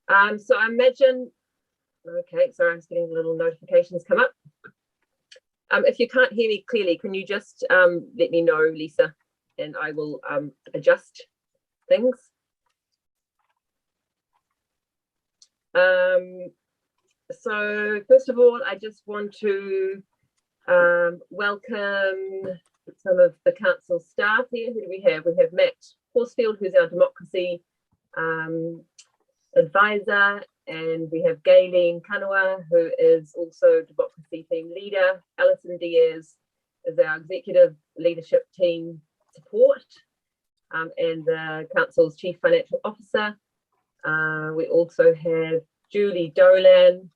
So I imagine, okay, sorry, I'm just getting little notifications come up. If you can't hear me clearly, can you just let me know, Lisa, and I will adjust things. So first of all, I just want to welcome some of the council staff here. Who do we have? We have Matt Horsfield, who's our democracy advisor, and we have Gayleen Kanawa, who is also democracy team leader. Alison Diaz is our executive leadership team support, and the council's chief financial officer. We also have Julie Dolan,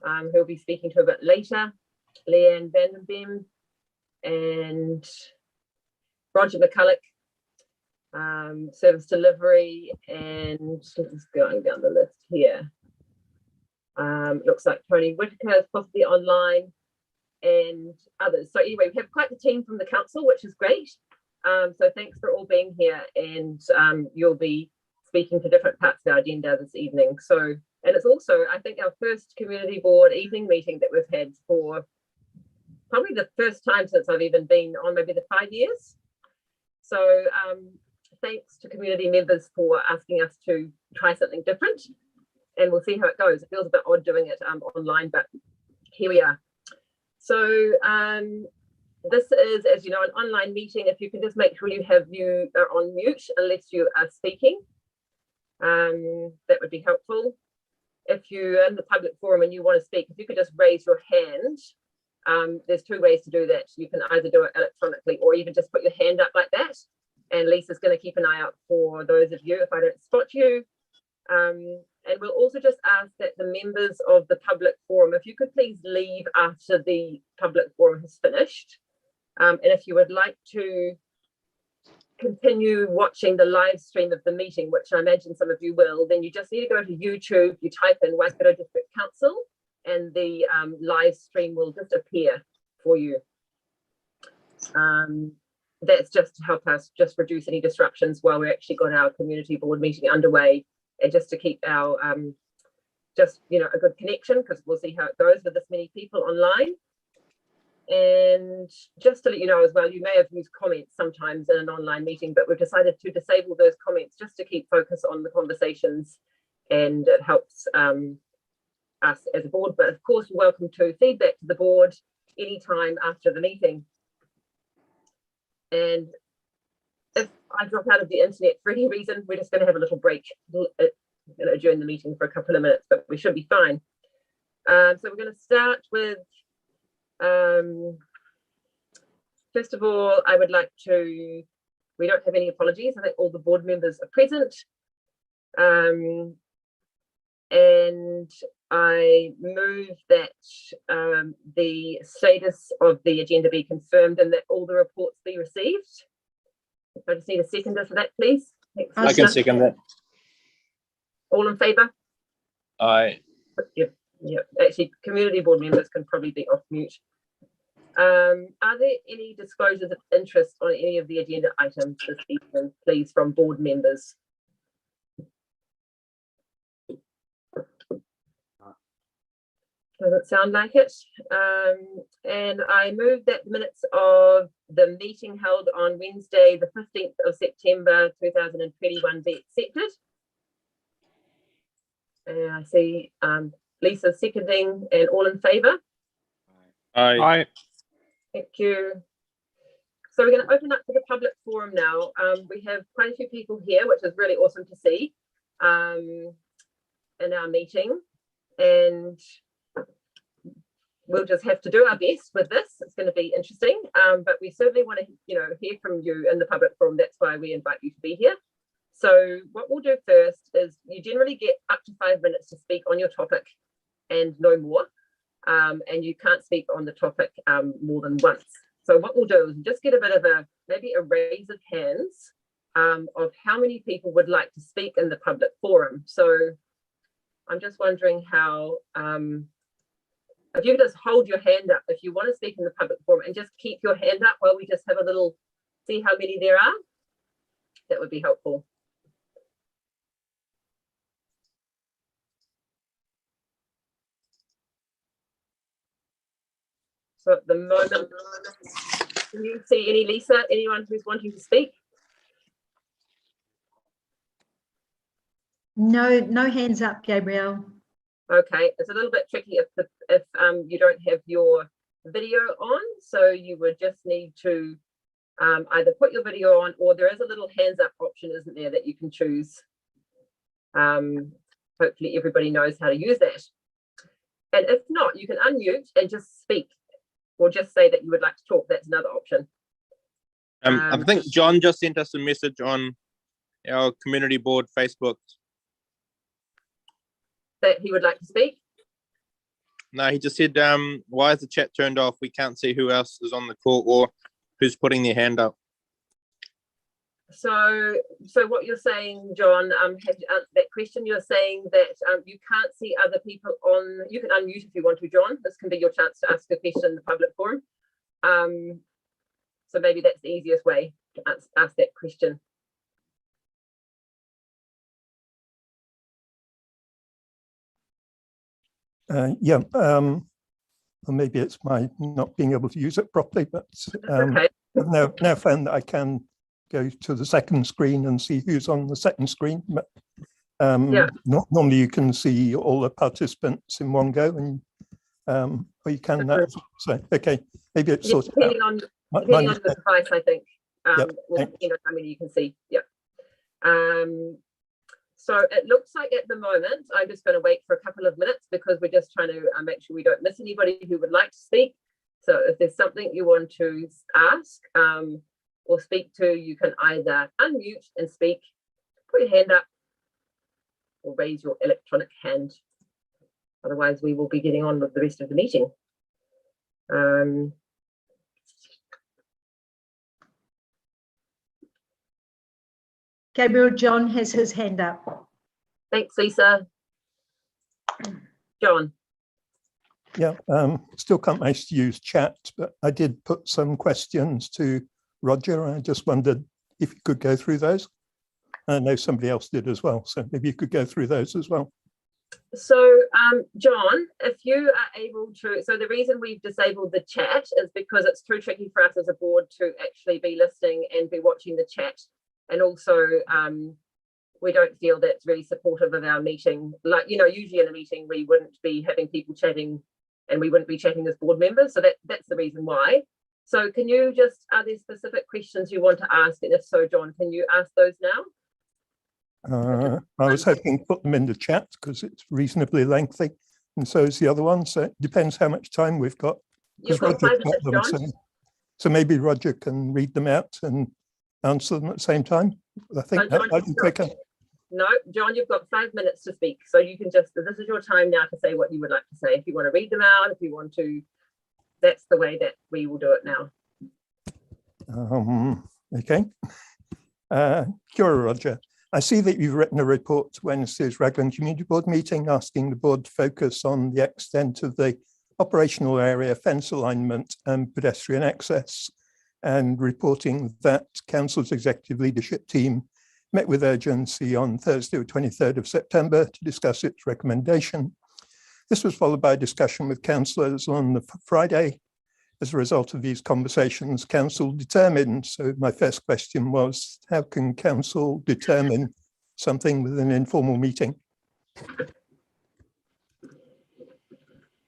who will be speaking to a bit later, Leanne Vandenbem, and Roger McCulloch, service delivery, and just going down the list here. Looks like Tony Whitaker is possibly online, and others. So anyway, we have quite the team from the council, which is great. So thanks for all being here, and you'll be speaking to different parts of our agenda this evening. So, and it's also, I think, our first community board evening meeting that we've had for probably the first time since I've even been on, maybe the 5 years. So thanks to community members for asking us to try something different, and we'll see how it goes. It feels a bit odd doing it online, but here we are. So this is, as you know, an online meeting. If you can just make sure you are on mute unless you are speaking, that would be helpful. If you're in the public forum and you want to speak, if you could just raise your hand. There's two ways to do that. You can either do it electronically or even just put your hand up like that. And Lisa's going to keep an eye out for those of you if I don't spot you. And we'll also just ask that the members of the public forum, if you could please leave after the public forum has finished. And if you would like to continue watching the live stream of the meeting, which I imagine some of you will, then you just need to go to YouTube, you type in Waikato District Council, and the live stream will just appear for you. That's just to help us just reduce any disruptions while we actually got our community board meeting underway, and just to keep our just, you know, a good connection, because we'll see how it goes with this many people online. And just to let you know as well, you may have used comments sometimes in an online meeting, but we've decided to disable those comments just to keep focus on the conversations, and it helps us as a board. But of course, you're welcome to feedback to the board anytime after the meeting. And if I drop out of the internet for any reason, we're just going to have a little break, you know, during the meeting for a couple of minutes, but we should be fine. So we're going to start with, first of all, I would like to, we don't have any apologies. I think all the board members are present. And I move that the status of the agenda be confirmed and that all the reports be received. I just need a seconder for that, please. Thanks, I can second that. all in favour? Aye. Yep. Actually, community board members can probably be off mute. Are there any disclosures of interest on any of the agenda items this evening, please, from board members? Doesn't sound like it. And I move that the minutes of the meeting held on Wednesday, the 15th of September 2021 be accepted. And I see Lisa seconding, and all in favour? Aye. Aye. Thank you. So we're going to open up to the public forum now. We have quite a few people here, which is really awesome to see in our meeting. And we'll just have to do our best with this. It's going to be interesting, but we certainly want to, you know, hear from you in the public forum. That's why we invite you to be here. So what we'll do first is you generally get up to 5 minutes to speak on your topic and no more, and you can't speak on the topic more than once. So what we'll do is just get a bit of maybe a raise of hands of how many people would like to speak in the public forum. So I'm just wondering how, if you just hold your hand up if you want to speak in the public forum, and just keep your hand up while we just have a little, see how many there are. That would be helpful. So at the moment, can you see any, Lisa, anyone who's wanting to speak? No hands up, Gabrielle. Okay, it's a little bit tricky if you don't have your video on, so you would just need to either put your video on, or there is a little hands up option, isn't there, that you can choose. Hopefully everybody knows how to use that. And if not, you can unmute and just speak, or just say that you would like to talk. That's another option. I think John just sent us a message on our community board Facebook. That he would like to speak. No, he just said, why is the chat turned off? We can't see who else is on the call or who's putting their hand up. So what you're saying, John, have you answered that question? You're saying that you can't see other people on. You can unmute if you want to, John. This can be your chance to ask a question in the public forum. So maybe that's the easiest way to ask that question. Well, maybe it's my not being able to use it properly, but Okay. I've now found that I can go to the second screen and see who's on the second screen. But normally you can see all the participants in one go, and or you can that. So okay, maybe it's sort of depending on the device, I think. Will depend on how many you can see. Yep. So it looks like at the moment, I'm just going to wait for a couple of minutes because we're just trying to make sure we don't miss anybody who would like to speak. So if there's something you want to ask or speak to, you can either unmute and speak, put your hand up, or raise your electronic hand. Otherwise, we will be getting on with the rest of the meeting. Gabriel, John has his hand up. Thanks, Lisa. John. Yeah, still can't manage to use chat, but I did put some questions to Roger. I just wondered if you could go through those. I know somebody else did as well, so maybe you could go through those as well. So, John, if you are able to, so the reason we've disabled the chat is because it's too tricky for us as a board to actually be listening and be watching the chat. And also, we don't feel that's really supportive of our meeting. Like, you know, usually in a meeting, we wouldn't be having people chatting and we wouldn't be chatting as board members. So that's the reason why. So can you just, are there specific questions you want to ask? And if so, John, can you ask those now? I was hoping to put them in the chat because it's reasonably lengthy. And so is the other one. So it depends how much time we've got. You've got 5 minutes, John. So maybe Roger can read them out and answer them at the same time. I think that might be quicker. No, John, you've got 5 minutes to speak. So you can just, this is your time now to say what you would like to say. If you want to read them out, if you want to, that's the way that we will do it now. Okay. Kia ora, Roger. I see that you've written a report to Wednesday's Raglan Community Board meeting asking the board to focus on the extent of the operational area, fence alignment and pedestrian access, and reporting that Council's executive leadership team met with urgency on Thursday, the 23rd of September to discuss its recommendation. This was followed by a discussion with councillors on the Friday. As a result of these conversations, Council determined. So my first question was, how can Council determine something with an informal meeting?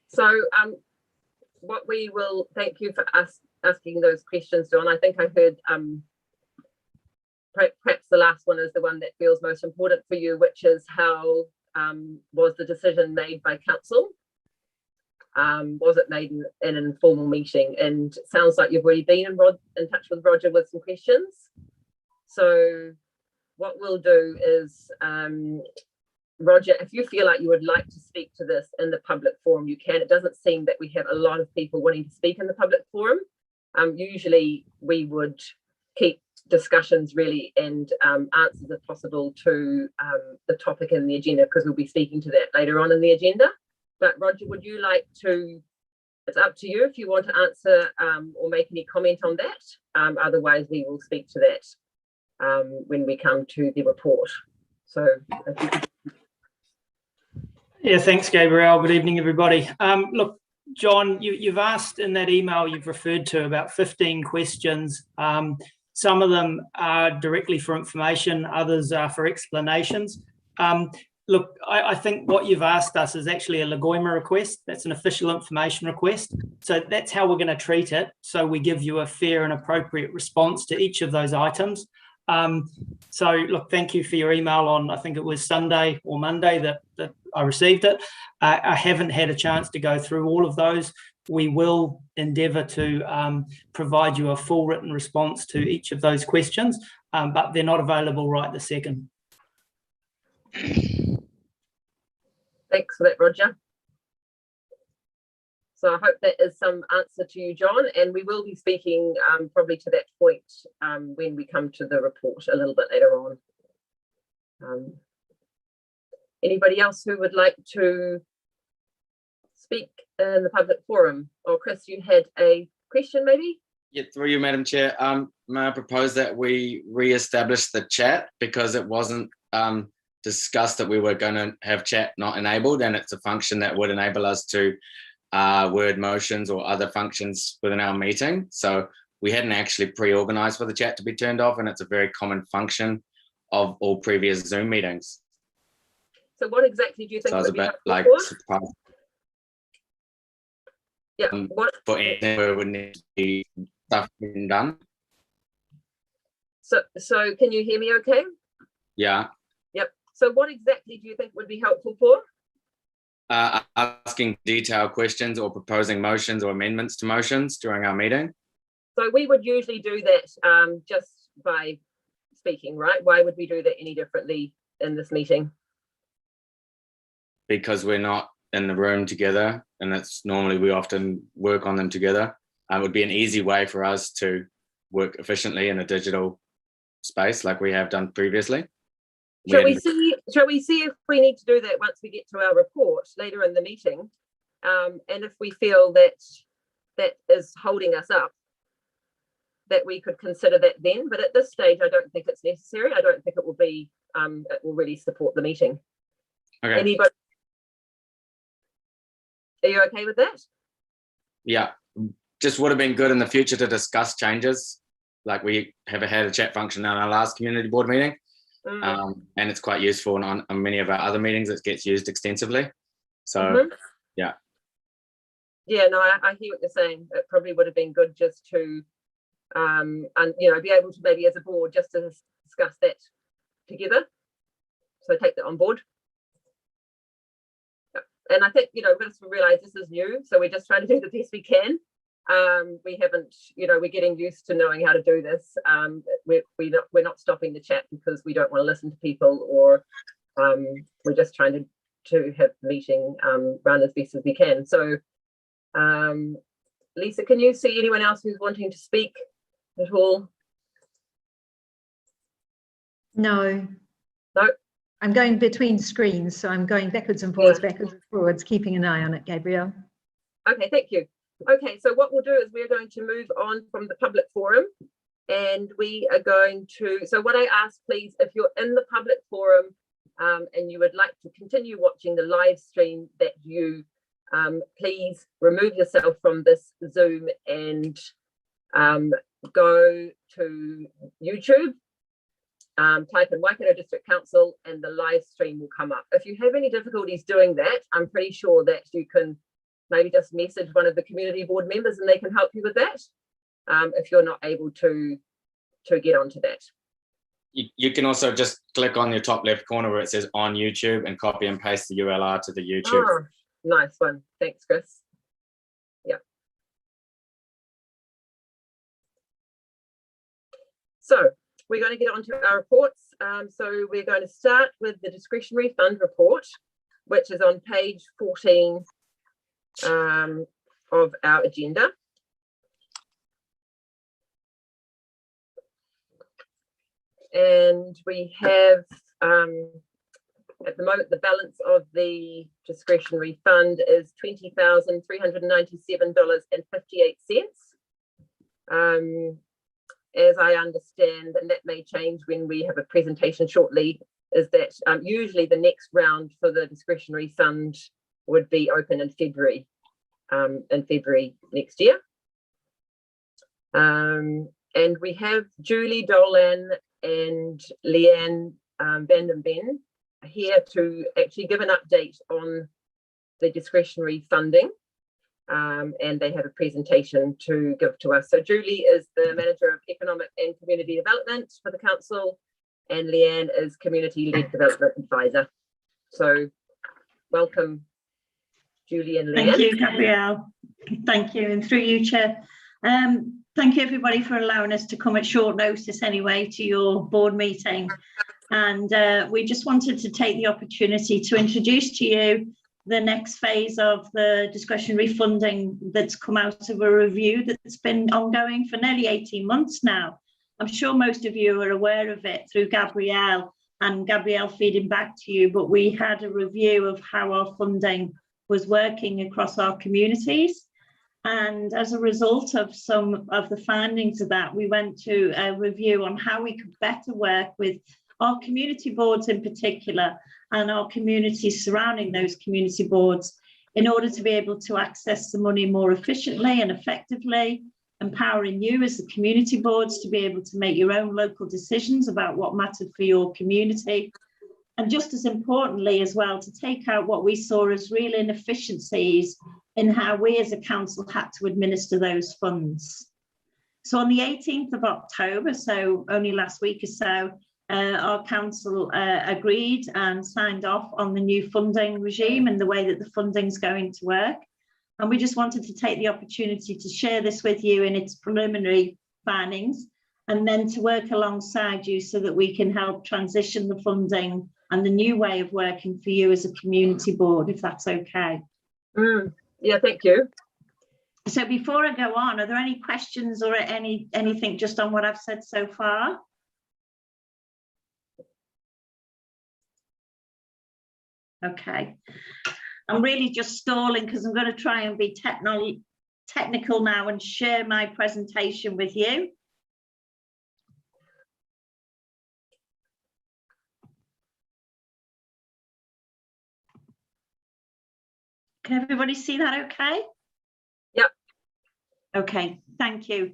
So what we will, thank you for asking those questions, John. I think I heard perhaps the last one is the one that feels most important for you, which is how was the decision made by council? Was it made in an informal meeting? And it sounds like you've already been in touch with Roger with some questions. So what we'll do is, Roger, if you feel like you would like to speak to this in the public forum, you can. It doesn't seem that we have a lot of people wanting to speak in the public forum. Usually we would keep discussions really and answers if possible to the topic in the agenda, because we'll be speaking to that later on in the agenda. But Roger, would you like to, it's up to you if you want to answer or make any comment on that. Otherwise we will speak to that when we come to the report. So yeah, thanks, Gabrielle. Good evening, everybody. Look, John, you've asked in that email you've referred to about 15 questions. Some of them are directly for information, others are for explanations. Look, I think what you've asked us is actually a Lagoima request. That's an official information request. So that's how we're going to treat it. So we give you a fair and appropriate response to each of those items. So look, thank you for your email on, I think it was Sunday or Monday that I received it. I haven't had a chance to go through all of those. We will endeavour to provide you a full written response to each of those questions, but they're not available right this second. Thanks for that, Roger. So I hope that is some answer to you, John, and we will be speaking probably to that point when we come to the report a little bit later on. Anybody else who would like to speak in the public forum? Or Chris, you had a question maybe? Yeah, through you, Madam Chair. May I propose that we re-establish the chat because it wasn't discussed that we were going to have chat not enabled, and it's a function that would enable us to word motions or other functions within our meeting. So we hadn't actually pre-organized for the chat to be turned off, and it's a very common function of all previous Zoom meetings. So what exactly do you think So I was would a be bit helpful like for? surprised Yeah, what? for anything where it would need to be stuff being done. So can you hear me okay? Yeah. Yep. So what exactly do you think would be helpful for? Asking detailed questions or proposing motions or amendments to motions during our meeting. So we would usually do that just by speaking, right? Why would we do that any differently in this meeting? Because we're not in the room together, and it's normally we often work on them together. It would be an easy way for us to work efficiently in a digital space like we have done previously. Shall we see if we need to do that once we get to our report later in the meeting? And if we feel that that is holding us up, that we could consider that then. But at this stage, I don't think it's necessary. I don't think it will be, it will really support the meeting. Okay. Anybody? Are you okay with that? Yeah, just would have been good in the future to discuss changes. Like we have had a chat function on our last community board meeting. And it's quite useful, and on many of our other meetings it gets used extensively. So yeah, no, I hear what you're saying. It probably would have been good just to and be able to maybe as a board just to discuss that together, so take that on board. And I think we've got to realize this is new, so we're just trying to do the best we can. We haven't, we're getting used to knowing how to do this. We're not stopping the chat because we don't want to listen to people, or we're just trying to have the meeting run as best as we can. So Lisa, can you see anyone else who's wanting to speak at all? No. No. I'm going between screens, so I'm going backwards and forwards, keeping an eye on it, Gabrielle. Okay, thank you. Okay, so what we'll do is we're going to move on from the public forum, and we are going to, so what I ask, please, if you're in the public forum and you would like to continue watching the live stream, that you please remove yourself from this Zoom and go to YouTube, type in Waikato District Council, and the live stream will come up. If you have any difficulties doing that, I'm pretty sure that you can maybe just message one of the community board members and they can help you with that, if you're not able to get onto that. You can also just click on your top left corner where it says on YouTube and copy and paste the URL to the YouTube. Oh, nice one. Thanks, Chris. Yeah. So we're going to get onto our reports. So we're going to start with the discretionary fund report, which is on page 14 of our agenda. And we have at the moment the balance of the discretionary fund is $20,397.58. As I understand, and that may change when we have a presentation shortly, is that usually the next round for the discretionary fund would be open in February. in February next year. And we have Julie Dolan and Leanne van den Ben here to actually give an update on the discretionary funding. And they have a presentation to give to us. So Julie is the Manager of Economic and Community Development for the Council, and Leanne is Community-Led Development Advisor. So welcome, Julie and Leanne. Thank you, Gabrielle. Thank you, and through you, Chair. Thank you, everybody, for allowing us to come at short notice anyway to your board meeting. And we just wanted to take the opportunity to introduce to you the next phase of the discretionary funding that's come out of a review that's been ongoing for nearly 18 months now. I'm sure most of you are aware of it through Gabrielle and Gabrielle feeding back to you, but we had a review of how our funding was working across our communities. And as a result of some of the findings of that, we went to a review on how we could better work with our community boards in particular and our communities surrounding those community boards in order to be able to access the money more efficiently and effectively, empowering you as the community boards to be able to make your own local decisions about what mattered for your community. And just as importantly as well, to take out what we saw as real inefficiencies in how we as a council had to administer those funds. So on the 18th of October, so only last week or so, our council agreed and signed off on the new funding regime and the way that the funding's going to work. And we just wanted to take the opportunity to share this with you in its preliminary findings, and then to work alongside you so that we can help transition the funding and the new way of working for you as a community board, if that's okay. Yeah, thank you. So before I go on, are there any questions or anything just on what I've said so far? Okay, I'm really just stalling because I'm going to try and be technical now and share my presentation with you. Can everybody see that okay? Yep. Okay, thank you.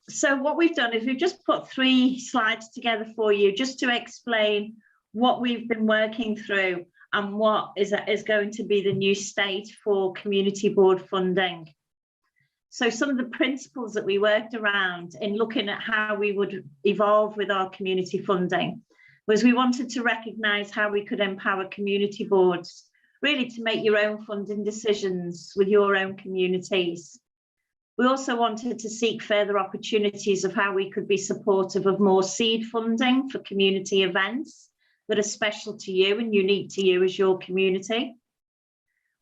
So what we've done is we've just put 3 slides together for you just to explain what we've been working through and what is going to be the new state for community board funding. So some of the principles that we worked around in looking at how we would evolve with our community funding was we wanted to recognise how we could empower community boards really to make your own funding decisions with your own communities. We also wanted to seek further opportunities of how we could be supportive of more seed funding for community events that are special to you and unique to you as your community.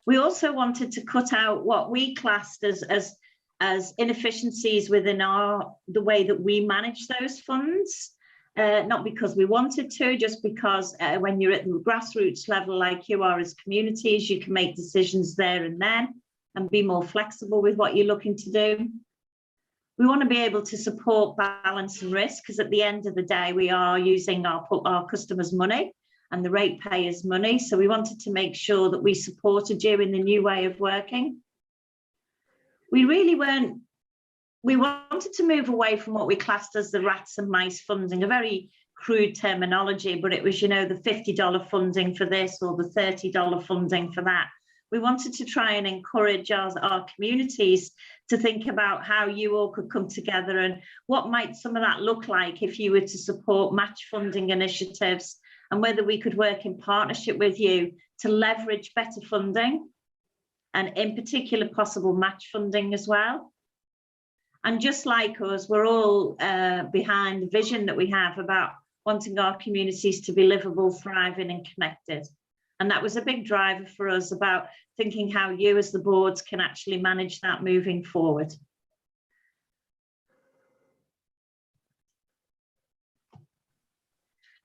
We also wanted to cut out what we classed as inefficiencies within the way that we manage those funds, not because we wanted to, just because when you're at the grassroots level like you are as communities, you can make decisions there and then and be more flexible with what you're looking to do. We want to be able to support balance and risk, because at the end of the day, we are using our customers' money and the ratepayers' money. So we wanted to make sure that we supported you in the new way of working. We wanted to move away from what we classed as the rats and mice funding, a very crude terminology, but it was, you know, the $50 funding for this or the $30 funding for that. We wanted to try and encourage our communities to think about how you all could come together and what might some of that look like if you were to support match funding initiatives, and whether we could work in partnership with you to leverage better funding and in particular possible match funding as well. And just like us, we're all behind the vision that we have about wanting our communities to be livable, thriving and connected. And that was a big driver for us about thinking how you as the boards can actually manage that moving forward.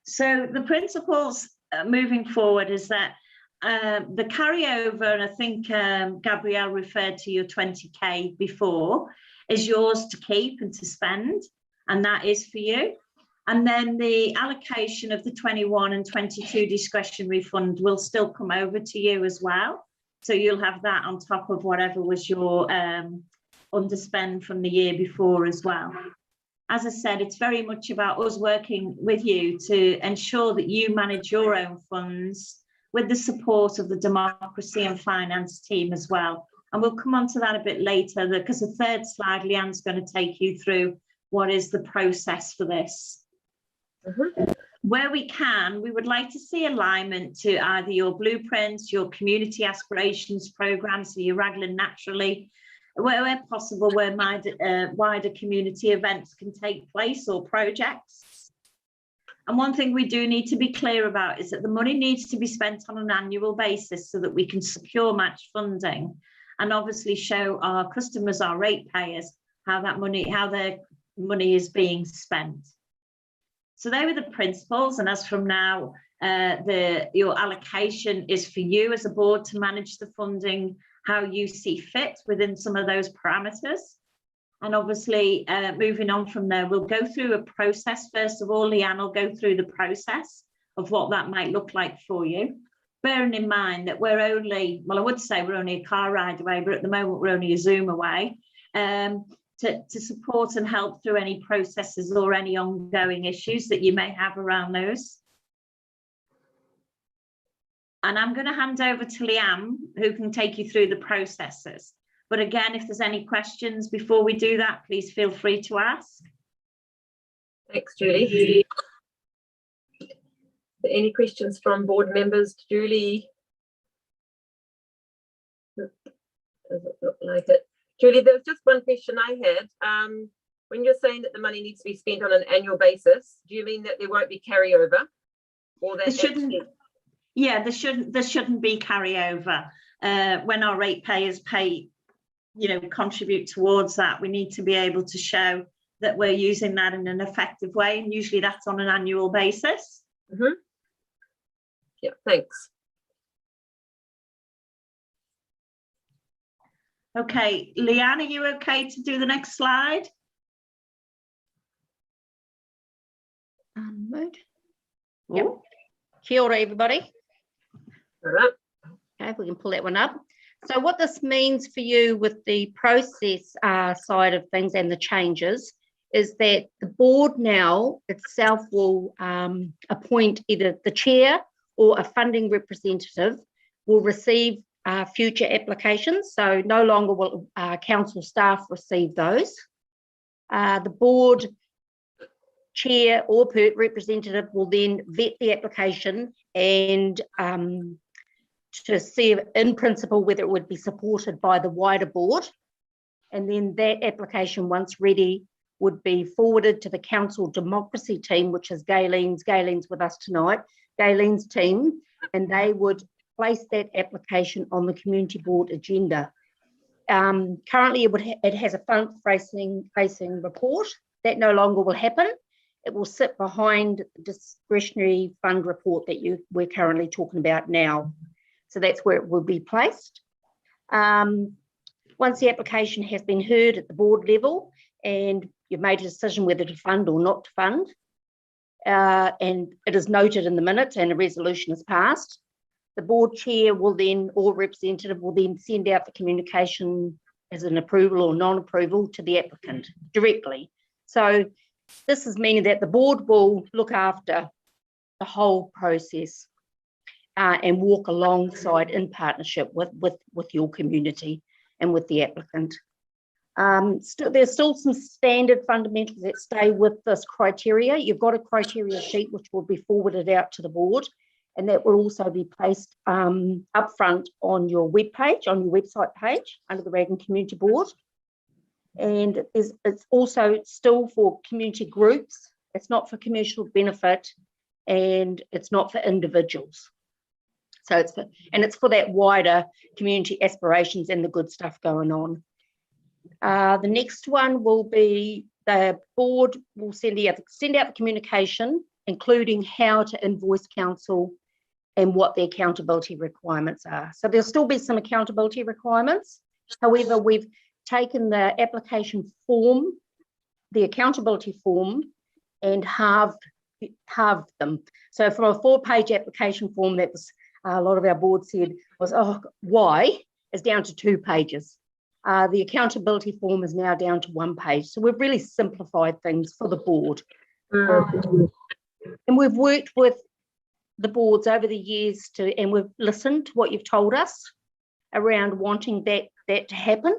So the principles moving forward is that the carryover, and I think Gabrielle referred to your 20K before, is yours to keep and to spend, and that is for you. And then the allocation of the 21 and 22 discretionary fund will still come over to you as well. So you'll have that on top of whatever was your underspend from the year before as well. As I said, it's very much about us working with you to ensure that you manage your own funds with the support of the democracy and finance team as well. And we'll come on to that a bit later, because the third slide, Leanne's going to take you through what is the process for this. Where we can, we would like to see alignment to either your blueprints, your community aspirations programs, so your Raglan Naturally, where possible, where wider community events can take place or projects. And one thing we do need to be clear about is that the money needs to be spent on an annual basis so that we can secure match funding and obviously show our customers, our ratepayers, how their money is being spent. So they were the principles, and as from now, your allocation is for you as a board to manage the funding how you see fit within some of those parameters. And obviously, moving on from there, we'll go through a process. First of all, Leanne will go through the process of what that might look like for you. Bearing in mind that we're only, well, I would say we're only a car ride away, but at the moment we're only a Zoom away, to support and help through any processes or any ongoing issues that you may have around those. And I'm going to hand over to Leanne, who can take you through the processes. But again, if there's any questions before we do that, please feel free to ask. Thanks, Julie. Any questions from board members to Julie? Doesn't look like it. Julie, there's just one question I had. When you're saying that the money needs to be spent on an annual basis, do you mean that there won't be carryover? Or that yeah, there shouldn't be carryover. When our ratepayers pay, contribute towards that, we need to be able to show that we're using that in an effective way, and usually that's on an annual basis. Yeah, thanks. Okay, Leanne, are you okay to do the next slide? Mode. Yep. Kia ora, everybody. All right. Okay, if we can pull that one up. So what this means for you with the process side of things and the changes is that the board now itself will appoint either the chair or a funding representative will receive future applications. So no longer will council staff receive those. The board chair or representative will then vet the application and to see in principle whether it would be supported by the wider board. And then that application, once ready, would be forwarded to the council democracy team, which is Gayleen's with us tonight, Gayleen's team, and they would place that application on the community board agenda. Currently, it has a front-facing report. That no longer will happen. It will sit behind the discretionary fund report that we're currently talking about now. So that's where it will be placed. Once the application has been heard at the board level and you've made a decision whether to fund or not to fund, and it is noted in the minutes and a resolution is passed, the board chair will then, or representative will then send out the communication as an approval or non-approval to the applicant directly. So this is meaning that the board will look after the whole process and walk alongside in partnership with your community and with the applicant. There's still some standard fundamentals that stay with this criteria. You've got a criteria sheet which will be forwarded out to the board, and that will also be placed up front on your web page, on your website page under the Raglan Community Board. And it's also still for community groups. It's not for commercial benefit, and it's not for individuals. So it's for that wider community aspirations and the good stuff going on. The next one will be the board will send out the communication, including how to invoice council and what the accountability requirements are. So there'll still be some accountability requirements. However, we've taken the application form, the accountability form, and halved them. So from a 4-page application form that was a lot of our board said was, oh, why? Is down to 2 pages. The accountability form is now down to 1 page. So we've really simplified things for the board. And we've worked with the boards over the years and we've listened to what you've told us around wanting that to happen,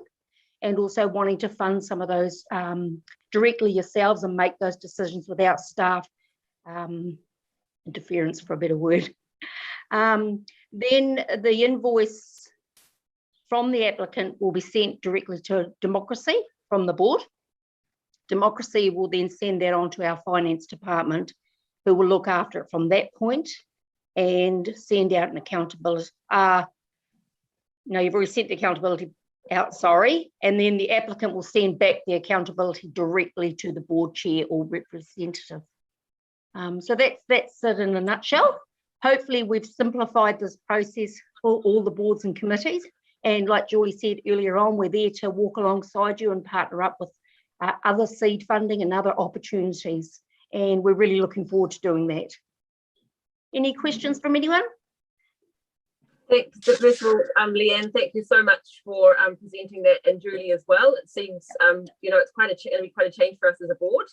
and also wanting to fund some of those directly yourselves and make those decisions without staff interference, for a better word. Then the invoice from the applicant will be sent directly to Democracy from the board. Democracy will then send that on to our finance department, who will look after it from that point and send out an accountability. No, you've already sent the accountability out, sorry. And then the applicant will send back the accountability directly to the board chair or representative. So that's it in a nutshell. Hopefully we've simplified this process for all the boards and committees. And like Julie said earlier on, we're there to walk alongside you and partner up with other seed funding and other opportunities. And we're really looking forward to doing that. Any questions from anyone? Thanks, first of all, Leanne, thank you so much for presenting that, and Julie as well. It seems, you know, it'll be quite a change for us as a board.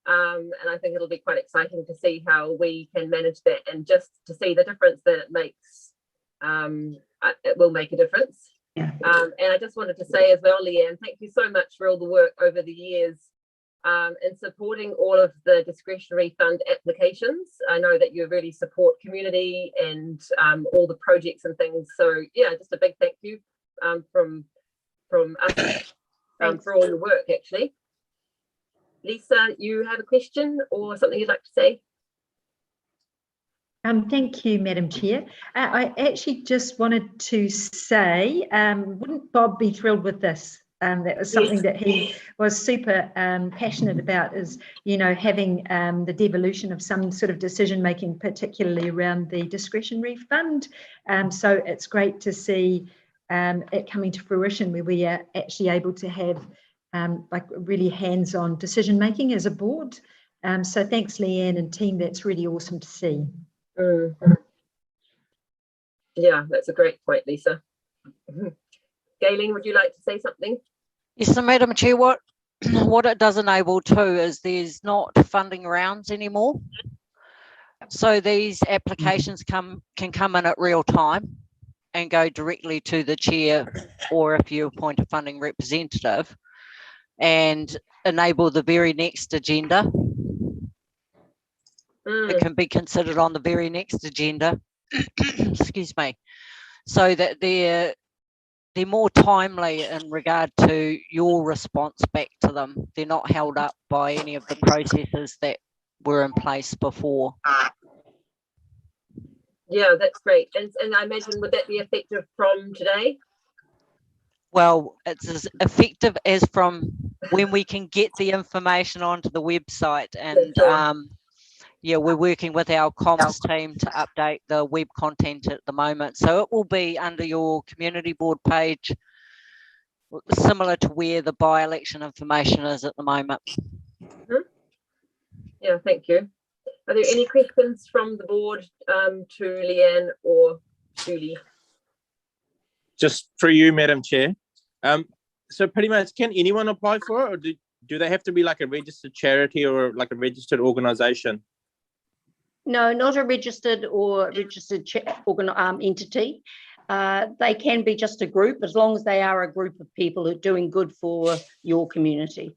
And I think it'll be quite exciting to see how we can manage that, and just to see the difference that it makes. It will make a difference. Yeah. And I just wanted to say as well, Leanne, thank you so much for all the work over the years in supporting all of the discretionary fund applications. I know that you really support community and all the projects and things. So yeah, just a big thank you from us for all your work, actually. Lisa, you have a question or something you'd like to say? Thank you, Madam Chair. I actually just wanted to say, wouldn't Bob be thrilled with this? That was something that he was super passionate about, is, you know, having the devolution of some sort of decision making, particularly around the discretionary fund. So it's great to see it coming to fruition, where we are actually able to have like really hands-on decision making as a board. So thanks, Leanne and team. That's really awesome to see. Yeah, that's a great point, Lisa. Galen, would you like to say something? Yes, so Madam Chair, what it does enable too is there's not funding rounds anymore. So these applications can come in at real time and go directly to the chair, or if you appoint a funding representative, and enable the very next agenda. It can be considered on the very next agenda, excuse me, so that they're more timely in regard to your response back to them. They're not held up by any of the processes that were in place before. Yeah, that's great. And I imagine, would that be effective from today? Well, it's as effective as from when we can get the information onto the website. And yeah, we're working with our comms team to update the web content at the moment. So it will be under your community board page, similar to where the by-election information is at the moment. Yeah, thank you. Are there any questions from the board to Leanne or Julie? Just for you, Madam Chair. So pretty much, can anyone apply for it, or do they have to be like a registered charity or like a registered organisation? No, not a registered or registered entity. They can be just a group, as long as they are a group of people who are doing good for your community.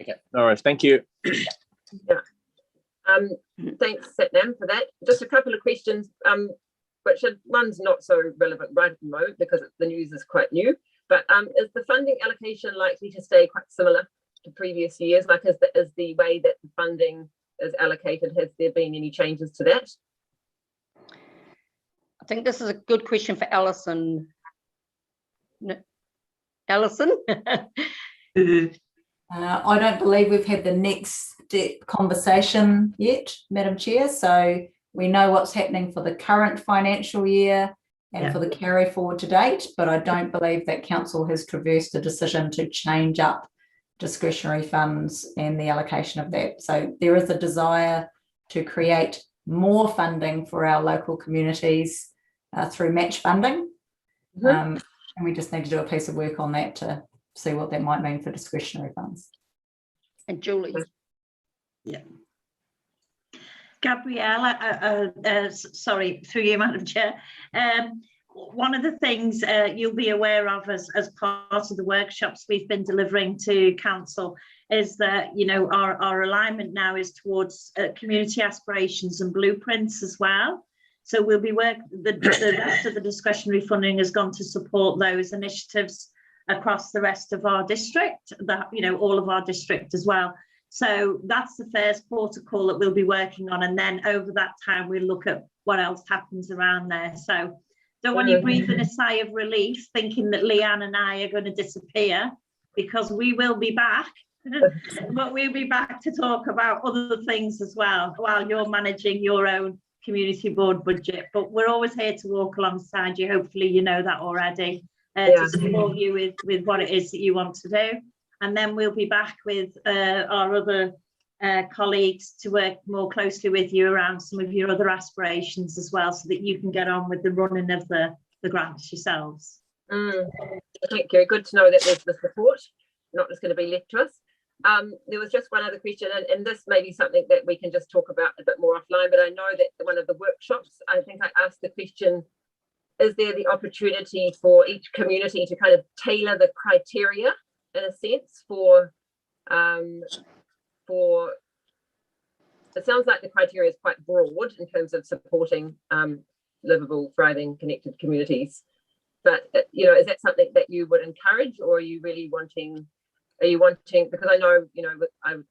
Okay, all right, thank you. Yeah. Thanks, Satnam, for that. Just a couple of questions, which one's not so relevant right at the moment because the news is quite new. But is the funding allocation likely to stay quite similar to previous years? Like, is the way that the funding is allocated, has there been any changes to that? I think this is a good question for Alison. Alison? I don't believe we've had the next conversation yet, Madam Chair. So we know what's happening for the current financial year and for the carry forward to date, but I don't believe that council has traversed a decision to change up discretionary funds and the allocation of that. So there is a desire to create more funding for our local communities through match funding. Mhm. And we just need to do a piece of work on that to see what that might mean for discretionary funds. And Julie. Yeah. Gabrielle, sorry, through you, Madam Chair. One of the things you'll be aware of as part of the workshops we've been delivering to council is that, you know, our alignment now is towards community aspirations and blueprints as well. So we'll be the rest of the discretionary funding has gone to support those initiatives across the rest of our district, that, you know, all of our district as well. So that's the first protocol that we'll be working on. And then over that time, we'll look at what else happens around there. So don't want you breathing a sigh of relief, thinking that Leanne and I are going to disappear, because we will be back. But we'll be back to talk about other things as well, while you're managing your own community board budget. But we're always here to walk alongside you. Hopefully you know that already, to support you with what it is that you want to do. And then we'll be back with our other colleagues to work more closely with you around some of your other aspirations as well, so that you can get on with the running of the grants yourselves. Thank you. Good to know that there's the support, not just going to be left to us. There was just one other question, and this may be something that we can just talk about a bit more offline, but I know that one of the workshops, I think I asked the question, is there the opportunity for each community to kind of tailor the criteria in a sense for it sounds like the criteria is quite broad in terms of supporting livable, thriving, connected communities. But you know, is that something that you would encourage, or are you really wanting? Are you wanting? Because I know, you know,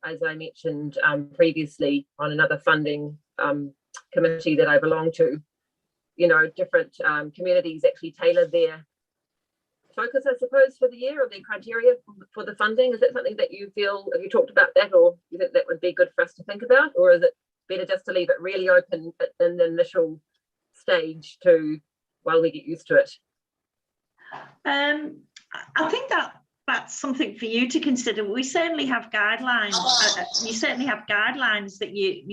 as I mentioned previously on another funding committee that I belong to, you know, different communities actually tailor their focus, I suppose, for the year, or their criteria for the funding. Is that something that you feel, have you talked about that, or you think that would be good for us to think about, or is it better just to leave it really open in the initial stage to while we get used to it? I think that's something for you to consider. We certainly have guidelines. You certainly have guidelines that you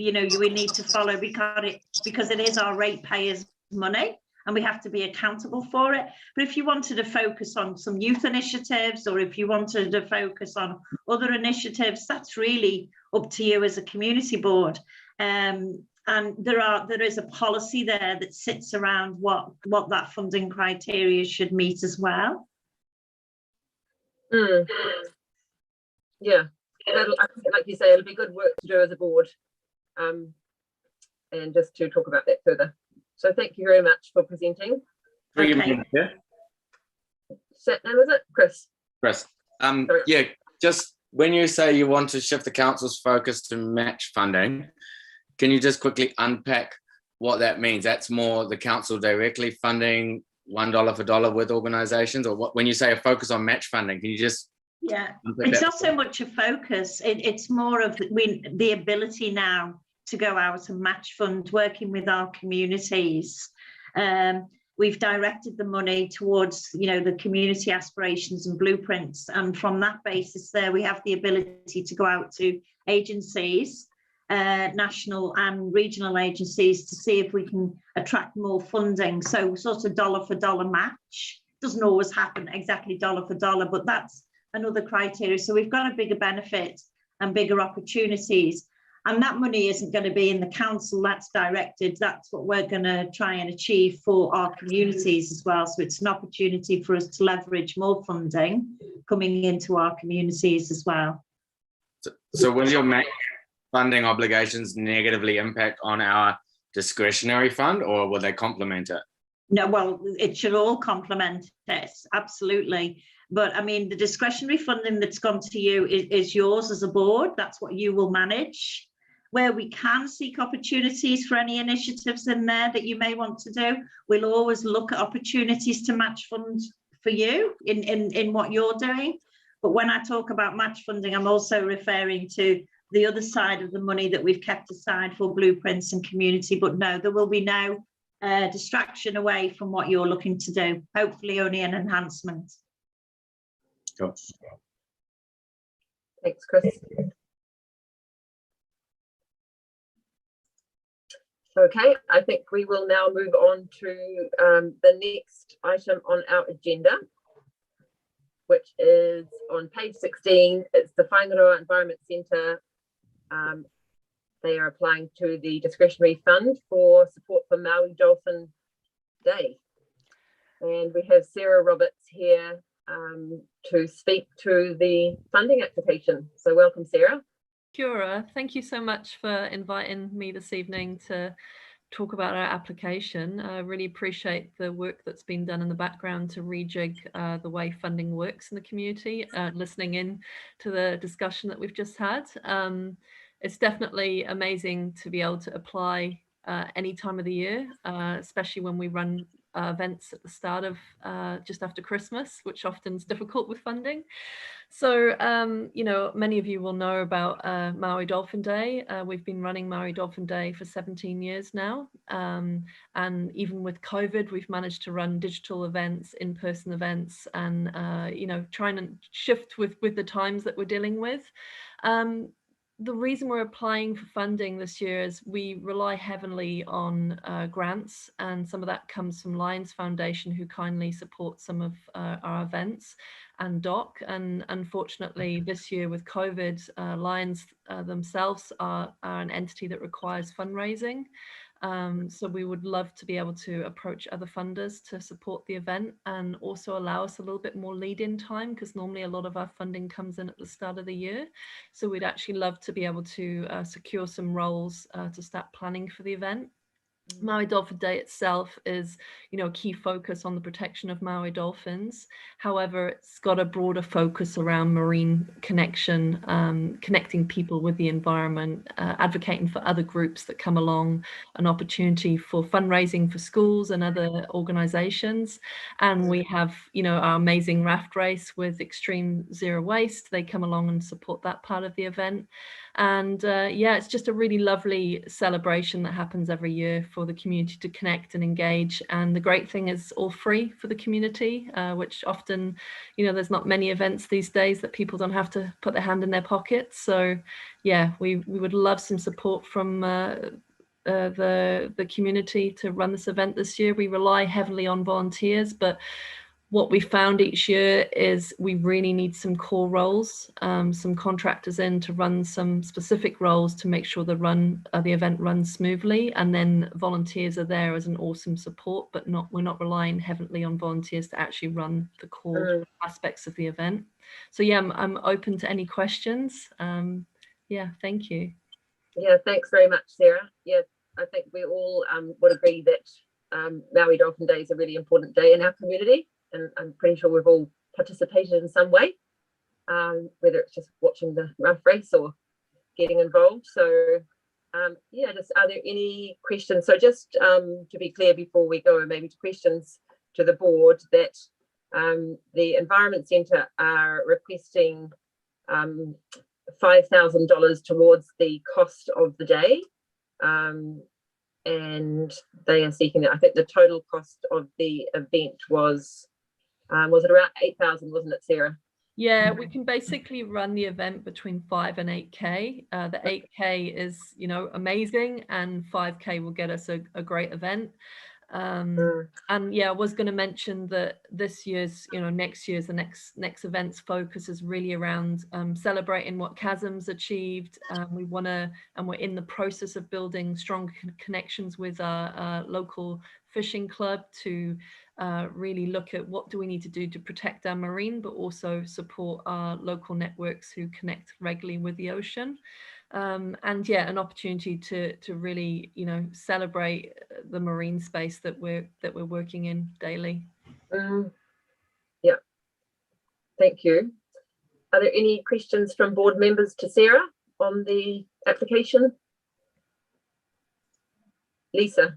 need to follow, because it is our ratepayers' money, and we have to be accountable for it. But if you wanted to focus on some youth initiatives, or if you wanted to focus on other initiatives, that's really up to you as a community board. And there is a policy there that sits around what that funding criteria should meet as well. Yeah, like you say, it'll be good work to do as a board, and just to talk about that further. So thank you very much for presenting. Okay. Set name, is it Chris? Chris. Yeah, just when you say you want to shift the council's focus to match funding, can you just quickly unpack what that means? That's more the council directly funding $1 for dollar with organisations, or what? When you say a focus on match funding, can you just? Yeah, it's not so much a focus. It's more of the ability now to go out and match fund, working with our communities. We've directed the money towards, you know, the community aspirations and blueprints, and from that basis there we have the ability to go out to agencies, national and regional agencies, to see if we can attract more funding. So sort of dollar for dollar match doesn't always happen exactly dollar for dollar, but that's another criteria. So we've got a bigger benefit and bigger opportunities. And that money isn't going to be in the council, that's directed. That's what we're going to try and achieve for our communities as well. So it's an opportunity for us to leverage more funding coming into our communities as well. So will your match funding obligations negatively impact on our discretionary fund, or will they complement it? No, well, it should all complement it, absolutely. But I mean, the discretionary funding that's gone to you is yours as a board. That's what you will manage. Where we can seek opportunities for any initiatives in there that you may want to do, we'll always look at opportunities to match funds for you in what you're doing. But when I talk about match funding, I'm also referring to the other side of the money that we've kept aside for blueprints and community. But no, there will be no distraction away from what you're looking to do. Hopefully only an enhancement. Cool. Thanks, Chris. Okay, I think we will now move on to the next item on our agenda, which is on page 16. It's the Whangaroa Environment Centre. They are applying to the discretionary fund for support for Maui Dolphin Day. And we have Sarah Roberts here to speak to the funding application. So welcome, Sarah. Kia ora. Thank you so much for inviting me this evening to talk about our application. I really appreciate the work that's been done in the background to rejig the way funding works in the community, listening in to the discussion that we've just had. It's definitely amazing to be able to apply any time of the year, especially when we run events at the start of just after Christmas, which often is difficult with funding. So, you know, many of you will know about Maui Dolphin Day. We've been running Maui Dolphin Day for 17 years now. And even with COVID, we've managed to run digital events, in-person events, and, you know, trying to shift with the times that we're dealing with. The reason we're applying for funding this year is we rely heavily on grants, and some of that comes from Lions Foundation, who kindly support some of our events, and DOC. And unfortunately, this year with COVID, Lions themselves are an entity that requires fundraising. So we would love to be able to approach other funders to support the event and also allow us a little bit more lead-in time, because normally a lot of our funding comes in at the start of the year. So we'd actually love to be able to secure some roles to start planning for the event. Maui Dolphin Day itself is, you know, a key focus on the protection of Maui dolphins. However, it's got a broader focus around marine connection, connecting people with the environment, advocating for other groups that come along, an opportunity for fundraising for schools and other organizations. And we have, you know, our amazing raft race with Extreme Zero Waste. They come along and support that part of the event. And yeah, it's just a really lovely celebration that happens every year for the community to connect and engage. And the great thing is all free for the community, which often, you know, there's not many events these days that people don't have to put their hand in their pockets. So yeah, we would love some support from the community to run this event this year. We rely heavily on volunteers, but what we found each year is we really need some core roles, some contractors in to run some specific roles to make sure the event runs smoothly, and then volunteers are there as an awesome support, but we're not relying heavily on volunteers to actually run the core aspects of the event. So yeah, I'm open to any questions. Yeah, thank you. Yeah, thanks very much, Sarah. Yeah, I think we all would agree that Maui Dolphin Day is a really important day in our community. And I'm pretty sure we've all participated in some way, whether it's just watching the rough race or getting involved. So yeah, just are there any questions? So just to be clear before we go maybe to questions to the board, that the Environment Centre are requesting $5,000 towards the cost of the day. And they are seeking, I think the total cost of the event was it around 8,000, wasn't it, Sarah? Yeah, we can basically run the event between 5 and 8K. The 8K is, you know, amazing, and 5K will get us a great event. And yeah, I was going to mention that this year's, you know, next year's, the next event's focus is really around celebrating what Chasm's achieved. We want to, and we're in the process of building strong connections with our local fishing club to really look at what do we need to do to protect our marine, but also support our local networks who connect regularly with the ocean. And yeah, an opportunity to really, you know, celebrate the marine space that we're working in daily. Yeah, thank you. Are there any questions from board members to Sarah on the application? Lisa.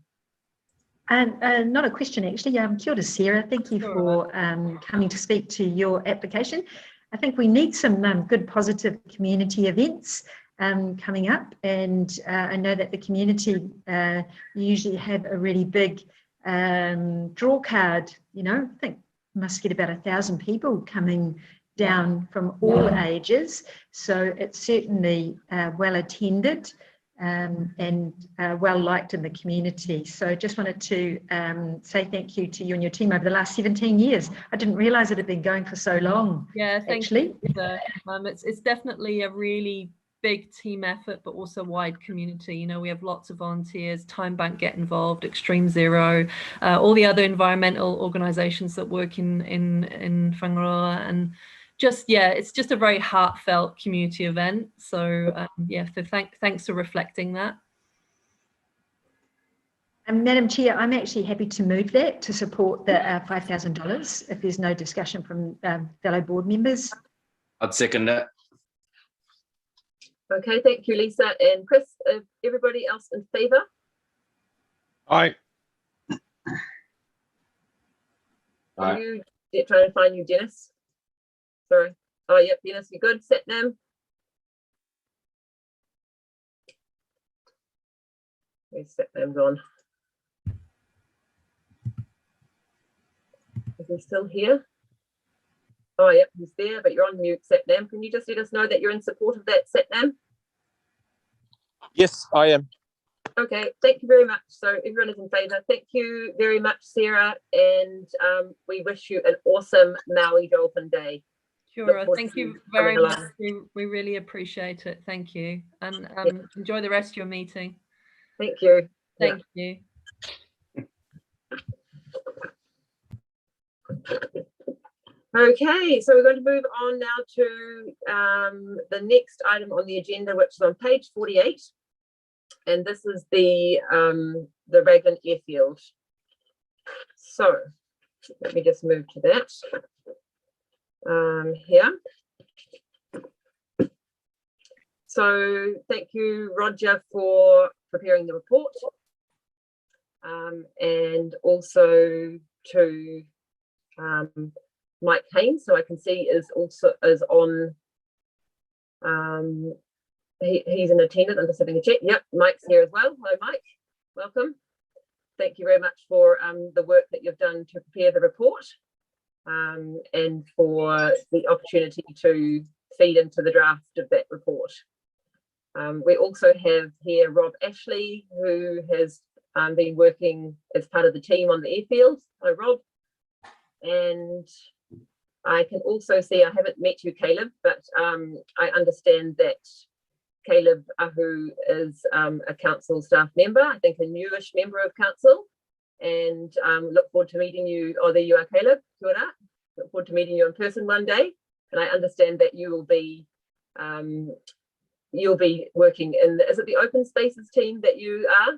And not a question, actually. Kia ora, Sarah. Thank you for coming to speak to your application. I think we need some good, positive community events coming up. And I know that the community usually have a really big draw card. You know, I think must get about 1,000 people coming down from all ages. So it's certainly well attended. and well liked in the community. So just wanted to say thank you to you and your team over the last 17 years. I didn't realise it had been going for so long. Yeah, thank actually. you. It's definitely a really big team effort, but also wide community. You know, we have lots of volunteers, Time Bank get involved, Extreme Zero, all the other environmental organisations that work in Whangaroa, and just, yeah, it's just a very heartfelt community event. So yeah, so thanks for reflecting that. And Madam Chair, I'm actually happy to move that to support the $5,000 if there's no discussion from fellow board members. I'd second that. Okay, thank you, Lisa and Chris. Everybody else in favour? Aye. Are you trying to find you, Dennis? Sorry. Oh, yep, Dennis, you good? Satnam? Where's Satnam gone? Is he still here? Oh, yep, he's there, but you're on mute, Satnam. Can you just let us know that you're in support of that, Satnam? Yes, I am. Okay, thank you very much. So everyone is in favour. Thank you very much, Sarah, and we wish you an awesome Maui Dolphin Day. Sure, thank you very much. We really appreciate it. Thank you, and enjoy the rest of your meeting. Thank you. Thank you. Okay, so we're going to move on now to the next item on the agenda, which is on page 48, and this is the Raglan Airfield. So let me just move to that here. So thank you, Roger, for preparing the report, and also to Mike Haynes, so I can see is on. He's an attendant. I'm just having a check. Yep, Mike's here as well. Hello, Mike. Welcome. Thank you very much for the work that you've done to prepare the report, and for the opportunity to feed into the draft of that report. We also have here Rob Ashley, who has been working as part of the team on the airfield. Hello, Rob. And I can also see, I haven't met you, Caleb, but I understand that Caleb Ahu is a council staff member, I think a newish member of council, and look forward to meeting you. Oh, there you are, Caleb. Kia ora. Look forward to meeting you in person one day. And I understand that you will be working in is it the open spaces team that you are?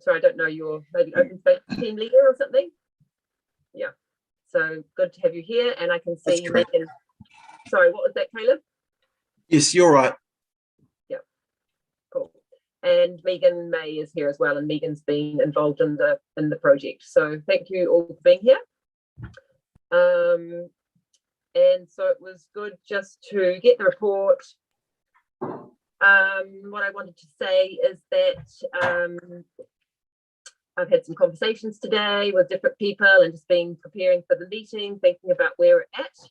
Sorry, I don't know, you're maybe open space team leader or something? Yeah. So good to have you here, and I can see Megan. Sorry, what was that, Caleb? Yes, you're right. Yeah, cool. And Megan May is here as well, and Megan's been involved in the project. So thank you all for being here. And so it was good just to get the report. What I wanted to say is that I've had some conversations today with different people and just been preparing for the meeting, thinking about where we're at.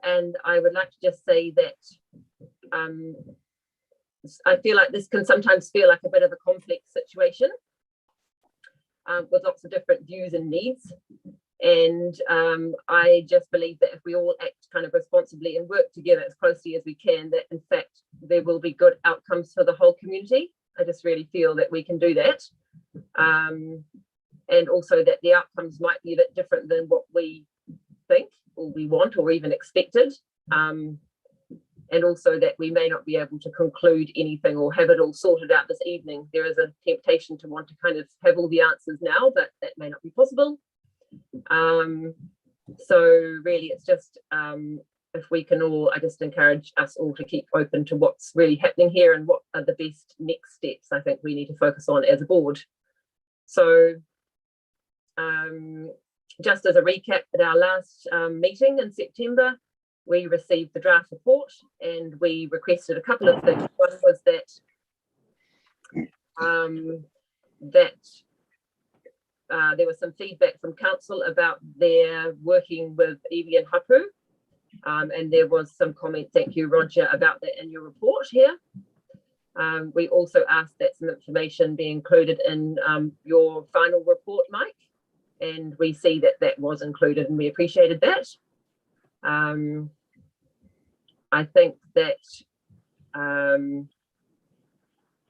And I would like to just say that I feel like this can sometimes feel like a bit of a complex situation with lots of different views and needs. And I just believe that if we all act kind of responsibly and work together as closely as we can, that in fact there will be good outcomes for the whole community. I just really feel that we can do that. And also that the outcomes might be a bit different than what we think or we want or even expected. And also that we may not be able to conclude anything or have it all sorted out this evening. There is a temptation to want to kind of have all the answers now, but that may not be possible. So really it's just if we can all, I just encourage us all to keep open to what's really happening here and what are the best next steps I think we need to focus on as a board. So just as a recap, at our last meeting in September, we received the draft report and we requested a couple of things. One was that there was some feedback from council about their working with Evie and Hapu, and there was some comment, thank you Roger, about that in your report here. We also asked that some information be included in your final report, Mike, and we see that that was included and we appreciated that. I think that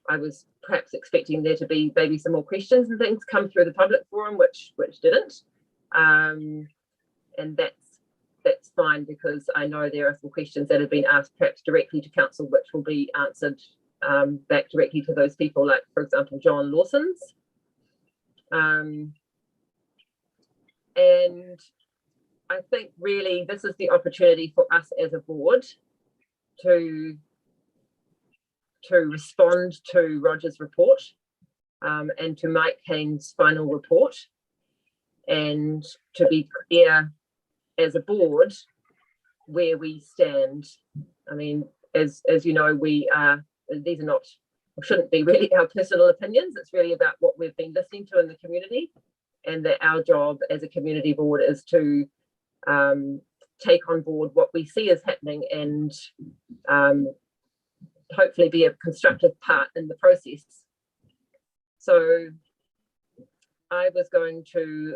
I was perhaps expecting there to be maybe some more questions and things come through the public forum, which didn't, and that's fine, because I know there are some questions that have been asked perhaps directly to council, which will be answered back directly to those people, like for example John Lawson's. And I think really this is the opportunity for us as a board to respond to Roger's report and to Mike Haynes' final report, and to be clear as a board where we stand. I mean, as you know, these are not, or shouldn't be really, our personal opinions. It's really about what we've been listening to in the community, and that our job as a community board is to take on board what we see is happening and hopefully be a constructive part in the process. So I was going to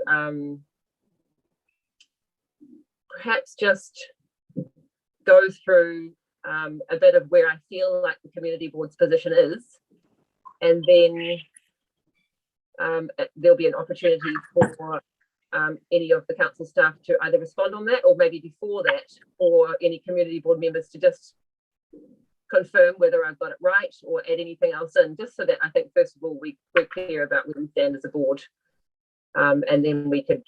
perhaps just go through a bit of where I feel like the community board's position is, and then there'll be an opportunity for any of the council staff to either respond on that, or maybe before that, for any community board members to just confirm whether I've got it right or add anything else in, just so that I think first of all we're clear about where we stand as a board, and then we could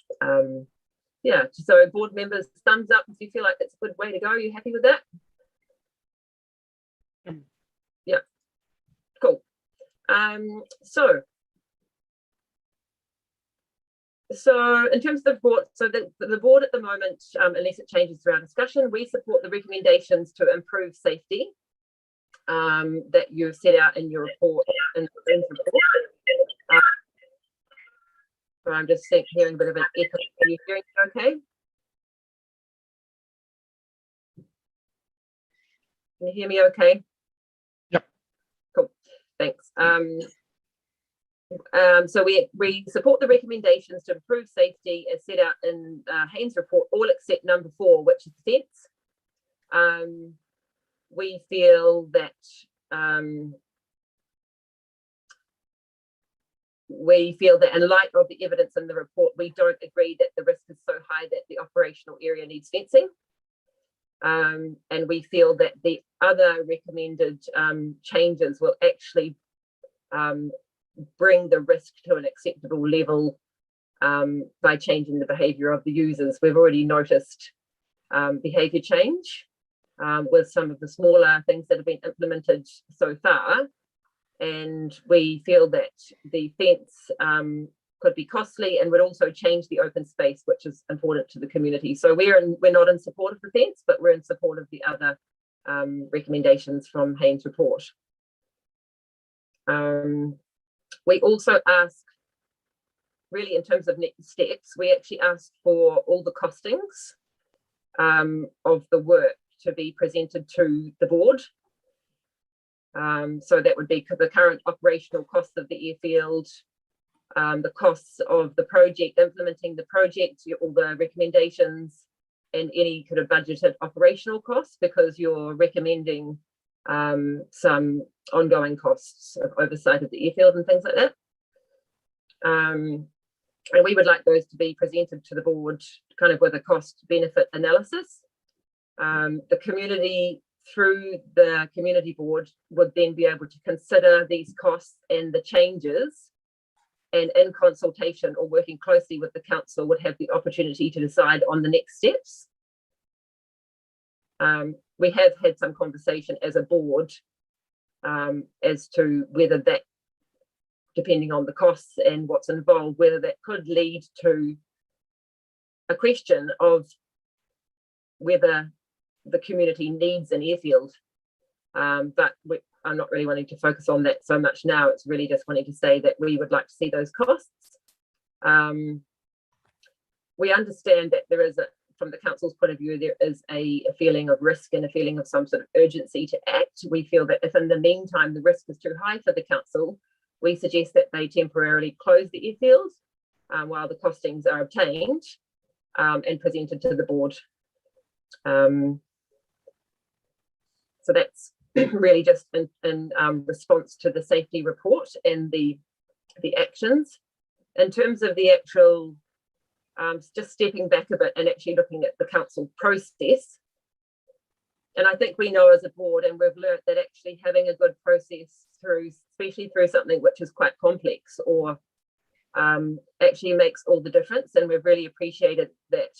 yeah, so board members, thumbs up if you feel like that's a good way to go. Are you happy with that? Yeah, cool. So in terms of the board, so the board at the moment, unless it changes through our discussion, we support the recommendations to improve safety that you've set out in your report. So I'm just hearing a bit of an echo. Are you hearing it okay? Can you hear me okay? Yep. Cool, thanks. So we support the recommendations to improve safety as set out in Haynes' report, all except number 4, which is fence. We feel that in light of the evidence in the report, we don't agree that the risk is so high that the operational area needs fencing. And we feel that the other recommended changes will actually bring the risk to an acceptable level by changing the behaviour of the users. We've already noticed behaviour change with some of the smaller things that have been implemented so far. And we feel that the fence could be costly and would also change the open space, which is important to the community. So we're not in support of the fence, but we're in support of the other recommendations from Haynes' report. We also ask, really in terms of next steps, we actually asked for all the costings of the work to be presented to the board. So that would be the current operational costs of the airfield, the costs of the project, implementing the project, all the recommendations, and any kind of budgeted operational costs, because you're recommending some ongoing costs of oversight of the airfield and things like that. And we would like those to be presented to the board kind of with a cost benefit analysis. The community, through the community board, would then be able to consider these costs and the changes, and in consultation or working closely with the council would have the opportunity to decide on the next steps. We have had some conversation as a board as to whether that, depending on the costs and what's involved, whether that could lead to a question of whether the community needs an airfield. But I'm not really wanting to focus on that so much now. It's really just wanting to say that we would like to see those costs. We understand that there is, from the council's point of view, there is a feeling of risk and a feeling of some sort of urgency to act. We feel that if in the meantime the risk is too high for the council, we suggest that they temporarily close the airfield while the costings are obtained and presented to the board. So that's really just in response to the safety report and the actions. In terms of the actual, just stepping back a bit and actually looking at the council process, and I think we know as a board, and we've learned that actually having a good process through, especially through something which is quite complex, or actually makes all the difference. And we've really appreciated that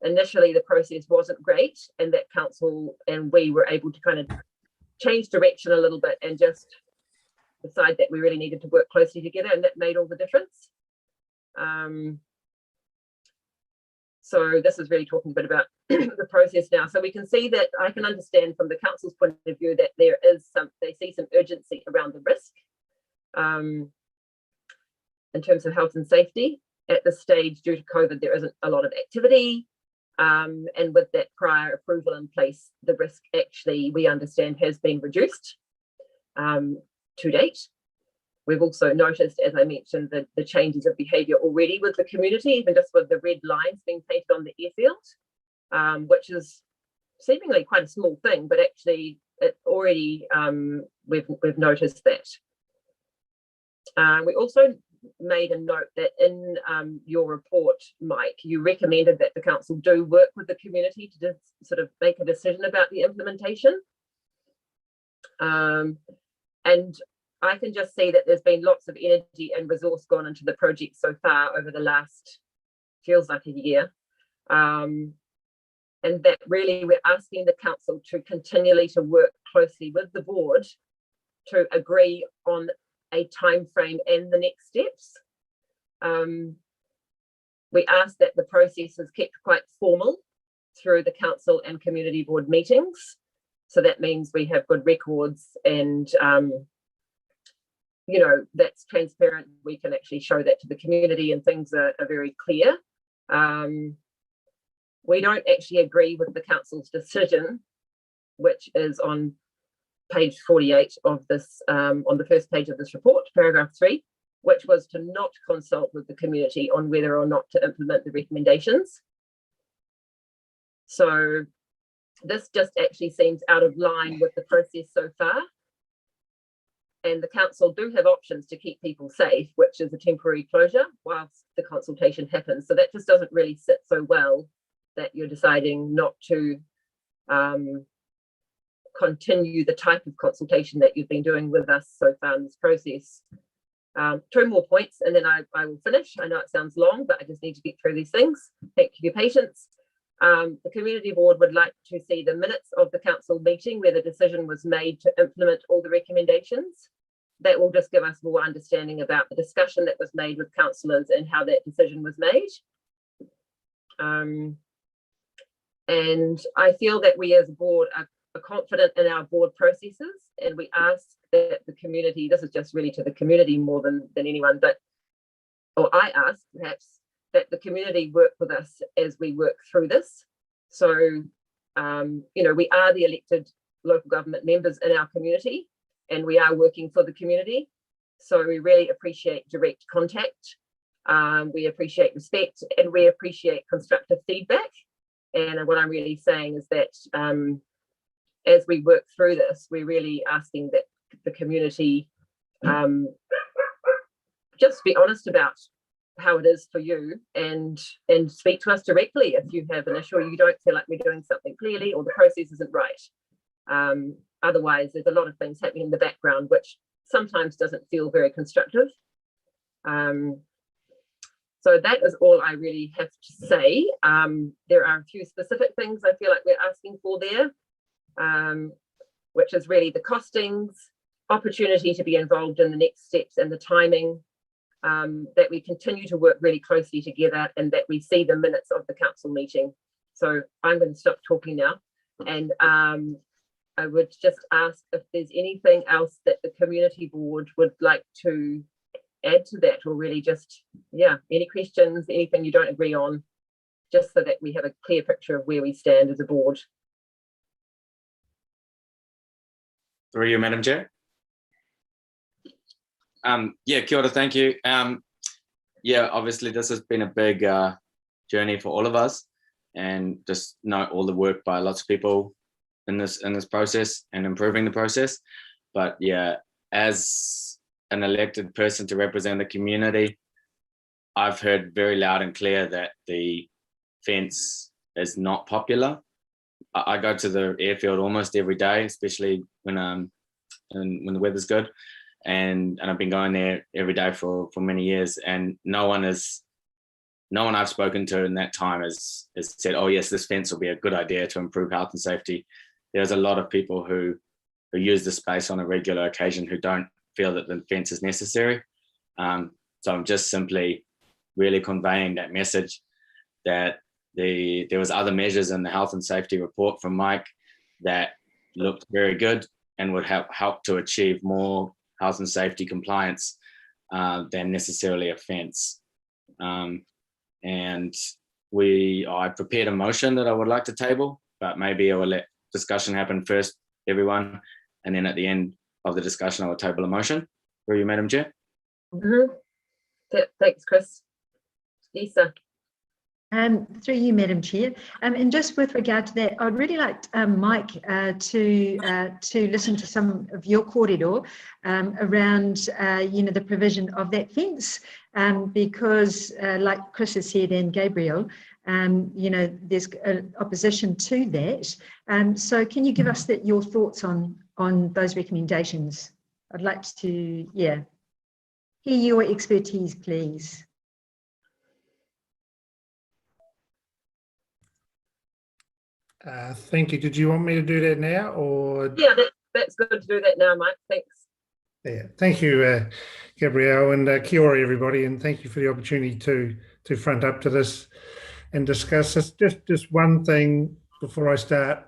initially the process wasn't great, and that council and we were able to kind of change direction a little bit and just decide that we really needed to work closely together, and that made all the difference. So this is really talking a bit about the process now. So we can see that I can understand from the council's point of view that there is they see some urgency around the risk in terms of health and safety. At this stage, due to COVID, there isn't a lot of activity. And with that prior approval in place, the risk actually, we understand, has been reduced to date. We've also noticed, as I mentioned, the changes of behaviour already with the community, even just with the red lines being painted on the airfield, which is seemingly quite a small thing, but actually it already we've noticed that. We also made a note that in your report, Mike, you recommended that the council do work with the community to just sort of make a decision about the implementation. And I can just see that there's been lots of energy and resource gone into the project so far over the last, feels like a year. And that really we're asking the council to continually to work closely with the board to agree on a time frame and the next steps. We ask that the process is kept quite formal through the council and community board meetings. So that means we have good records and you know, that's transparent. We can actually show that to the community and things are very clear. We don't actually agree with the council's decision, which is on page 48 of this, on the first page of this report, paragraph 3, which was to not consult with the community on whether or not to implement the recommendations. So this just actually seems out of line with the process so far. And the council do have options to keep people safe, which is a temporary closure whilst the consultation happens. So that just doesn't really sit so well that you're deciding not to continue the type of consultation that you've been doing with us so far in this process. 2 more points and then I will finish. I know it sounds long, but I just need to get through these things. Thank you for your patience. The community board would like to see the minutes of the council meeting where the decision was made to implement all the recommendations. That will just give us more understanding about the discussion that was made with councillors and how that decision was made. And I feel that we as a board are confident in our board processes, and we ask that the community, this is just really to the community more than anyone, but, or I ask perhaps, that the community work with us as we work through this. So, you know, we are the elected local government members in our community, and we are working for the community. So we really appreciate direct contact. We appreciate respect, and we appreciate constructive feedback. And what I'm really saying is that as we work through this, we're really asking that the community just be honest about how it is for you and speak to us directly if you have an issue or you don't feel like we're doing something clearly or the process isn't right. Otherwise, there's a lot of things happening in the background which sometimes doesn't feel very constructive. So that is all I really have to say. There are a few specific things I feel like we're asking for there, which is really the costings, opportunity to be involved in the next steps and the timing, that we continue to work really closely together and that we see the minutes of the council meeting. So I'm going to stop talking now. And I would just ask if there's anything else that the community board would like to add to that, or really just, yeah, any questions, anything you don't agree on, just so that we have a clear picture of where we stand as a board. Through you, Madam Chair. Yeah, kia ora, thank you. Yeah, obviously this has been a big journey for all of us, and just note all the work by lots of people in this process and improving the process. But yeah, as an elected person to represent the community, I've heard very loud and clear that the fence is not popular. I go to the airfield almost every day, especially when the weather's good, and I've been going there every day for many years, and no one I've spoken to in that time has said, oh yes, this fence will be a good idea to improve health and safety. There's a lot of people who use the space on a regular occasion who don't feel that the fence is necessary. So I'm just simply really conveying that message that there was other measures in the health and safety report from Mike that looked very good and would help to achieve more health and safety compliance than necessarily a fence. And I prepared a motion that I would like to table, but maybe I will let discussion happen first, everyone, and then at the end of the discussion I will table a motion. Through you, Madam Chair. Thanks, Chris. Lisa. Through you, Madam Chair. And just with regard to that, I'd really like Mike to listen to some of your kōrero around, the provision of that fence, because like Chris has said and Gabriel, there's opposition to that. So can you give us your thoughts on those recommendations? I'd like to, hear your expertise, please. Thank you. Did you want me to do that now, or? Yeah, that's good to do that now, Mike. Thanks. Yeah, thank you, Gabrielle, and kia ora, everybody, and thank you for the opportunity to front up to this and discuss this. Just one thing before I start.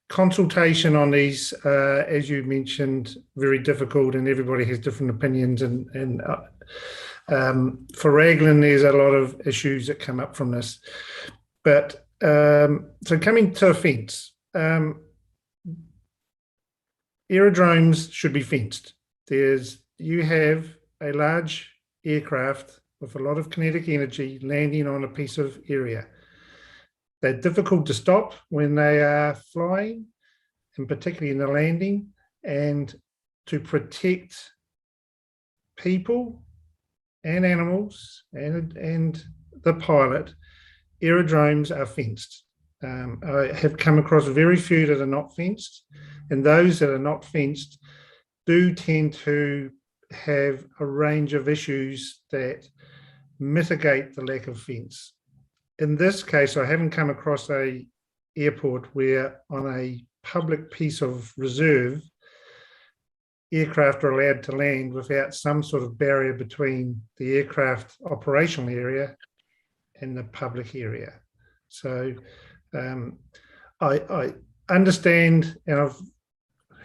Consultation on these, as you mentioned, very difficult, and everybody has different opinions. And for Raglan, there's a lot of issues that come up from this. But so coming to a fence, aerodromes should be fenced. You have a large aircraft with a lot of kinetic energy landing on a piece of area. They're difficult to stop when they are flying, and particularly in the landing. And to protect people and animals and the pilot, aerodromes are fenced. I have come across very few that are not fenced, and those that are not fenced do tend to have a range of issues that mitigate the lack of fence. In this case, I haven't come across an airport where on a public piece of reserve, aircraft are allowed to land without some sort of barrier between the aircraft operational area and the public area. So I understand, and I've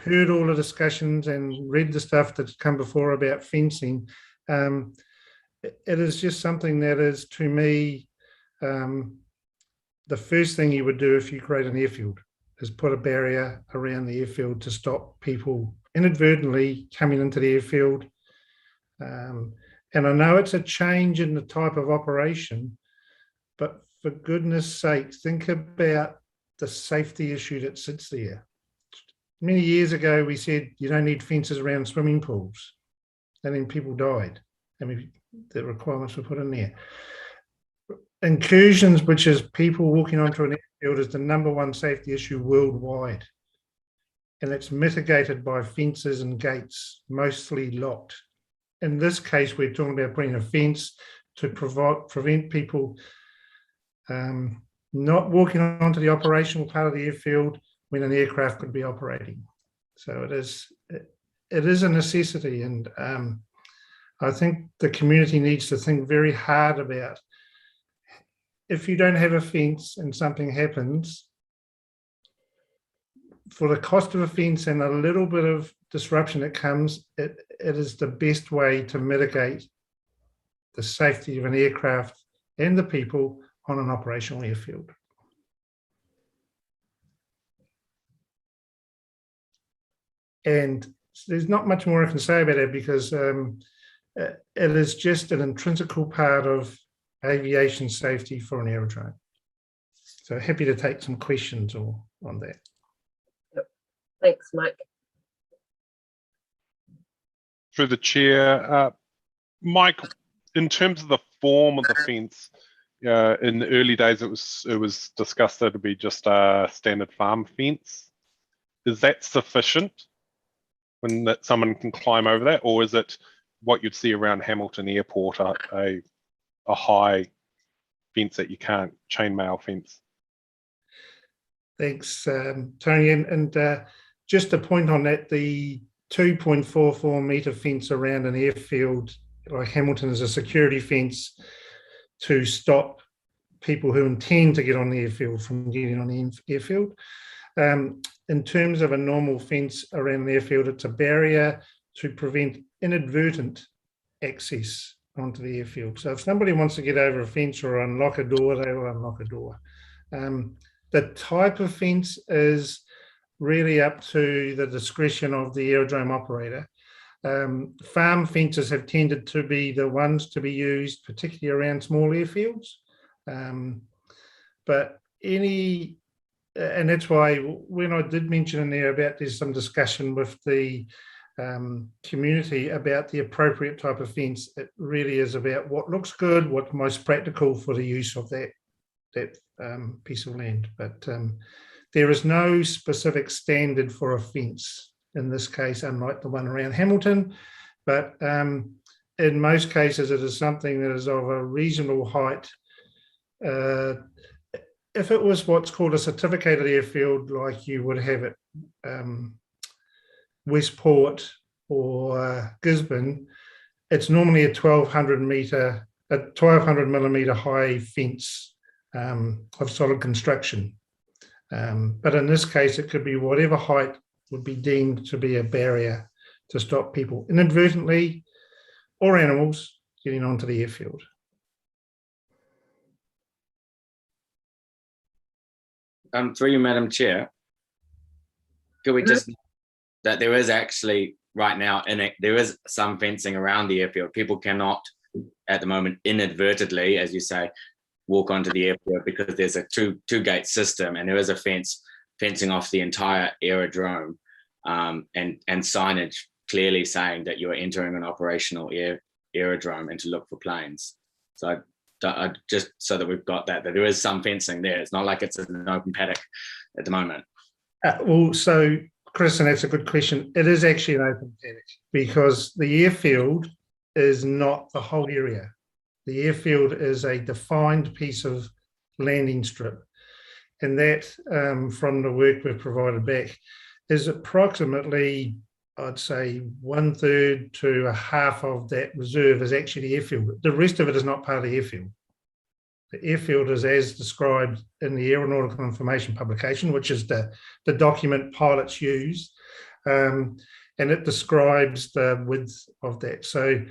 heard all the discussions and read the stuff that's come before about fencing. It is just something that is, to me, the first thing you would do if you create an airfield is put a barrier around the airfield to stop people inadvertently coming into the airfield. And I know it's a change in the type of operation, but for goodness sake, think about the safety issue that sits there. Many years ago, we said you don't need fences around swimming pools, and then people died. I mean, the requirements were put in there. Incursions, which is people walking onto an airfield, is the #1 safety issue worldwide. And it's mitigated by fences and gates, mostly locked. In this case, we're talking about putting a fence to prevent people not walking onto the operational part of the airfield when an aircraft could be operating. So it is a necessity, and I think the community needs to think very hard about, if you don't have a fence and something happens, for the cost of a fence and a little bit of disruption that comes, it is the best way to mitigate the safety of an aircraft and the people on an operational airfield. And there's not much more I can say about it because it is just an intrinsic part of aviation safety for an aerodrome. So happy to take some questions on that. Yep. Thanks, Mike. Through the chair, Mike, in terms of the form of the fence, in the early days it was discussed that it'd be just a standard farm fence. Is that sufficient when that someone can climb over that, or is it what you'd see around Hamilton Airport, a high fence that you can't chainmail fence? Thanks, Tony. And just a point on that, the 2.44 metre fence around an airfield like Hamilton is a security fence to stop people who intend to get on the airfield from getting on the airfield. In terms of a normal fence around the airfield, it's a barrier to prevent inadvertent access onto the airfield. So if somebody wants to get over a fence or unlock a door, they will unlock a door. The type of fence is really up to the discretion of the aerodrome operator. Farm fences have tended to be the ones to be used, particularly around small airfields. But any, and that's why when I did mention in there about there's some discussion with the community about the appropriate type of fence, it really is about what looks good, what's most practical for the use of that piece of land. But there is no specific standard for a fence in this case, unlike the one around Hamilton. But in most cases, it is something that is of a reasonable height. If it was what's called a certificated airfield, like you would have at Westport or Gisborne, it's normally a 1,200 millimetre high fence of solid construction. But in this case, it could be whatever height would be deemed to be a barrier to stop people inadvertently or animals getting onto the airfield. Through you, Madam Chair, could we just that there is actually right now there is some fencing around the airfield. People cannot at the moment inadvertently, as you say, walk onto the airfield because there's a two gate system and there is a fencing off the entire aerodrome and signage clearly saying that you are entering an operational aerodrome and to look for planes. So I just so that we've got that there is some fencing there. It's not like it's an open paddock at the moment. Well, so Chris, and that's a good question. It is actually an open paddock because the airfield is not the whole area. The airfield is a defined piece of landing strip. And that, from the work we've provided back, is approximately, I'd say, 1/3 to a half of that reserve is actually the airfield. The rest of it is not part of the airfield. The airfield is as described in the Aeronautical Information Publication, which is the document pilots use, and it describes the width of that. So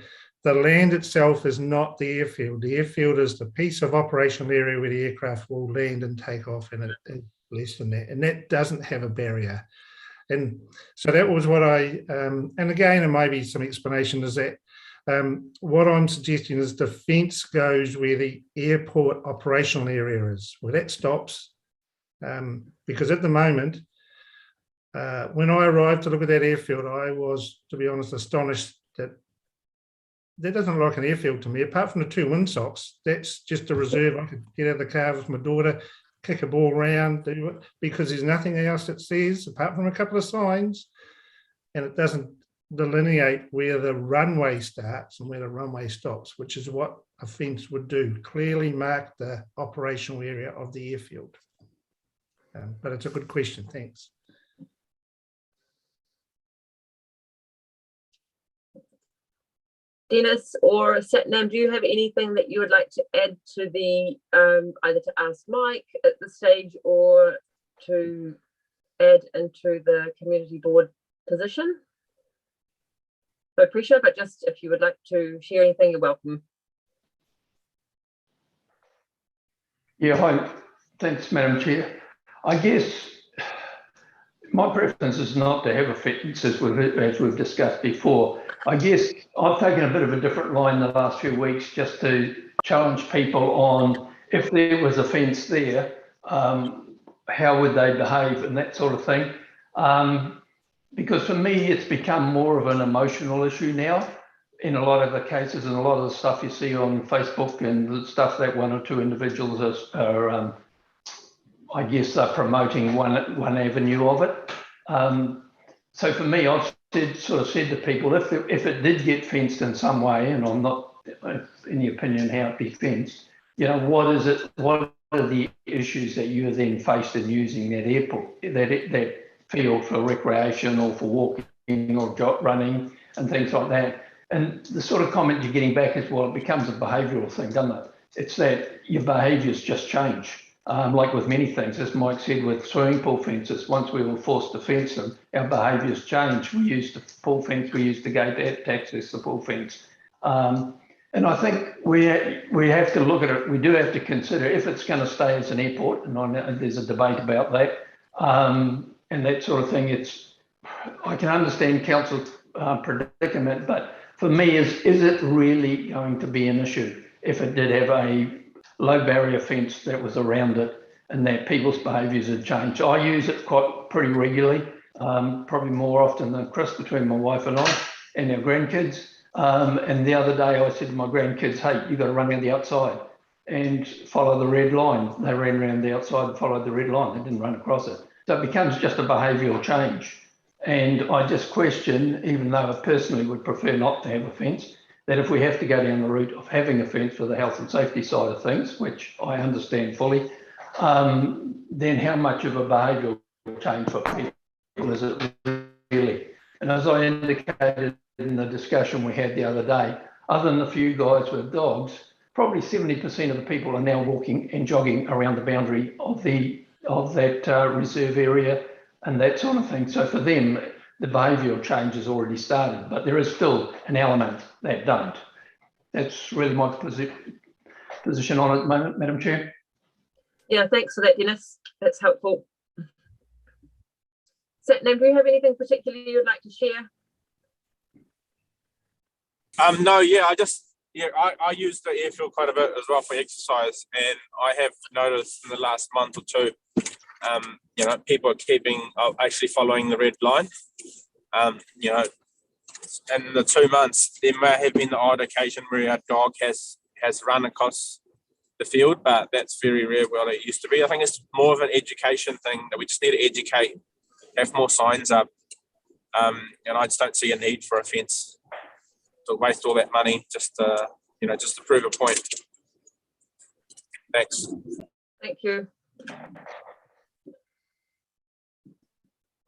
the land itself is not the airfield. The airfield is the piece of operational area where the aircraft will land and take off, and it's less than that. And that doesn't have a barrier. And so that was what and again, and maybe some explanation is that what I'm suggesting is the fence goes where the airport operational area is, where that stops. Because at the moment, when I arrived to look at that airfield, I was, to be honest, astonished that doesn't look like an airfield to me, apart from the two windsocks. That's just a reserve. I could get out of the car with my daughter, kick a ball around, do it, because there's nothing else it says apart from a couple of signs, and it doesn't delineate where the runway starts and where the runway stops, which is what a fence would do, clearly mark the operational area of the airfield. But it's a good question, thanks. Dennis or Satnam, do you have anything that you would like to add to the, either to ask Mike at this stage or to add into the community board position? No pressure, but just if you would like to share anything, you're welcome. Yeah, hi. Thanks, Madam Chair. I guess my preference is not to have a fence, as we've discussed before. I guess I've taken a bit of a different line the last few weeks just to challenge people on if there was a fence there, how would they behave and that sort of thing. Because for me, it's become more of an emotional issue now in a lot of the cases, and a lot of the stuff you see on Facebook and the stuff that one or two individuals are I guess they're promoting one avenue of it. So for me, I've sort of said to people, if it did get fenced in some way, and I'm not in the opinion how it be fenced, you know, what is it? What are the issues that you're then faced in using that airport, that field for recreation or for walking or running and things like that? And the sort of comment you're getting back is, well, it becomes a behavioural thing, doesn't it? It's that your behaviours just change. Like with many things, as Mike said, with swimming pool fences, once we were forced to fence them, our behaviours changed. We used the pool fence, we used the gate to access the pool fence. And I think we have to look at it. We do have to consider if it's going to stay as an airport, and I know there's a debate about that, and that sort of thing. I can understand council's predicament, but for me, is it really going to be an issue if it did have a low barrier fence that was around it and that people's behaviours had changed? I use it pretty regularly, probably more often than Chris, between my wife and I and our grandkids. And the other day I said to my grandkids, hey, you've got to run around the outside and follow the red line. They ran around the outside and followed the red line. They didn't run across it. So it becomes just a behavioural change. And I just question, even though I personally would prefer not to have a fence, that if we have to go down the route of having a fence for the health and safety side of things, which I understand fully, then how much of a behavioural change for people is it really? And as I indicated in the discussion we had the other day, other than a few guys with dogs, probably 70% of the people are now walking and jogging around the boundary of that reserve area and that sort of thing. So for them, the behavioural change has already started, but there is still an element that don't. That's really my position on it at the moment, Madam Chair. Yeah, thanks for that, Dennis. That's helpful. Satnam, do you have anything particularly you'd like to share? No, yeah, I use the airfield quite a bit as well for exercise, and I have noticed in the last month or two, you know, people are actually following the red line. You know, in the 2 months, there may have been the odd occasion where a dog has run across the field, but that's very rare where it used to be. I think it's more of an education thing that we just need to educate, have more signs up, and I just don't see a need for a fence to waste all that money just to prove a point. Thanks. Thank you.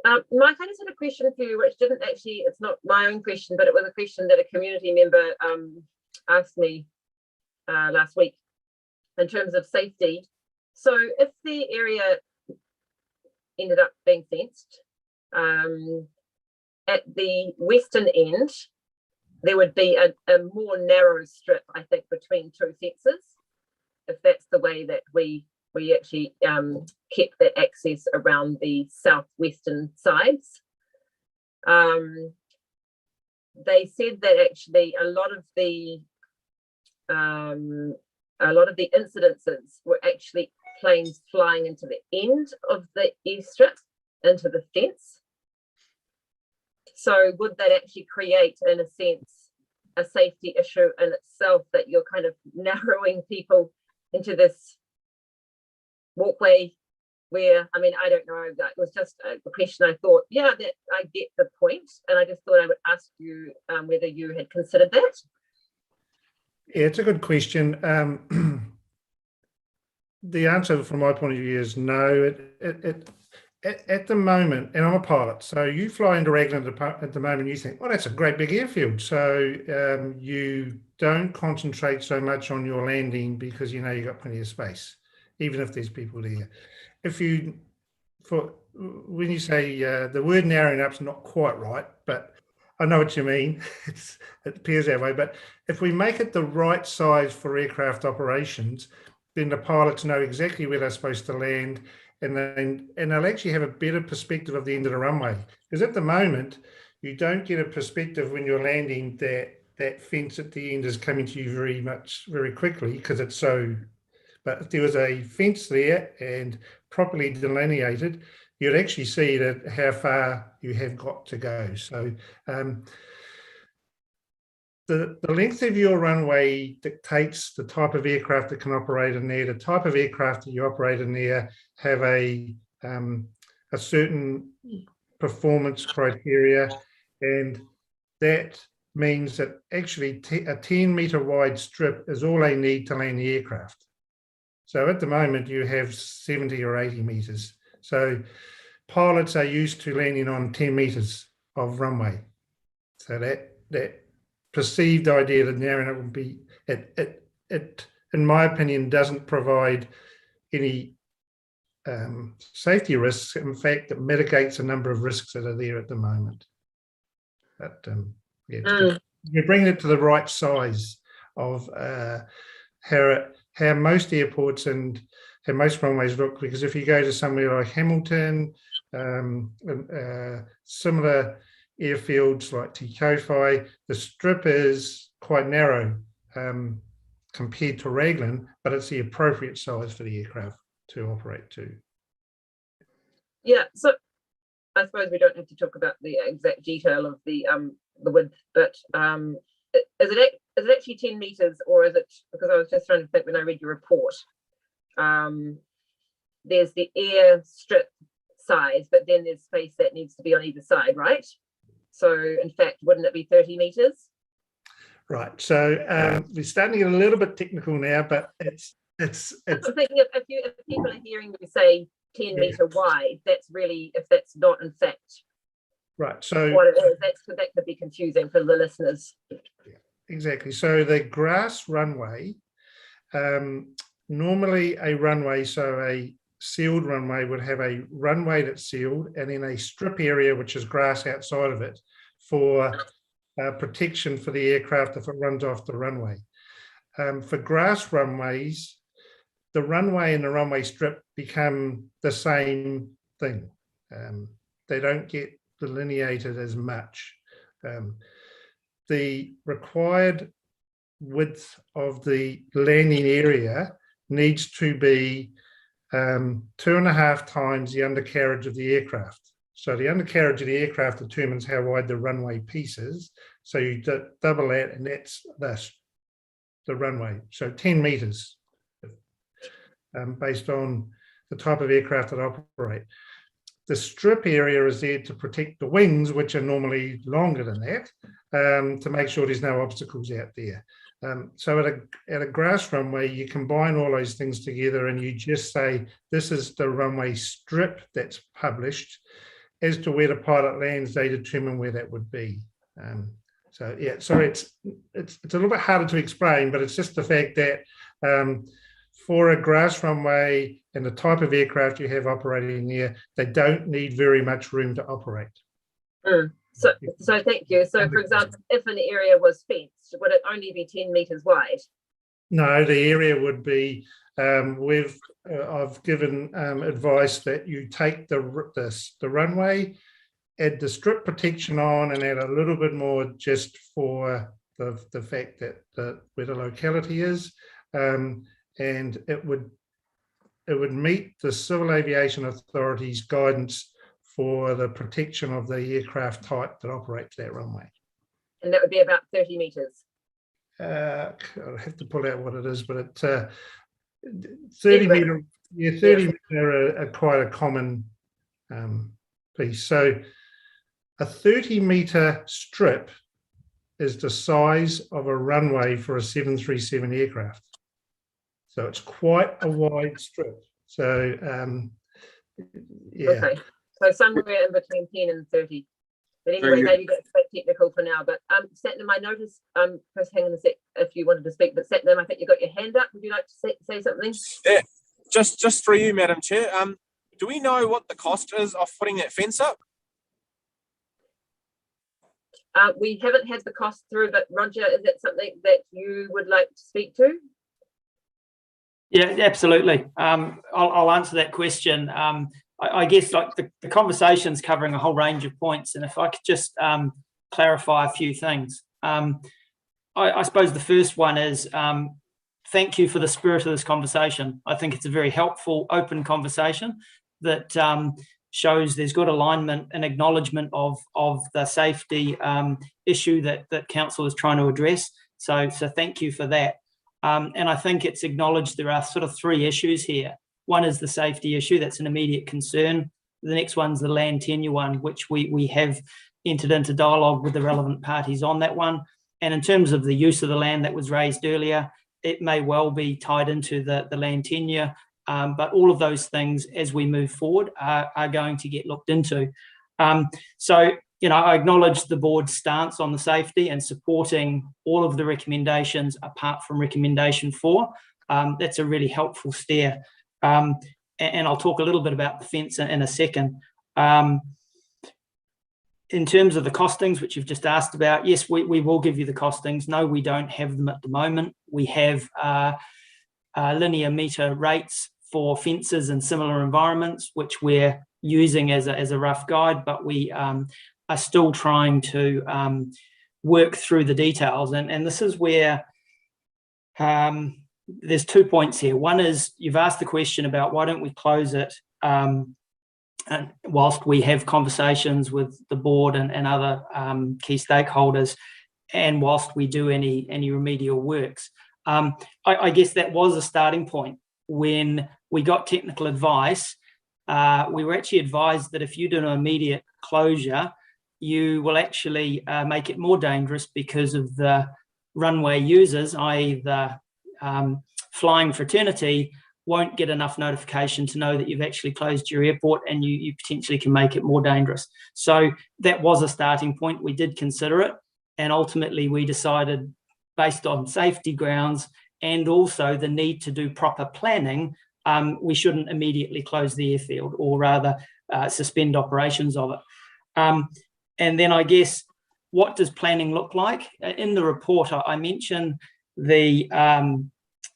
Mike, I just had a question for you, which it's not my own question, but it was a question that a community member asked me last week in terms of safety. So if the area ended up being fenced, at the western end, there would be a more narrow strip, I think, between two fences, if that's the way that we actually kept that access around the southwestern sides. They said that actually a lot of the incidences were actually planes flying into the end of the airstrip, into the fence. So would that actually create, in a sense, a safety issue in itself, that you're kind of narrowing people into this walkway where, I mean, I don't know, that was just a question. I thought, yeah, that I get the point, and I just thought I would ask you whether you had considered that. Yeah, it's a good question. The answer from my point of view is no. At the moment, and I'm a pilot, so you fly into Raglan at the moment, you think, well, that's a great big airfield. So you don't concentrate so much on your landing because you know you've got plenty of space, even if there's people there. When you say the word narrowing up is not quite right, but I know what you mean. It appears that way. But if we make it the right size for aircraft operations, then the pilots know exactly where they're supposed to land, and they'll actually have a better perspective of the end of the runway. Because at the moment, you don't get a perspective when you're landing that fence at the end is coming to you very quickly because it's so. But if there was a fence there and properly delineated, you'd actually see that how far you have got to go. So the length of your runway dictates the type of aircraft that can operate in there. The type of aircraft that you operate in there have a certain performance criteria, and that means that actually a 10-metre wide strip is all they need to land the aircraft. So at the moment you have 70 or 80 metres. So pilots are used to landing on 10 metres of runway. So that perceived idea that narrowing it would be, it in my opinion doesn't provide any safety risks. In fact, it mitigates a number of risks that are there at the moment. But you're bringing it to the right size of how most airports and how most runways look, because if you go to somewhere like Hamilton, similar airfields like Te Kowhai, the strip is quite narrow compared to Raglan, but it's the appropriate size for the aircraft to operate to. Yeah, so I suppose we don't have to talk about the exact detail of the width, but is it actually 10 metres, or is it, because I was just trying to think when I read your report, there's the air strip size, but then there's space that needs to be on either side, right? So in fact, wouldn't it be 30 metres? Right. So we're starting to get a little bit technical now, but it's. I'm thinking if people are hearing me say 10 metre wide, that's really, if that's not in fact right. So what it is, that could be confusing for the listeners. Exactly. So the grass runway, normally a runway, so a sealed runway would have a runway that's sealed and then a strip area which is grass outside of it for protection for the aircraft if it runs off the runway. For grass runways, the runway and the runway strip become the same thing. They don't get delineated as much. The required width of the landing area needs to be 2.5 times the undercarriage of the aircraft. So the undercarriage of the aircraft determines how wide the runway piece is. So you double that, and that's the runway. So 10 metres, based on the type of aircraft that operate. The strip area is there to protect the wings, which are normally longer than that, to make sure there's no obstacles out there. So at a grass runway, you combine all those things together and you just say, this is the runway strip that's published. As to where the pilot lands, they determine where that would be. So yeah, sorry, it's a little bit harder to explain, but it's just the fact that for a grass runway and the type of aircraft you have operating there, they don't need very much room to operate. So thank you. So for example, if an area was fenced, would it only be 10 metres wide? No, the area would be, I've given advice that you take the runway, add the strip protection on and add a little bit more just for the fact that where the locality is, and it would meet the Civil Aviation Authority's guidance for the protection of the aircraft type that operates that runway. And that would be about 30 metres. I'll have to pull out what it is, but it's 30 metre. Yeah, 30 metre are quite a common piece. So a 30 metre strip is the size of a runway for a 737 aircraft. So it's quite a wide strip. So yeah. Okay. So somewhere in between 10 and 30. But anyway, maybe that's quite technical for now. But Satnam, I noticed, Chris, hang on a sec if you wanted to speak, but Satnam, I think you got your hand up. Would you like to say something? Yeah, just for you, Madam Chair. Do we know what the cost is of putting that fence up? We haven't had the cost through, but Roger, is that something that you would like to speak to? Yeah, absolutely. I'll answer that question. I guess like the conversation's covering a whole range of points, and if I could just clarify a few things. I suppose the first one is thank you for the spirit of this conversation. I think it's a very helpful, open conversation that shows there's good alignment and acknowledgement of the safety issue that council is trying to address. So thank you for that. And I think it's acknowledged there are sort of three issues here. One is the safety issue, that's an immediate concern. The next one's the land tenure one, which we have entered into dialogue with the relevant parties on that one. And in terms of the use of the land that was raised earlier, it may well be tied into the land tenure, but all of those things as we move forward are going to get looked into. So, you know, I acknowledge the board's stance on the safety and supporting all of the recommendations apart from recommendation 4. That's a really helpful steer. And I'll talk a little bit about the fence in a second. In terms of the costings, which you've just asked about, yes, we will give you the costings. No, we don't have them at the moment. We have linear metre rates for fences in similar environments, which we're using as a rough guide, but we are still trying to work through the details. And this is where there's 2 points here. One is you've asked the question about why don't we close it and whilst we have conversations with the board and other key stakeholders, and whilst we do any remedial works. I guess that was a starting point. When we got technical advice, we were actually advised that if you do an immediate closure, you will actually make it more dangerous because of the runway users, i.e. the flying fraternity, won't get enough notification to know that you've actually closed your airport, and you potentially can make it more dangerous. So that was a starting point. We did consider it, and ultimately we decided, based on safety grounds and also the need to do proper planning, we shouldn't immediately close the airfield, or rather suspend operations of it. And then I guess, what does planning look like? In the report, I mentioned the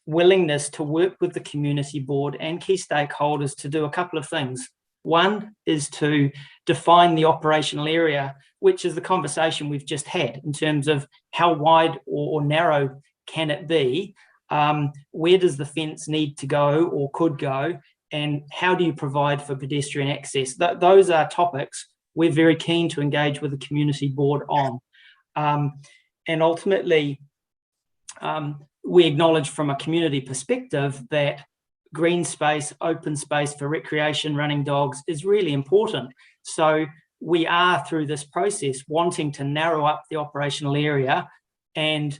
willingness to work with the community board and key stakeholders to do a couple of things. One is to define the operational area, which is the conversation we've just had in terms of how wide or narrow can it be, where does the fence need to go or could go, and how do you provide for pedestrian access? Those are topics we're very keen to engage with the community board on. And ultimately, we acknowledge from a community perspective that green space, open space for recreation, running dogs is really important. So we are, through this process, wanting to narrow up the operational area and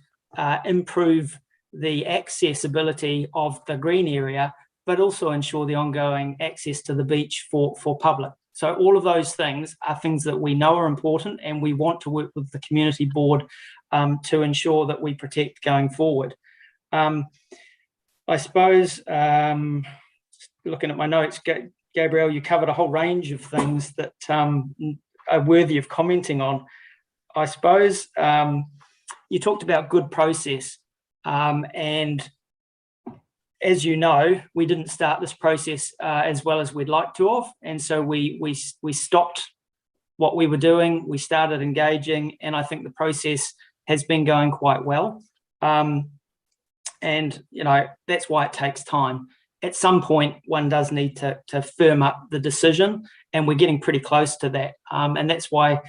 improve the accessibility of the green area, but also ensure the ongoing access to the beach for public. So all of those things are things that we know are important, and we want to work with the community board to ensure that we protect going forward. I suppose, looking at my notes, Gabrielle, you covered a whole range of things that are worthy of commenting on. I suppose you talked about good process, and as you know, we didn't start this process as well as we'd like to have, and so we stopped what we were doing. We started engaging, and I think the process has been going quite well. And, you know, that's why it takes time. At some point, one does need to firm up the decision, and we're getting pretty close to that. And that's why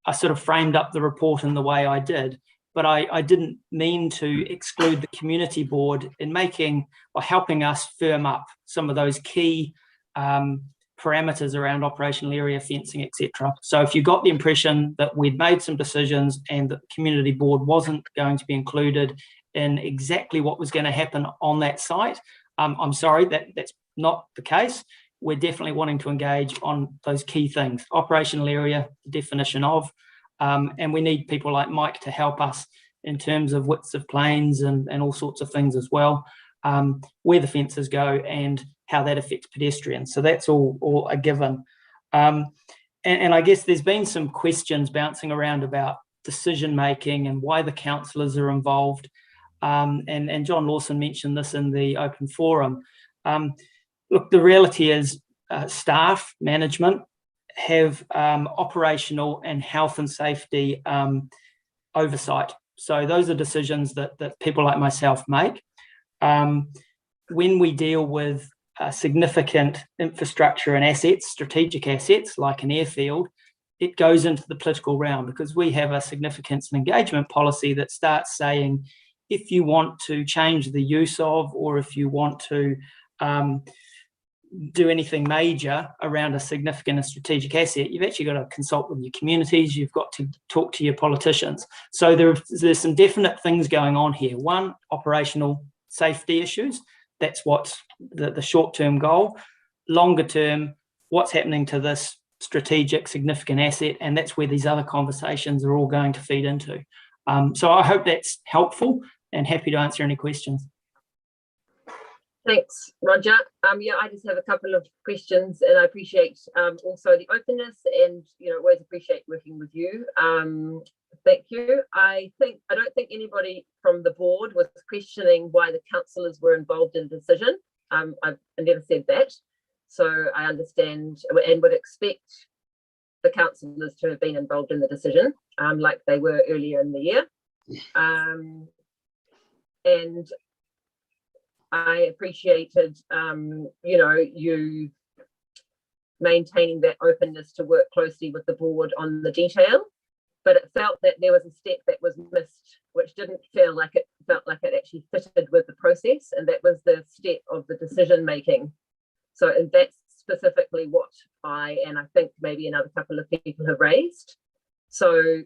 I sort of framed up the report in the way I did. But I didn't mean to exclude the community board in making or helping us firm up some of those key parameters around operational area fencing, etc. So if you got the impression that we'd made some decisions and that the community board wasn't going to be included in exactly what was going to happen on that site, I'm sorry, that's not the case. We're definitely wanting to engage on those key things: operational area, the definition of, and we need people like Mike to help us in terms of widths of planes and all sorts of things as well, where the fences go and how that affects pedestrians. So that's all a given. And I guess there's been some questions bouncing around about decision making and why the councillors are involved. and John Lawson mentioned this in the open forum. Look, the reality is staff, management have operational and health and safety oversight. So those are decisions that people like myself make. When we deal with significant infrastructure and assets, strategic assets like an airfield, it goes into the political realm because we have a significance and engagement policy that starts saying, if you want to change the use of, or if you want to do anything major around a significant and strategic asset, you've actually got to consult with your communities, you've got to talk to your politicians. So there's some definite things going on here. One, operational safety issues. That's what's the short-term goal. Longer term, what's happening to this strategic significant asset, and that's where these other conversations are all going to feed into. So I hope that's helpful and happy to answer any questions. Thanks, Roger. Yeah, I just have a couple of questions, and I appreciate also the openness, and always appreciate working with you. Thank you. I don't think anybody from the board was questioning why the councillors were involved in the decision. I never said that, so I understand and would expect the councillors to have been involved in the decision, like they were earlier in the year. And I appreciated, you maintaining that openness to work closely with the board on the detail, but it felt that there was a step that was missed, which didn't feel like it felt like it actually fitted with the process, and that was the step of the decision making. So, and that's specifically what I think maybe another couple of people have raised. So,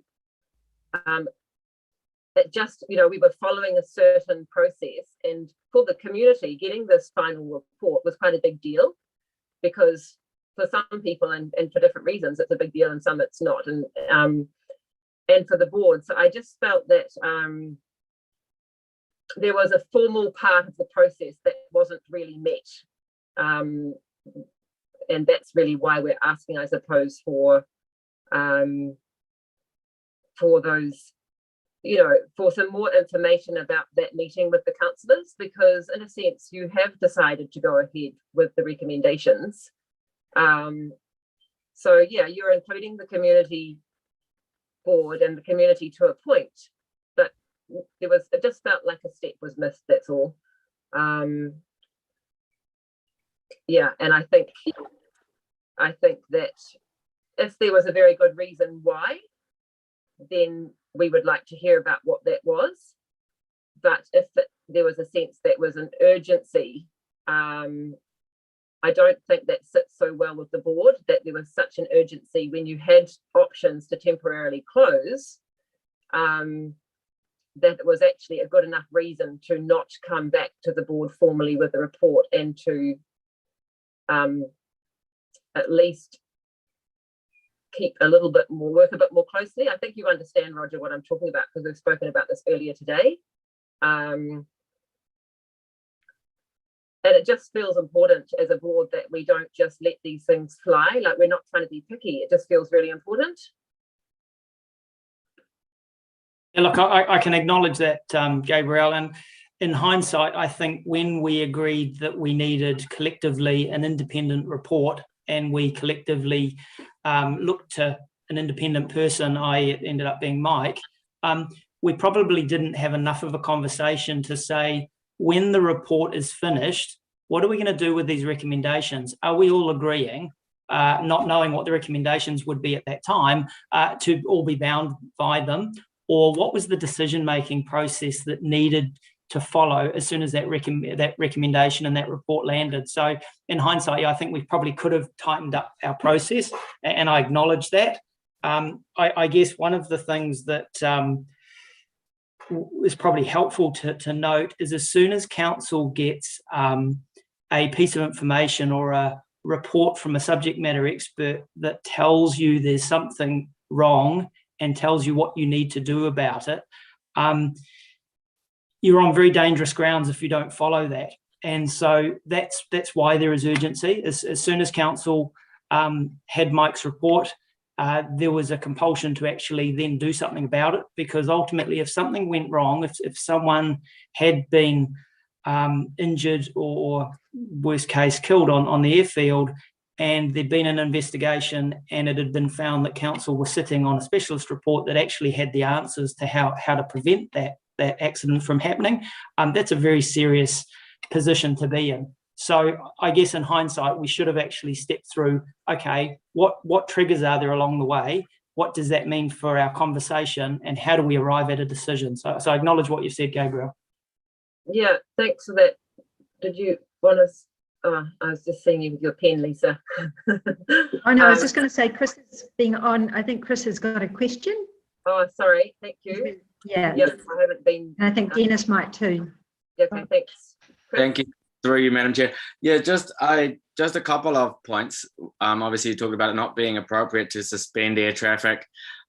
it just, we were following a certain process, and for the community, getting this final report was quite a big deal, because for some people and for different reasons, it's a big deal and some it's not. And for the board, so I just felt that there was a formal part of the process that wasn't really met. And that's really why we're asking, I suppose, for those, for some more information about that meeting with the councillors, because in a sense you have decided to go ahead with the recommendations. So yeah, you're including the community board and the community to a point, but it just felt like a step was missed, that's all. Yeah, and I think that if there was a very good reason why, then we would like to hear about what that was. But if there was a sense that was an urgency, I don't think that sits so well with the board, that there was such an urgency when you had options to temporarily close, that it was actually a good enough reason to not come back to the board formally with a report, and to at least keep a little bit more, work a bit more closely. I think you understand, Roger, what I'm talking about, because we've spoken about this earlier today. And it just feels important as a board that we don't just let these things fly. Like, we're not trying to be picky. It just feels really important. Yeah, look, I can acknowledge that, Gabrielle. And in hindsight, I think when we agreed that we needed collectively an independent report, and we collectively looked to an independent person, it ended up being Mike, we probably didn't have enough of a conversation to say, when the report is finished, what are we going to do with these recommendations? Are we all agreeing, not knowing what the recommendations would be at that time, to all be bound by them? Or what was the decision-making process that needed to follow as soon as that recommendation and that report landed? So in hindsight, I think we probably could have tightened up our process, and I acknowledge that. I guess one of the things that is probably helpful to note is, as soon as council gets a piece of information or a report from a subject matter expert that tells you there's something wrong and tells you what you need to do about it, you're on very dangerous grounds if you don't follow that. And so that's why there is urgency. As soon as council had Mike's report, there was a compulsion to actually then do something about it, because ultimately if something went wrong, if someone had been injured or worst case killed on the airfield, and there'd been an investigation and it had been found that council was sitting on a specialist report that actually had the answers to how to prevent that accident from happening, that's a very serious position to be in. So I guess in hindsight, we should have actually stepped through, okay, what triggers are there along the way? What does that mean for our conversation, and how do we arrive at a decision? So I acknowledge what you said, Gabriel. Yeah, thanks for that. Did you want to? I was just seeing you with your pen, Lisa. I know, I was just going to say, Chris is being on. I think Chris has got a question. Oh, sorry. Thank you. Yeah. Yes, I haven't been. And I think Dennis might too. Okay, thanks. Chris? Thank you. Through you, Madam Chair. Yeah, just a couple of points. Obviously, you talked about it not being appropriate to suspend air traffic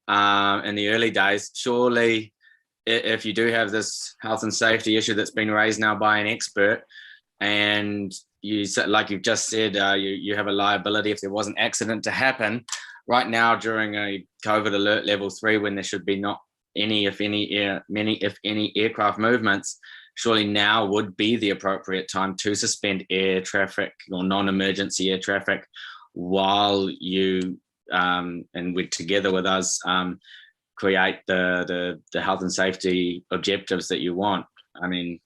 in the early days. Surely, if you do have this health and safety issue that's been raised now by an expert, and you, like you've just said, you have a liability if there was an accident to happen. Right now, during a COVID alert level 3, when there should be not any, if any aircraft movements, surely now would be the appropriate time to suspend air traffic or non-emergency air traffic while you and we're together with us create the health and safety objectives that you want. I mean,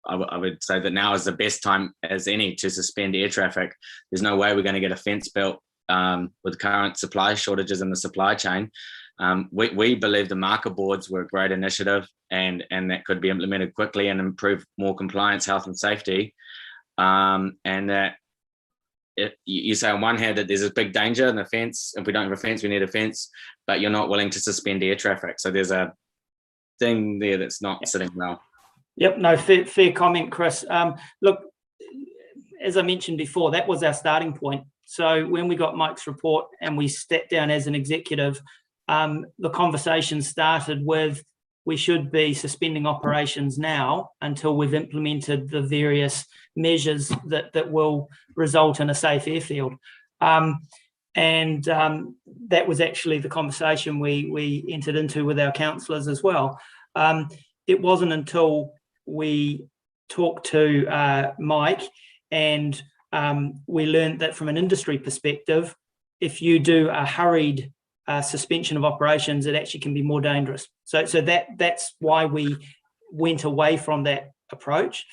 I would say that now is the best time as any to suspend air traffic. There's no way we're going to get a fence built with current supply shortages in the supply chain. We believe the marker boards were a great initiative and that could be implemented quickly and improve more compliance, health and safety. And that you say on one hand that there's a big danger in the fence. If we don't have a fence, we need a fence, but you're not willing to suspend air traffic. So there's a thing there that's not sitting well. Yep, no, fair comment, Chris. Look, as I mentioned before, that was our starting point. So when we got Mike's report and we sat down as an executive, the conversation started with, we should be suspending operations now until we've implemented the various measures that will result in a safe airfield. And that was actually the conversation we entered into with our councillors as well. It wasn't until we talked to Mike and we learned that from an industry perspective, if you do a hurried suspension of operations, it actually can be more dangerous. So that's why we went away from that approach.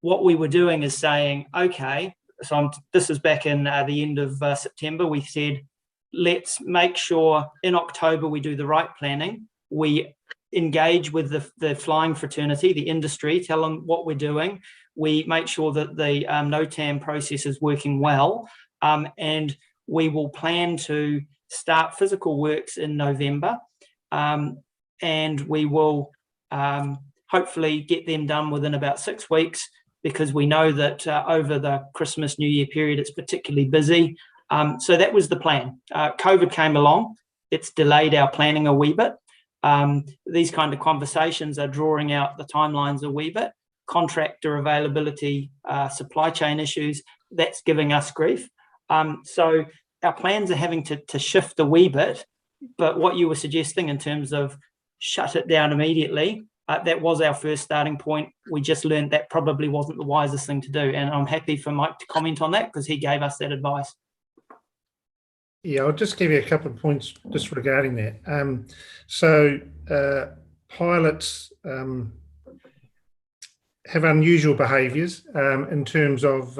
What we were doing is saying, okay, so this is back in the end of September, we said, let's make sure in October we do the right planning. We engage with the flying fraternity, the industry, tell them what we're doing. We make sure that the NOTAM process is working well, and we will plan to start physical works in November, and we will hopefully get them done within about 6 weeks, because we know that over the Christmas, New Year period, it's particularly busy. So that was the plan. COVID came along. It's delayed our planning a wee bit. These kind of conversations are drawing out the timelines a wee bit. Contractor availability, supply chain issues, that's giving us grief. So our plans are having to shift a wee bit, but what you were suggesting in terms of shut it down immediately, that was our first starting point. We just learned that probably wasn't the wisest thing to do. And I'm happy for Mike to comment on that because he gave us that advice. Yeah, I'll just give you a couple of points just regarding that. So pilots have unusual behaviours in terms of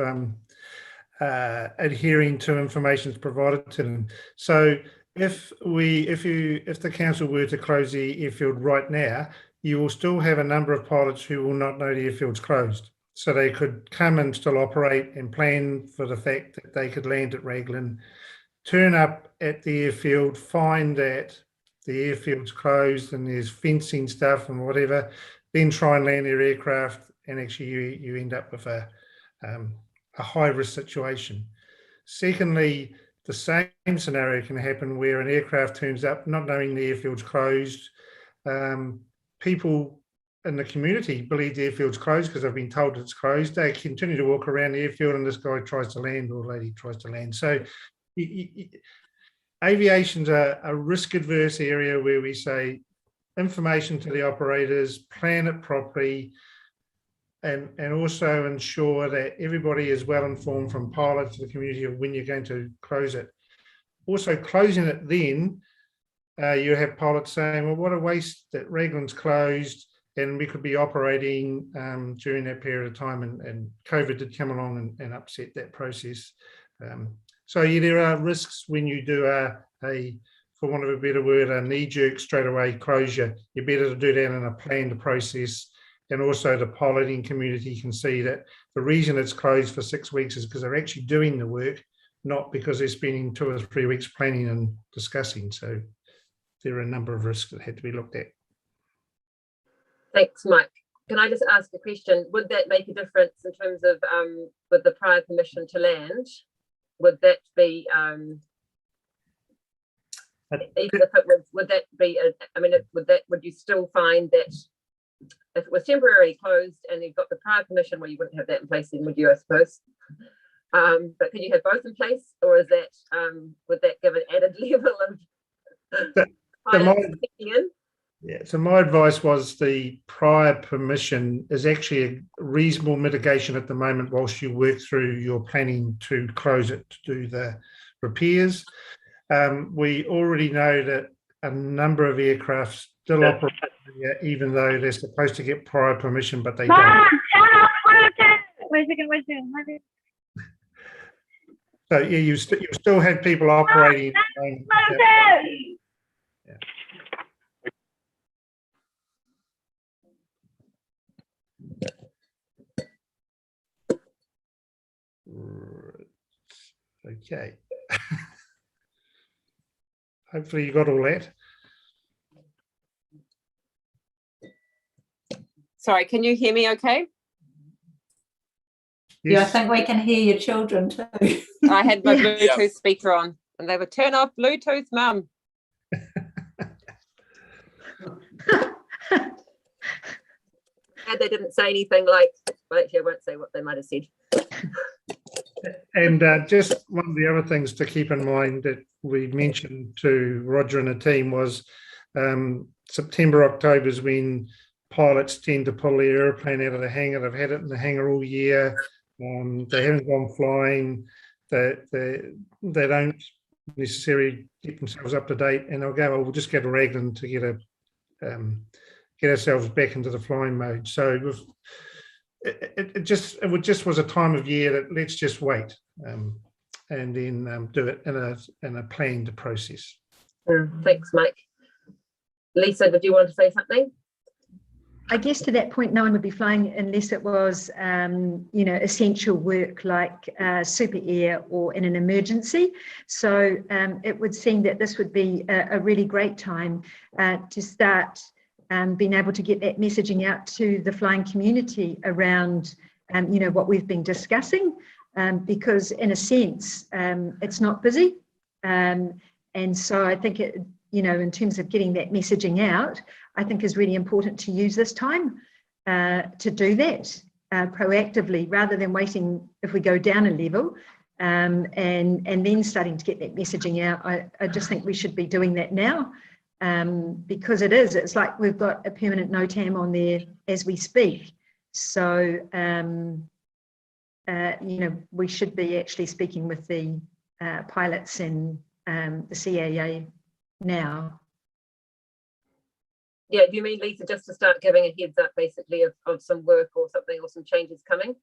adhering to information that's provided to them. So if the council were to close the airfield right now, you will still have a number of pilots who will not know the airfield's closed. So they could come and still operate and plan for the fact that they could land at Raglan, turn up at the airfield, find that the airfield's closed and there's fencing stuff and whatever, then try and land their aircraft, and actually you end up with a high-risk situation. Secondly, the same scenario can happen where an aircraft turns up not knowing the airfield's closed. People in the community believe the airfield's closed because they've been told it's closed. They continue to walk around the airfield and this guy tries to land or lady tries to land. So aviation's a risk adverse area where we say information to the operators, plan it properly, and also ensure that everybody is well informed from pilot to the community of when you're going to close it. Also closing it then, you have pilots saying, well, what a waste that Raglan's closed and we could be operating during that period of time, and COVID did come along and upset that process. So yeah, there are risks when you do for want of a better word, a knee-jerk straight away closure. You're better to do that in a planned process. And also the piloting community can see that the reason it's closed for 6 weeks is because they're actually doing the work, not because they're spending 2 or 3 weeks planning and discussing. So there are a number of risks that had to be looked at. Thanks, Mike. Can I just ask a question? Would that make a difference in terms of with the prior permission to land? Would that be even if it was, would that be would you still find that if it was temporarily closed and you've got the prior permission, well, you wouldn't have that in place then, would you, I suppose? But can you have both in place, or is that would that give an added level of so my advice was the prior permission is actually a reasonable mitigation at the moment whilst you work through your planning to close it to do the repairs. We already know that a number of aircraft still operate even though they're supposed to get prior permission, but they don't. So yeah, you still have people operating. Okay. Hopefully you got all that. Sorry, can you hear me okay? Yes. Yeah, I think we can hear your children too. I had my Bluetooth speaker on and they would turn off Bluetooth, Mum. And they didn't say anything like, well, actually I won't say what they might have said. And just one of the other things to keep in mind that we mentioned to Roger and the team was September, October is when pilots tend to pull the airplane out of the hangar. They've had it in the hangar all year. They haven't gone flying. They don't necessarily get themselves up to date, and they'll go, well, we'll just go to Raglan to get ourselves back into the flying mode. So it just was a time of year that let's just wait and then do it in a planned process. Thanks, Mike. Lisa, did you want to say something? I guess to that point, no one would be flying unless it was, essential work like super air or in an emergency. So it would seem that this would be a really great time to start being able to get that messaging out to the flying community around, what we've been discussing, because in a sense, it's not busy. And so I think it, in terms of getting that messaging out, I think is really important to use this time to do that proactively rather than waiting if we go down a level and then starting to get that messaging out. I just think we should be doing that now because it's like we've got a permanent NOTAM on there as we speak. So, we should be actually speaking with the pilots and the CAA now. Yeah, do you mean, Lisa, just to start giving a heads up basically of some work or something or some changes coming?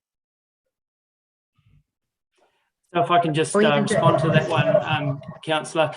So if I can just respond to that one, Councillor.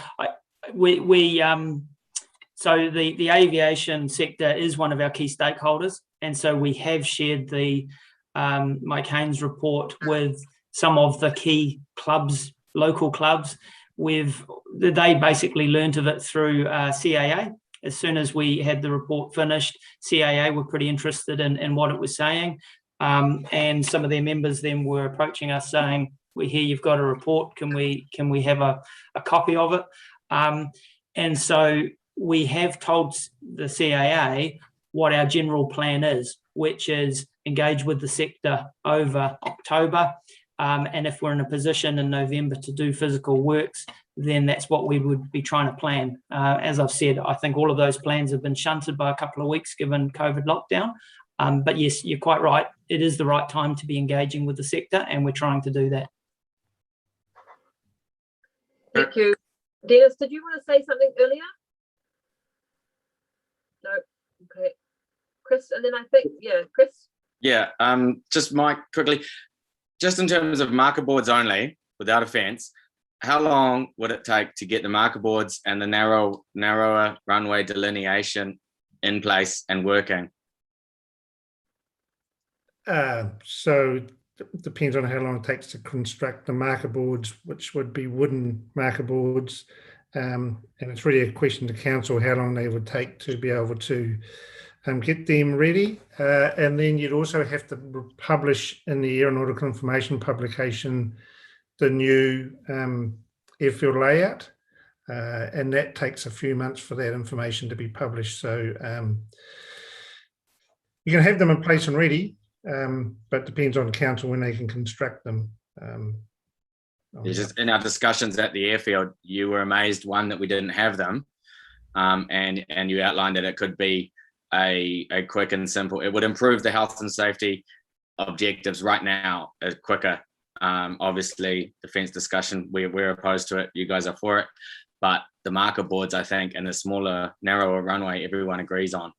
So the aviation sector is one of our key stakeholders, and so we have shared the Mike Haynes report with some of the key clubs, local clubs. They basically learnt of it through CAA. As soon as we had the report finished, CAA were pretty interested in what it was saying. And some of their members then were approaching us saying, we hear you've got a report, can we have a copy of it? And so we have told the CAA what our general plan is, which is engage with the sector over October, And if we're in a position in November to do physical works, then that's what we would be trying to plan. As I've said, I think all of those plans have been shunted by a couple of weeks given COVID lockdown. But yes, you're quite right. It is the right time to be engaging with the sector, and we're trying to do that. Thank you. Dennis, did you want to say something earlier? No. Okay. Chris, and then I think, yeah, Chris. Yeah, just Mike, quickly, just in terms of marker boards only, without a fence, how long would it take to get the marker boards and the narrower runway delineation in place and working? So it depends on how long it takes to construct the marker boards, which would be wooden marker boards. And it's really a question to council how long they would take to be able to get them ready. And then you'd also have to publish in the Aeronautical Information publication the new airfield layout. And that takes a few months for that information to be published. So you can have them in place and ready, but depends on council when they can construct them. Just in our discussions at the airfield, you were amazed, one, that we didn't have them, and you outlined that it could be a quick and simple. It would improve the health and safety objectives right now quicker. Obviously, defence discussion, we're opposed to it. You guys are for it, but the marker boards, I think, and the smaller, narrower runway, everyone agrees on.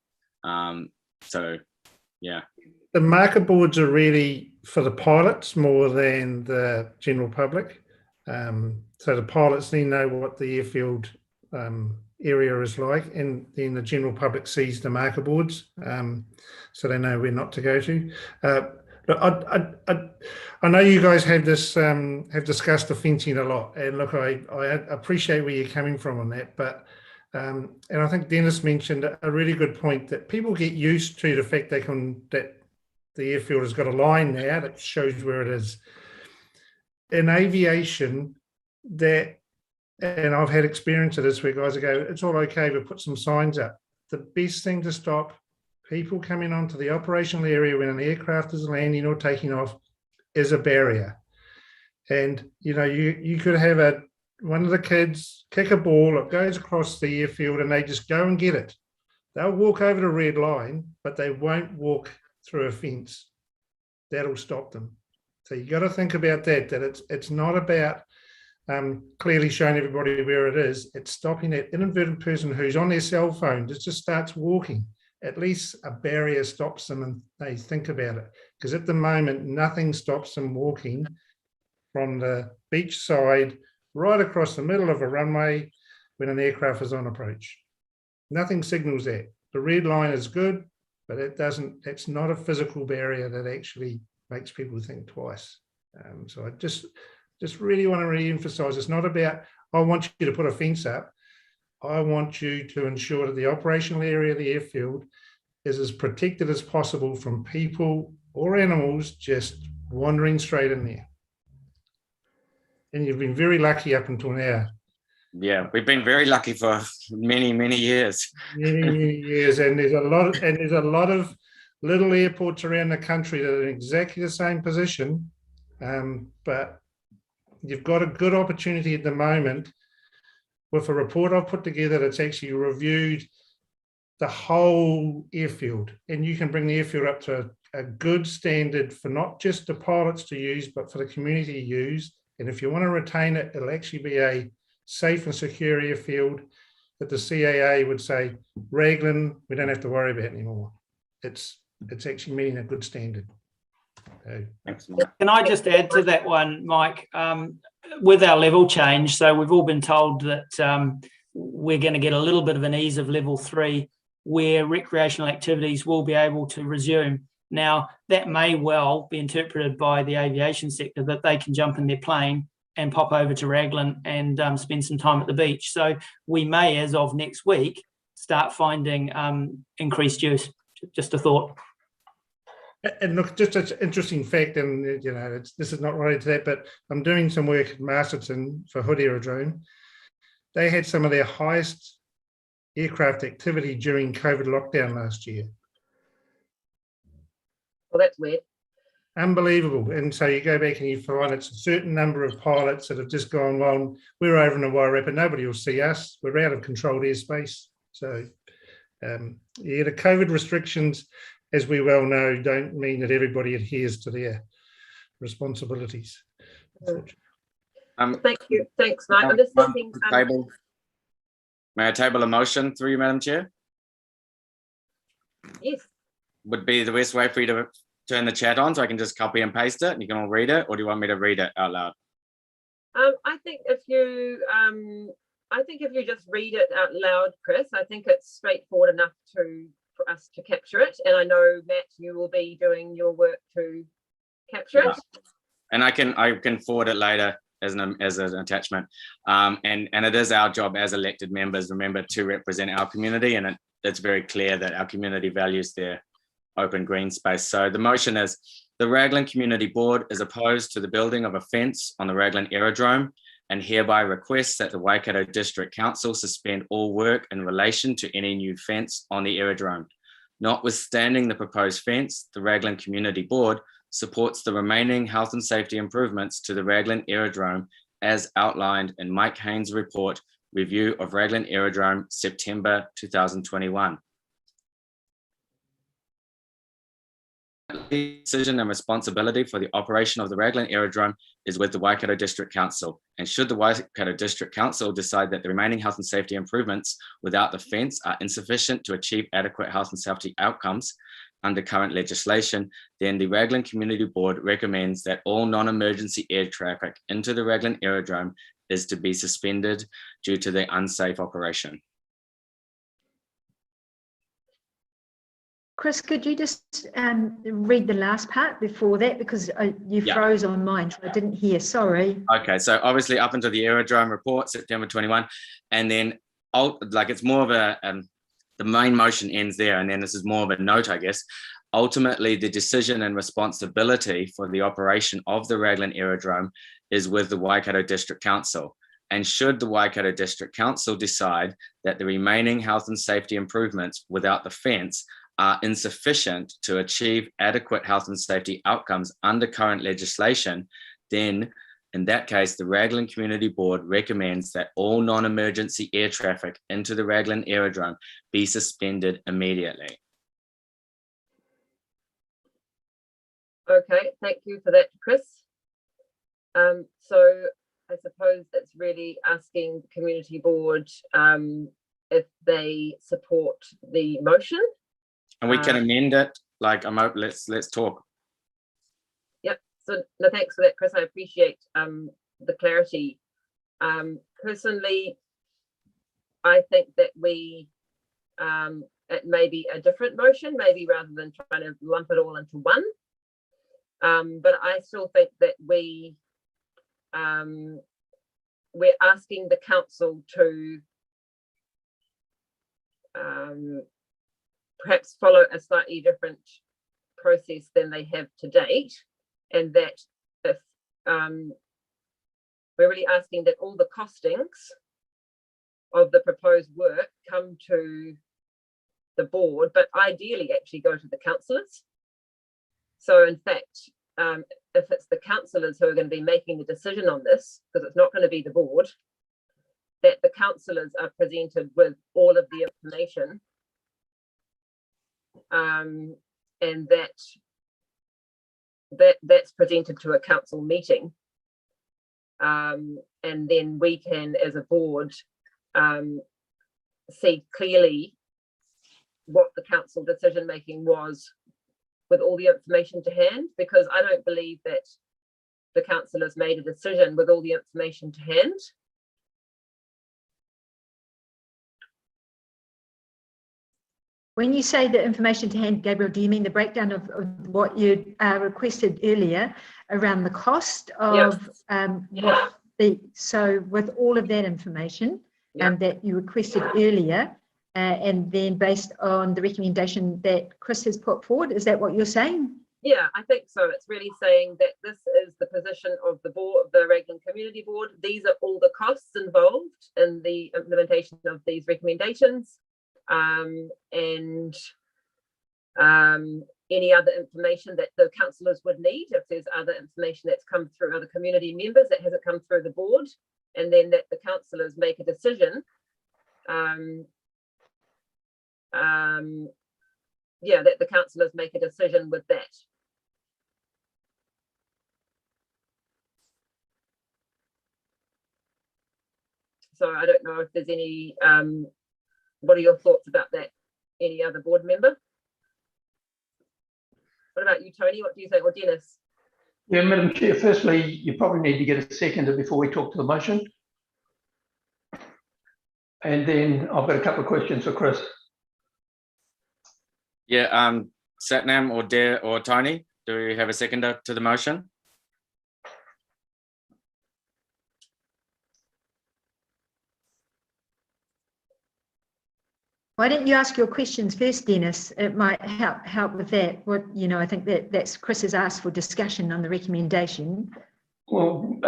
So, yeah. The marker boards are really for the pilots more than the general public. So the pilots then know what the airfield area is like, and then the general public sees the marker boards, so they know where not to go to. Look, I know you guys have this have discussed the fencing a lot, and look, I appreciate where you're coming from on that, but and I think Dennis mentioned a really good point that people get used to the fact that the airfield has got a line now that shows where it is. In aviation, and I've had experience of this where guys go, it's all okay, we'll put some signs up. The best thing to stop people coming onto the operational area when an aircraft is landing or taking off is a barrier. And, you know, you could have one of the kids kick a ball, it goes across the airfield and they just go and get it. They'll walk over the red line, but they won't walk through a fence. That'll stop them. So you got to think about that it's not about clearly showing everybody where it is. It's stopping that inadvertent person who's on their cell phone just starts walking. At least a barrier stops them and they think about it. Because at the moment, nothing stops them walking from the beach side right across the middle of a runway when an aircraft is on approach. Nothing signals that. The red line is good, but it's not a physical barrier that actually makes people think twice. So I just really want to re-emphasize, it's not about, I want you to put a fence up. I want you to ensure that the operational area of the airfield is as protected as possible from people or animals just wandering straight in there. And you've been very lucky up until now. Yeah, we've been very lucky for many, many years. Many years, and there's a lot of little airports around the country that are in exactly the same position, but you've got a good opportunity at the moment with a report I've put together that's actually reviewed the whole airfield, and you can bring the airfield up to a good standard for not just the pilots to use, but for the community to use. And if you want to retain it, it'll actually be a safe and secure airfield that the CAA would say, Raglan, we don't have to worry about anymore. It's actually meeting a good standard. Can I just add to that one, Mike? With our level change, so we've all been told that we're going to get a little bit of an ease of level 3 where recreational activities will be able to resume. Now, that may well be interpreted by the aviation sector that they can jump in their plane and pop over to Raglan and spend some time at the beach. So we may, as of next week, start finding increased use. Just a thought. And look, just an interesting fact, and you know, this is not related to that, but I'm doing some work at Masterton for Hood Aerodrome. They had some of their highest aircraft activity during COVID lockdown last year. Well, that's weird. unbelievable. And so you go back and you find it's a certain number of pilots that have just gone, well, we're over in the Wairarapa, nobody will see us, we're out of controlled airspace. So yeah, the COVID restrictions, as we well know, don't mean that everybody adheres to their responsibilities. Thank you. Thanks, Mike. I'm just thinking. May I table a motion through you, Madam Chair? Yes. Would be the best way for you to turn the chat on so I can just copy and paste it and you can all read it, or do you want me to read it out loud? I think if you just read it out loud, Chris, I think it's straightforward enough for us to capture it. And I know, Matt, you will be doing your work to capture it. And I can forward it later as an attachment. And it is our job as elected members, remember, to represent our community, and it's very clear that our community values their open green space. So the motion is: the Raglan Community Board is opposed to the building of a fence on the Raglan Aerodrome and hereby requests that the Waikato District Council suspend all work in relation to any new fence on the aerodrome. Notwithstanding the proposed fence, the Raglan Community Board supports the remaining health and safety improvements to the Raglan Aerodrome as outlined in Mike Haynes' report, Review of Raglan Aerodrome, September 2021. The decision and responsibility for the operation of the Raglan Aerodrome is with the Waikato District Council, and should the Waikato District Council decide that the remaining health and safety improvements without the fence are insufficient to achieve adequate health and safety outcomes under current legislation, then the Raglan Community Board recommends that all non-emergency air traffic into the Raglan Aerodrome is to be suspended due to the unsafe operation. Chris, could you just read the last part before that, because you froze on mine, so I didn't hear, sorry. Okay, so obviously up into the aerodrome report, September 21, and then it's more of a, the main motion ends there, and then this is more of a note, I guess. Ultimately, the decision and responsibility for the operation of the Raglan Aerodrome is with the Waikato District Council. And should the Waikato District Council decide that the remaining health and safety improvements without the fence are insufficient to achieve adequate health and safety outcomes under current legislation, then in that case, the Raglan Community Board recommends that all non-emergency air traffic into the Raglan Aerodrome be suspended immediately. Okay, thank you for that, Chris. So I suppose it's really asking the Community Board if they support the motion. And we can amend it. Let's talk. Yep. So no, thanks for that, Chris. I appreciate the clarity. Personally, I think that it may be a different motion, maybe rather than trying to lump it all into one. But I still think that we're asking the council to perhaps follow a slightly different process than they have to date, and that if we're really asking that all the costings of the proposed work come to the board, but ideally actually go to the councillors. So in fact, if it's the councillors who are going to be making the decision on this, because it's not going to be the board, that the councillors are presented with all of the information, and that's presented to a council meeting, and then we can, as a board, see clearly what the council decision making was with all the information to hand, because I don't believe that the councillors made a decision with all the information to hand. When you say the information to hand, Gabriel, do you mean the breakdown of what you requested earlier around the cost of so with all of that information that you requested earlier, and then based on the recommendation that Chris has put forward, is that what you're saying? Yeah, I think so. It's really saying that this is the position of the board, the Raglan Community Board. These are all the costs involved in the implementation of these recommendations. And Any other information that the councillors would need, if there's other information that's come through other community members that hasn't come through the board, and then that the councillors make a decision. Yeah, that the councillors make a decision with that. So I don't know if there's any, what are your thoughts about that? Any other board member? What about you, Tony? What do you think? Or Dennis? Yeah, Madam Chair, firstly, you probably need to get a seconder before we talk to the motion. And then I've got a couple of questions for Chris. Yeah, Satnam or Dare or Tony, do you have a seconder to the motion? Why don't you ask your questions first, Dennis? It might help with that. What, you know, I think that's Chris has asked for discussion on the recommendation. Well,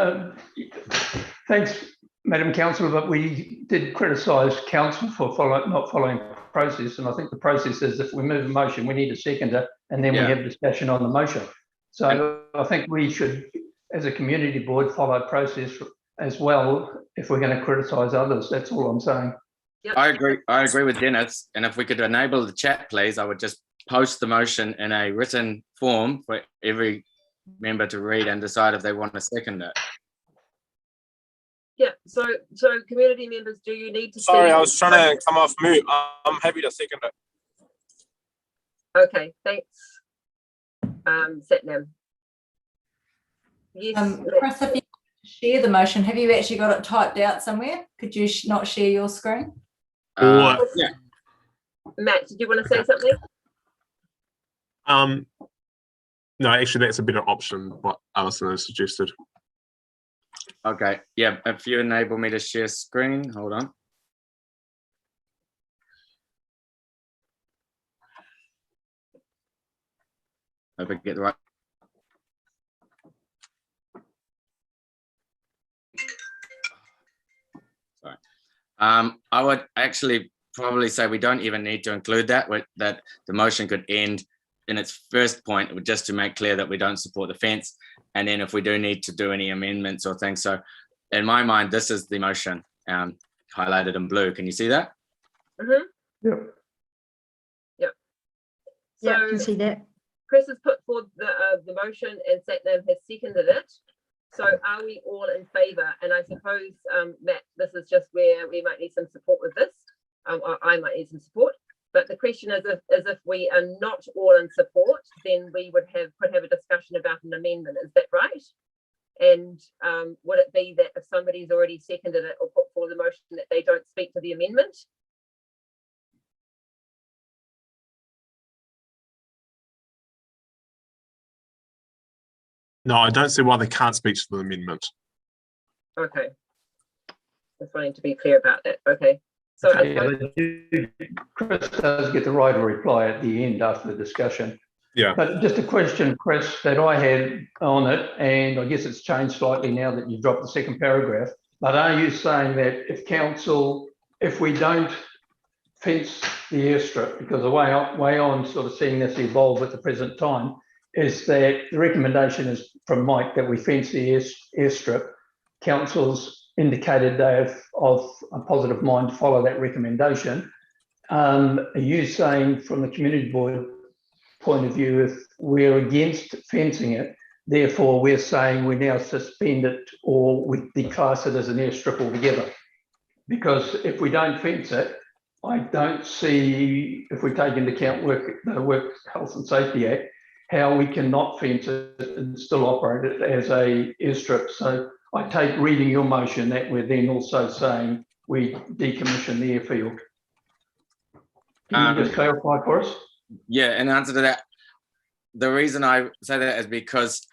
thanks, Madam Councillor, but we did criticise council for not following process, and I think the process is if we move a motion, we need a seconder, and then we have discussion on the motion. So I think we should, as a community board, follow process as well if we're going to criticise others. That's all I'm saying. Yep. I agree with Dennis, and if we could enable the chat, please, I would just post the motion in a written form for every member to read and decide if they want to second it. Yeah, so community members, do you need to Sorry, I was trying to come off mute. I'm happy to second it. Okay, thanks. Satnam. Yes. Chris, if you share the motion, have you actually got it typed out somewhere? Could you not share your screen? Yeah. Matt, did you want to say something? No, actually, that's a better option, what Alison has suggested. Okay, yeah, if you enable me to share screen, hold on. Hope I get the right. Sorry. I would actually probably say we don't even need to include that, that the motion could end in its first point, just to make clear that we don't support the fence. And then if we do need to do any amendments or things. So in my mind, this is the motion highlighted in blue. Can you see that? Mm-hmm. Yep. Yep. So yeah, I can see that. Chris has put forward the motion and Satnam has seconded it. So are we all in favour? And I suppose, Matt, this is just where we might need some support with this. Or I might need some support. But the question is if we are not all in support, then we could have a discussion about an amendment. Is that right? And would it be that if somebody's already seconded it or put forward the motion that they don't speak to the amendment? No, I don't see why they can't speak to the amendment. Okay. Just wanting to be clear about that. Okay. So Chris does get the right to reply at the end after the discussion. Yeah. But just a question, Chris, that I had on it, and I guess it's changed slightly now that you've dropped the second paragraph, but are you saying that if we don't fence the airstrip, because the way I'm sort of seeing this evolve at the present time, is that the recommendation is from Mike that we fence the airstrip. Council's indicated they have of a positive mind to follow that recommendation. Are you saying from the community board point of view, if we're against fencing it, therefore we're saying we now suspend it or we declass it as an airstrip altogether? Because if we don't fence it, I don't see, if we take into account the Work Health and Safety Act, how we cannot fence it and still operate it as a airstrip. So I take reading your motion that we're then also saying we decommission the airfield. Can you just clarify for us? Yeah, in answer to that, the reason I say that is because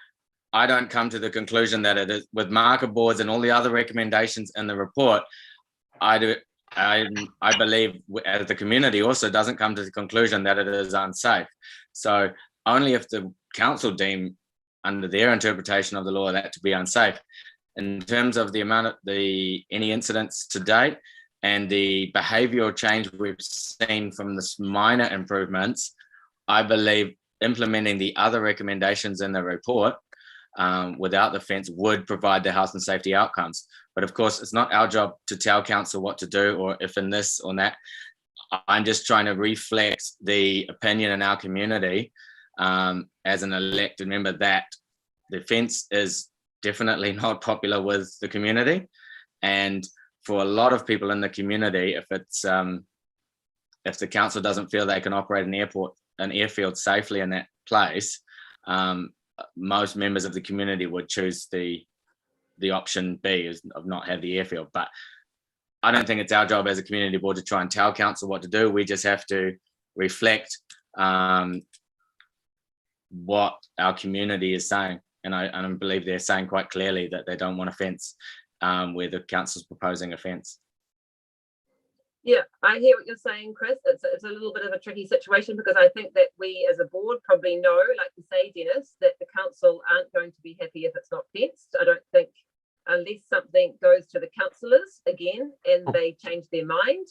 I don't come to the conclusion that it is, with marker boards and all the other recommendations in the report, I believe as the community also doesn't come to the conclusion that it is unsafe. So only if the council deem under their interpretation of the law that to be unsafe. In terms of the amount of any incidents to date and the behavioural change we've seen from this minor improvements, I believe implementing the other recommendations in the report without the fence would provide the health and safety outcomes. But of course, it's not our job to tell council what to do or if in this or that. I'm just trying to reflect the opinion in our community as an elected member that the fence is definitely not popular with the community. And for a lot of people in the community, if the council doesn't feel they can operate an airfield safely in that place, most members of the community would choose the option B of not have the airfield. But I don't think it's our job as a community board to try and tell council what to do. We just have to reflect what our community is saying. And I believe they're saying quite clearly that they don't want a fence where the council's proposing a fence. Yeah, I hear what you're saying, Chris. It's a little bit of a tricky situation because I think that we as a board probably know, like you say, Dennis, that the council aren't going to be happy if it's not fenced. I don't think unless something goes to the councillors again and they change their mind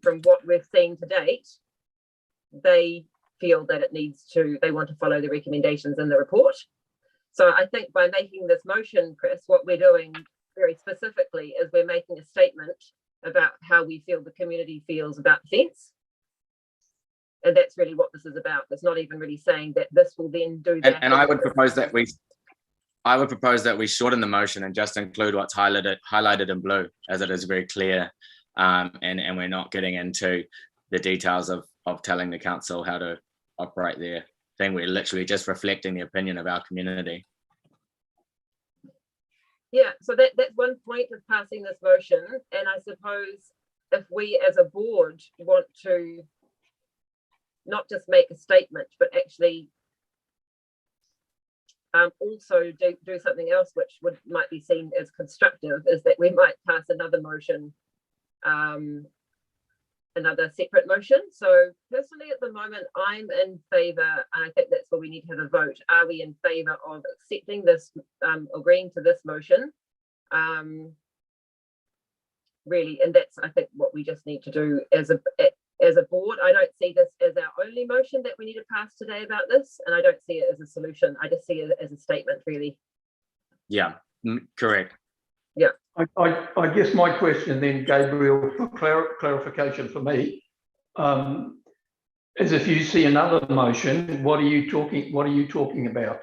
from what we've seen to date, they feel that they want to follow the recommendations in the report. So I think by making this motion, Chris, what we're doing very specifically is we're making a statement about how we feel the community feels about the fence. And that's really what this is about. It's not even really saying that this will then do that. And I would propose that we shorten the motion and just include what's highlighted in blue, as it is very clear. And we're not getting into the details of telling the council how to operate their thing. We're literally just reflecting the opinion of our community. Yeah, so that's one point of passing this motion. And I suppose if we as a board want to not just make a statement, but actually also do something else which might be seen as constructive, is that we might pass another motion, another separate motion. So personally at the moment, I'm in favour, and I think that's where we need to have a vote. Are we in favour of accepting this, agreeing to this motion? Really, and that's, I think, what we just need to do as a board. I don't see this as our only motion that we need to pass today about this, and I don't see it as a solution. I just see it as a statement, really. Yeah, correct. Yeah. I guess my question then, Gabriel, for clarification for me, is if you see another motion, what are you talking about?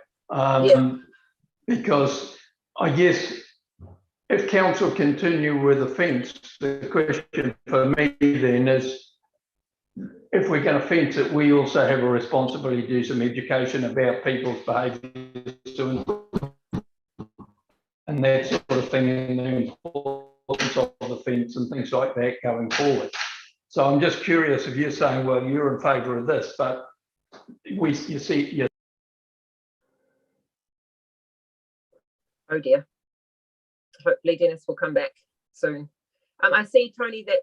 Because I guess if council continue with the fence, the question for me then is, if we're going to fence it, we also have a responsibility to do some education about people's behaviours and that sort of thing, and the importance of the fence and things like that going forward. So I'm just curious if you're saying, well, you're in favour of this, but you see. Oh dear. Hopefully Dennis will come back soon. I see, Tony, that,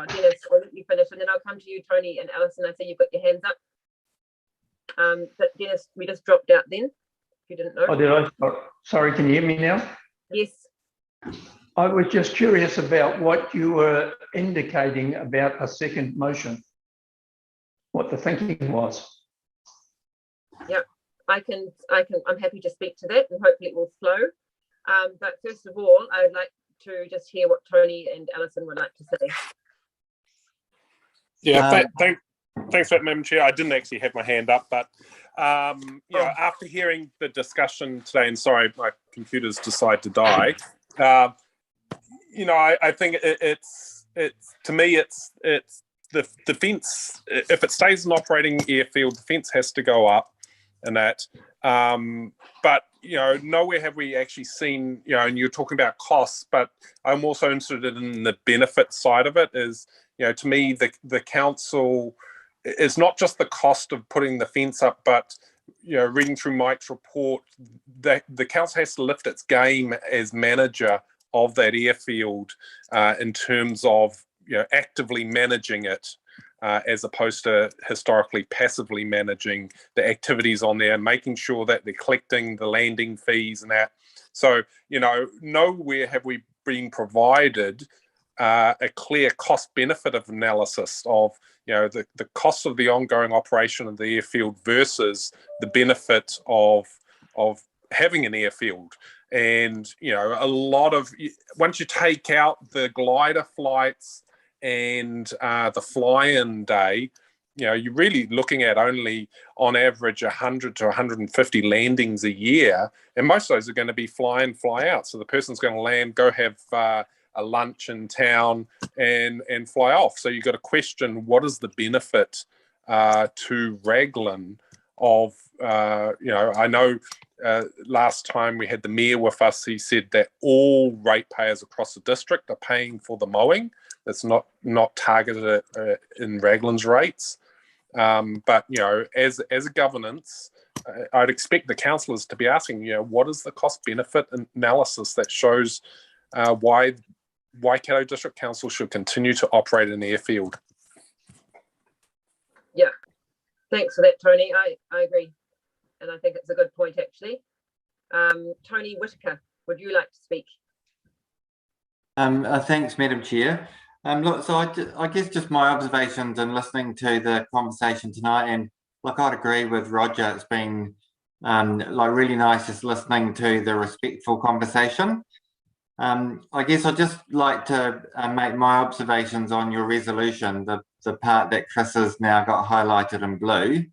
Dennis, I'll let you finish and then I'll come to you, Tony and Alison. I see you've got your hands up. But Dennis, we just dropped out then, if you didn't know. Oh, did I? Sorry, can you hear me now? Yes. I was just curious about what you were indicating about a second motion, what the thinking was. Yeah, I'm happy to speak to that and hopefully it will flow. But first of all, I would like to just hear what Tony and Alison would like to say. Yeah, thanks for that, Madam Chair. I didn't actually have my hand up, but you know, after hearing the discussion today, and sorry, my computer's decided to die. You know, I think it's to me, it's the fence. If it stays an operating airfield, the fence has to go up, and that. But you know, nowhere have we actually seen. You know, and you're talking about costs, but I'm also interested in the benefit side of it. Is, you know, to me, the council. It's not just the cost of putting the fence up, but, you know, reading through Mike's report, the council has to lift its game as manager of that airfield in terms of, you know, actively managing it as opposed to historically passively managing the activities on there, making sure that they're collecting the landing fees and that. So, you know, nowhere have we been provided a clear cost benefit analysis of, you know, the cost of the ongoing operation of the airfield versus the benefit of having an airfield. And, you know, a lot of, once you take out the glider flights and the fly-in day, you know, you're really looking at only on average 100 to 150 landings a year, and most of those are going to be fly in, fly out. So the person's going to land, go have a lunch in town, and fly off. So you've got to question, what is the benefit to Raglan of, you know, I know last time we had the mayor with us, he said that all ratepayers across the district are paying for the mowing. That's not targeted in Raglan's rates. But, you know, as a governance, I'd expect the councillors to be asking, you know, what is the cost benefit analysis that shows why Waikato District Council should continue to operate an airfield? Yeah, thanks for that, Tony. I agree, and I think it's a good point, actually. Tony Whitaker, would you like to speak? Thanks, Madam Chair. Look, so I guess just my observations and listening to the conversation tonight, and look, I'd agree with Roger. It's been like really nice just listening to the respectful conversation. I guess I'd just like to make my observations on your resolution, the part that Chris has now got highlighted in blue.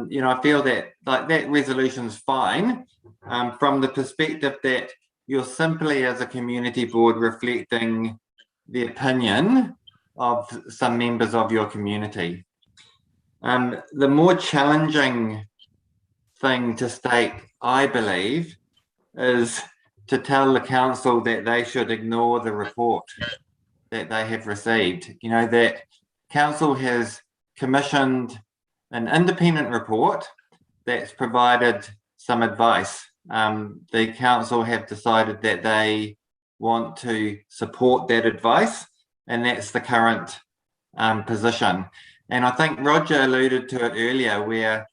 You know, I feel that like that resolution's fine from the perspective that you're simply as a community board reflecting the opinion of some members of your community. The more challenging thing to state, I believe, is to tell the council that they should ignore the report that they have received. You know, that council has commissioned an independent report that's provided some advice. The council have decided that they want to support that advice, and that's the current position. And I think Roger alluded to it earlier, where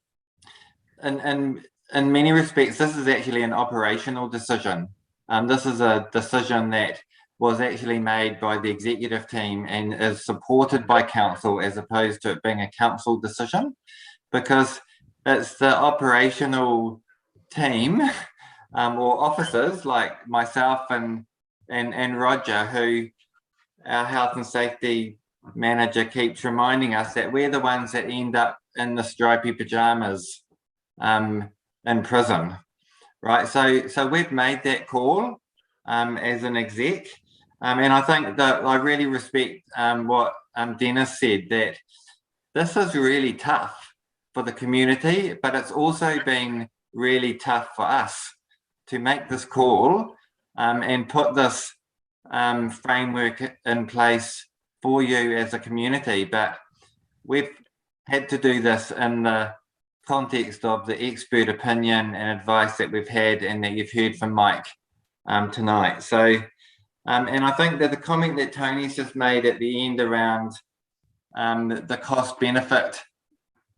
in many respects, this is actually an operational decision. This is a decision that was actually made by the executive team and is supported by council, as opposed to it being a council decision, because it's the operational team or officers like myself and Roger, who our health and safety manager keeps reminding us that we're the ones that end up in the stripy pajamas in prison, right? So we've made that call as an exec, and I think that I really respect what Dennis said, that this is really tough for the community, but it's also been really tough for us to make this call and put this framework in place for you as a community. But we've had to do this in the context of the expert opinion and advice that we've had and that you've heard from Mike tonight. So, and I think that the comment that Tony's just made at the end around the cost benefit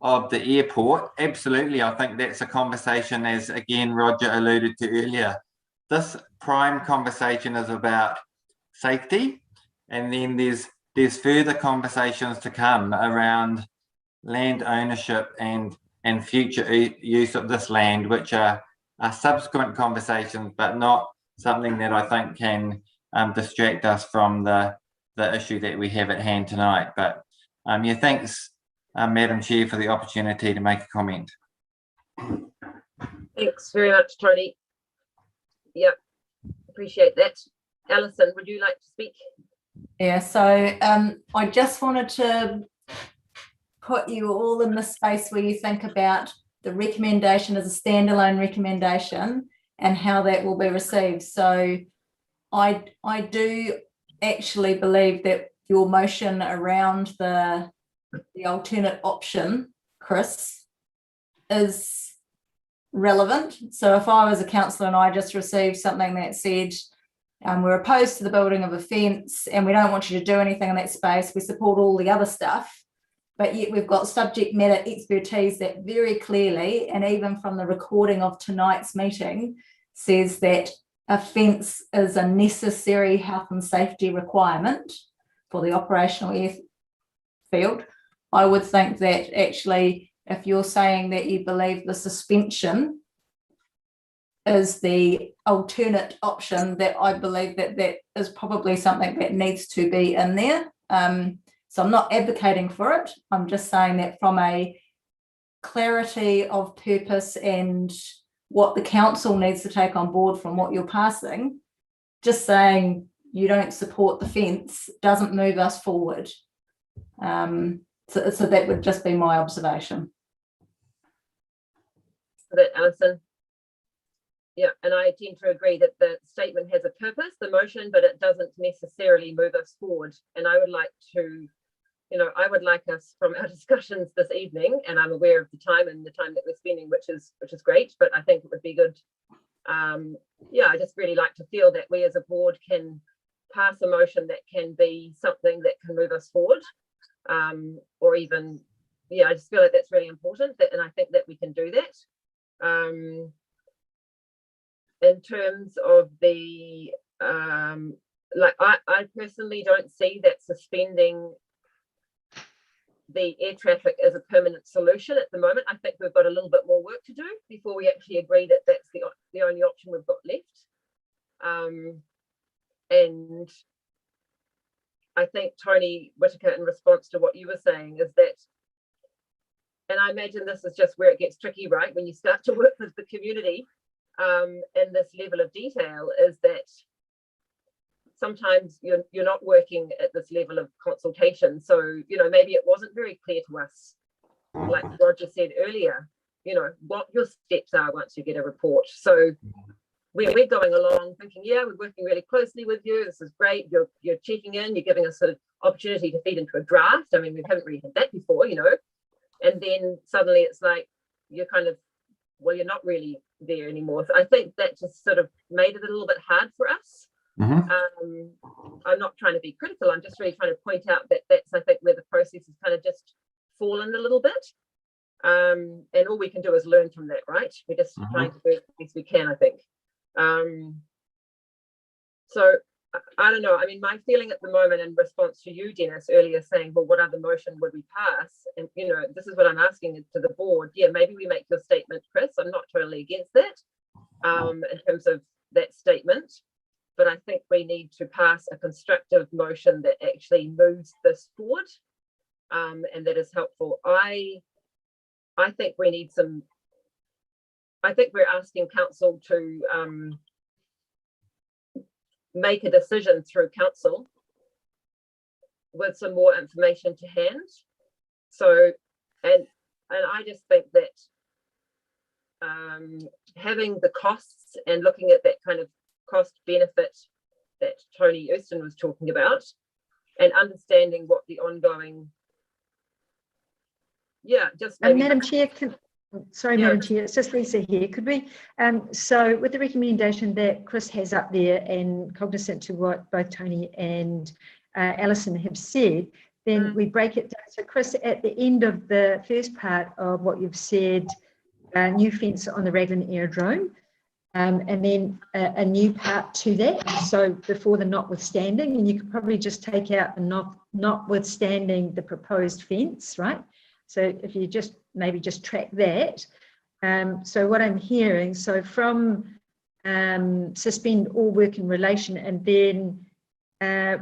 of the airport, absolutely, I think that's a conversation, as again Roger alluded to earlier. This prime conversation is about safety, and then there's further conversations to come around land ownership and future use of this land, which are subsequent conversations, but not something that I think can distract us from the issue that we have at hand tonight. But yeah, thanks, Madam Chair, for the opportunity to make a comment. Thanks very much, Tony. Yeah, appreciate that. Alison, would you like to speak? Yeah, so I just wanted to put you all in the space where you think about the recommendation as a standalone recommendation and how that will be received. So I do actually believe that your motion around the alternate option, Chris, is relevant. So if I was a councillor and I just received something that said, we're opposed to the building of a fence and we don't want you to do anything in that space, we support all the other stuff, but yet we've got subject matter expertise that very clearly, and even from the recording of tonight's meeting, says that a fence is a necessary health and safety requirement for the operational airfield, I would think that actually, if you're saying that you believe the suspension is the alternate option, that I believe that that is probably something that needs to be in there. So I'm not advocating for it. I'm just saying that from a clarity of purpose and what the council needs to take on board from what you're passing, just saying you don't support the fence doesn't move us forward. So that would just be my observation. Alison. Yeah, and I tend to agree that the statement has a purpose, the motion, but it doesn't necessarily move us forward. And I would like to, I would like us from our discussions this evening, and I'm aware of the time and the time that we're spending, which is great, but I think it would be good. I just really like to feel that we as a board can pass a motion that can be something that can move us forward, or even, I just feel like that's really important, and I think that we can do that. In terms of the, I personally don't see that suspending the air traffic as a permanent solution at the moment. I think we've got a little bit more work to do before we actually agree that that's the only option we've got left. And I think, Tony Whitaker, in response to what you were saying, is that, and I imagine this is just where it gets tricky, right? When you start to work with the community in this level of detail, is that sometimes you're not working at this level of consultation. So, maybe it wasn't very clear to us, like Roger said earlier, what your steps are once you get a report. So we're going along thinking, we're working really closely with you. This is great. You're checking in, you're giving us an opportunity to feed into a draft. I mean, we haven't really had that before, and then suddenly it's like, you're kind of, well, you're not really there anymore. So I think that just sort of made it a little bit hard for us. I'm not trying to be critical. I'm just really trying to point out that that's, I think, where the process has kind of just fallen a little bit. And all we can do is learn from that, right? We're just trying to do it the best we can, I think. So I don't know. I mean, my feeling at the moment, in response to you, Dennis, earlier saying, well, what other motion would we pass? And, this is what I'm asking to the board. Yeah, maybe we make your statement, Chris. I'm not totally against that in terms of that statement. But I think we need to pass a constructive motion that actually moves this forward and that is helpful. I think we need some, I think we're asking council to make a decision through council with some more information to hand. So, and I just think that having the costs and looking at that kind of cost benefit that Tony Euston was talking about, and understanding what the ongoing, just maybe. Madam Chair, Madam Chair, it's just Lisa here. Could we, so with the recommendation that Chris has up there, and cognizant to what both Tony and Alison have said, then we break it down. So Chris, at the end of the first part of what you've said, new fence on the Raglan Aerodrome, and then a new part to that. So before the notwithstanding, and you could probably just take out the notwithstanding the proposed fence, right? So if you just maybe just track that. So what I'm hearing, so from suspend all work in relation, and then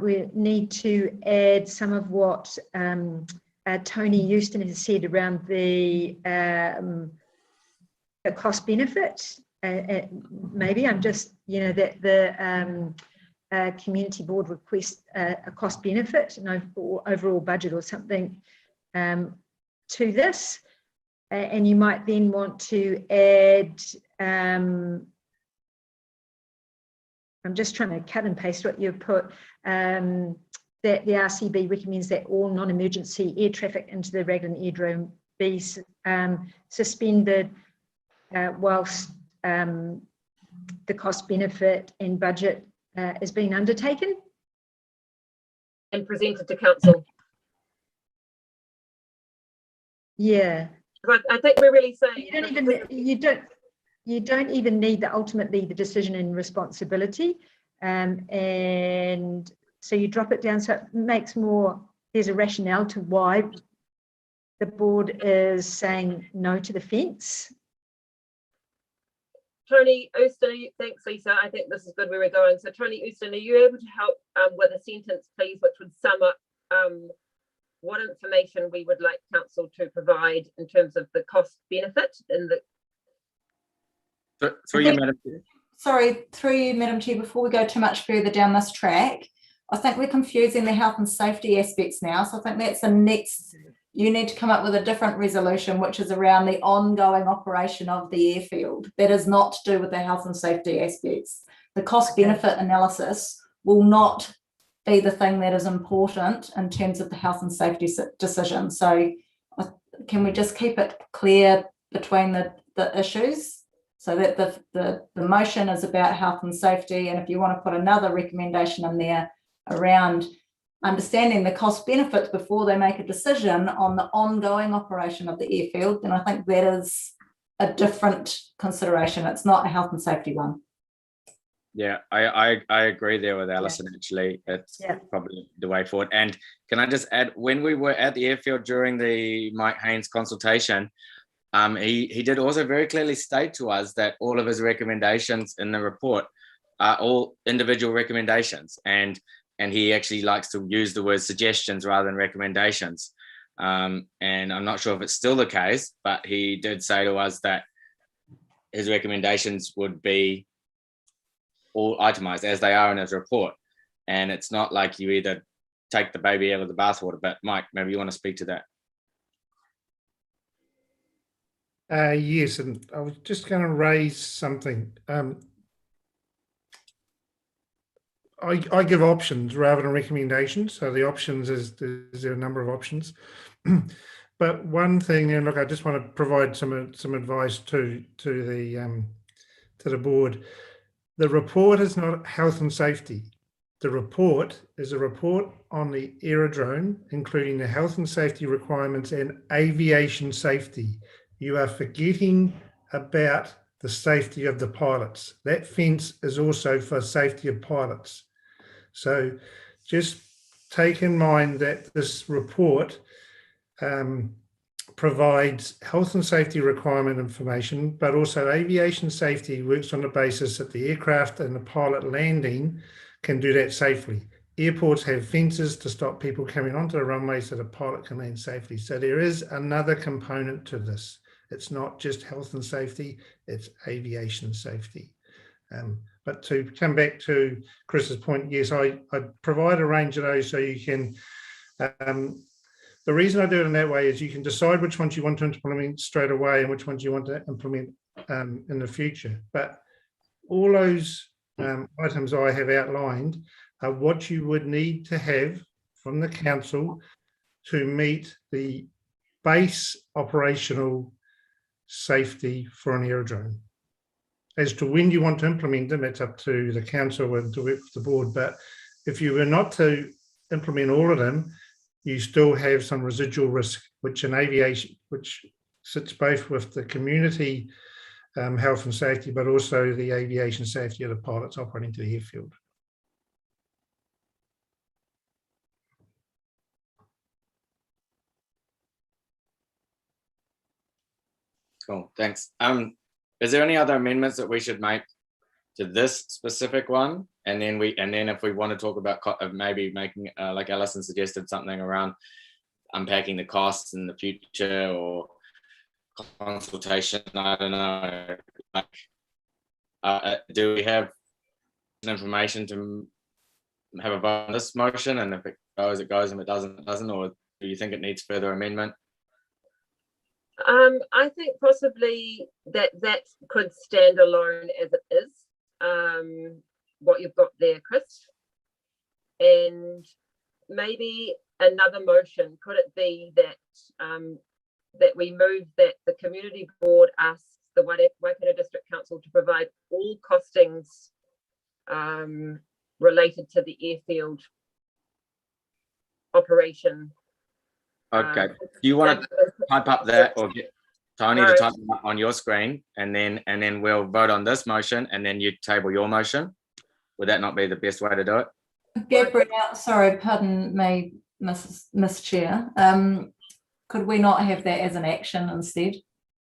we need to add some of what Tony Euston has said around the cost benefit. Maybe I'm just, that the community board request a cost benefit and overall budget or something to this. And you might then want to add, I'm just trying to cut and paste what you've put, that the RCB recommends that all non-emergency air traffic into the Raglan Aerodrome be suspended whilst the cost benefit and budget is being undertaken. And presented to council. Yeah. But I think we're really saying you don't. you don't even need ultimately the decision and responsibility. And so you drop it down, so it makes more, there's a rationale to why the board is saying no to the fence. Tony Euston, thanks Lisa, I think this is good where we're going. So Tony Euston, are you able to help with a sentence please, which would sum up what information we would like council to provide in terms of the cost benefit in the... Through you, Madam Chair. Sorry, through you, Madam Chair, before we go too much further down this track, I think we're confusing the health and safety aspects now. So I think that's the next, you need to come up with a different resolution, which is around the ongoing operation of the airfield. That is not to do with the health and safety aspects. The cost benefit analysis will not be the thing that is important in terms of the health and safety decision. So can we just keep it clear between the issues? So that the motion is about health and safety, and if you want to put another recommendation in there around understanding the cost benefits before they make a decision on the ongoing operation of the airfield, then I think that is a different consideration. It's not a health and safety one. Yeah, I agree there with Alison, actually. It's probably the way forward. And can I just add, when we were at the airfield during the Mike Haynes consultation, he did also very clearly state to us that all of his recommendations in the report are all individual recommendations, and he actually likes to use the word suggestions rather than recommendations. And I'm not sure if it's still the case, but he did say to us that his recommendations would be all itemized as they are in his report. And it's not like you either take the baby out of the bathwater. But Mike, maybe you want to speak to that. Yes, and I was just going to raise something. I give options rather than recommendations. So the options is there a number of options. But one thing, and look, I just want to provide some advice to the board. The report is not health and safety. The report is a report on the aerodrome, including the health and safety requirements and aviation safety. You are forgetting about the safety of the pilots. That fence is also for safety of pilots. So just take in mind that this report provides health and safety requirement information, but also aviation safety works on the basis that the aircraft and the pilot landing can do that safely. Airports have fences to stop people coming onto the runway so the pilot can land safely. So there is another component to this. It's not just health and safety, it's aviation safety. But to come back to Chris's point, yes, I provide a range of those so you can, the reason I do it in that way is you can decide which ones you want to implement straight away and which ones you want to implement in the future. But all those items I have outlined are what you would need to have from the council to meet the base operational safety for an aerodrome. As to when you want to implement them, it's up to the council and to work with the board. But if you were not to implement all of them, you still have some residual risk, which in aviation, which sits both with the community health and safety, but also the aviation safety of the pilots operating to the airfield. Cool, thanks. Is there any other amendments that we should make to this specific one? And then if we want to talk about maybe making, like Alison suggested, something around unpacking the costs in the future or consultation, I don't know. Like, do we have information to have a vote on this motion? And if it goes, it goes. If it doesn't, it doesn't. Or do you think it needs further amendment? I think possibly that could stand alone as it is, what you've got there, Chris. And maybe another motion, could it be that that we move that the community board asks the Waikato District Council to provide all costings related to the airfield operation. Okay. Do you want to type up that or get? Tony, All to right. type them up on your screen, and then we'll vote on this motion, and then you table your motion. Would that not be the best way to do it? Gabrielle, sorry, pardon me, Miss Chair. Could we not have that as an action instead?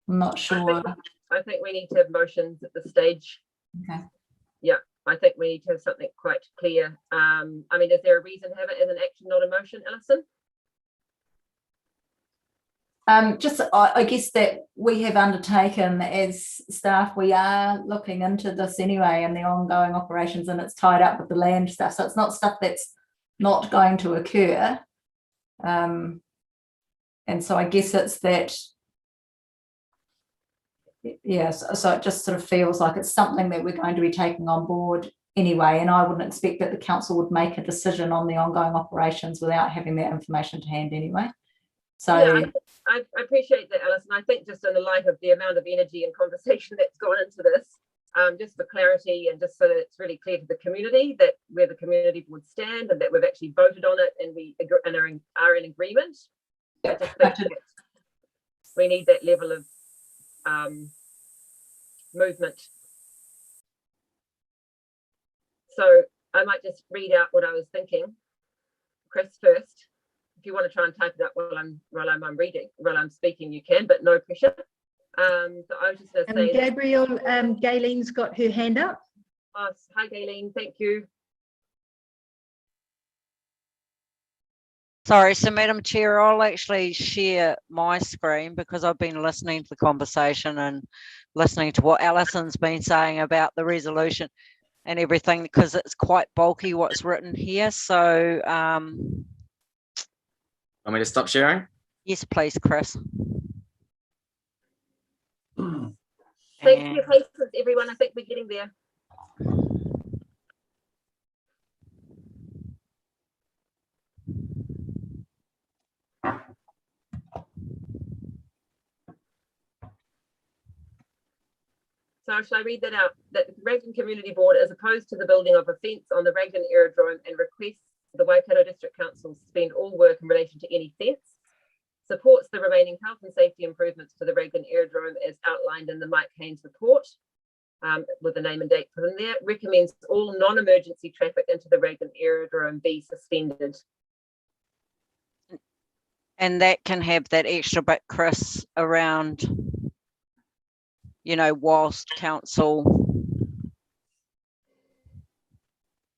I'm not sure. I think we need to have motions at this stage. Okay. Yeah, I think we need to have something quite clear. I mean, is there a reason to have it as an action, not a motion, Alison? Just, I guess that we have undertaken as staff, we are looking into this anyway and the ongoing operations, and it's tied up with the land stuff. So it's not stuff that's not going to occur. And so I guess it's that, yes, so it just sort of feels like it's something that we're going to be taking on board anyway. And I wouldn't expect that the council would make a decision on the ongoing operations without having that information to hand anyway. So yeah, I appreciate that, Alison. I think just in the light of the amount of energy and conversation that's gone into this, just for clarity and just so that it's really clear to the community that where the community would stand and that we've actually voted on it and we are in agreement. I just think that we need that level of movement. So I might just read out what I was thinking, Chris, first. If you want to try and type it up while I'm speaking, you can, but no pressure. So I was just going to say, Gabrielle, Gaileen's got her hand up. Oh, hi, Gayleen. Thank you. Sorry, so Madam Chair, I'll actually share my screen because I've been listening to the conversation and listening to what Alison's been saying about the resolution and everything, because it's quite bulky what's written here. So Want me to stop sharing? yes, please, Chris. Thanks for your patience, everyone. I think we're getting there. So shall I read that out? That the Raglan Community Board is opposed to the building of a fence on the Raglan Aerodrome and requests the Waikato District Council suspend all work in relation to any fence, supports the remaining health and safety improvements to the Raglan Aerodrome as outlined in the Mike Haynes report, with the name and date put in there, recommends all non-emergency traffic into the Raglan Aerodrome be suspended. And that can have that extra bit, Chris, around, you know, whilst council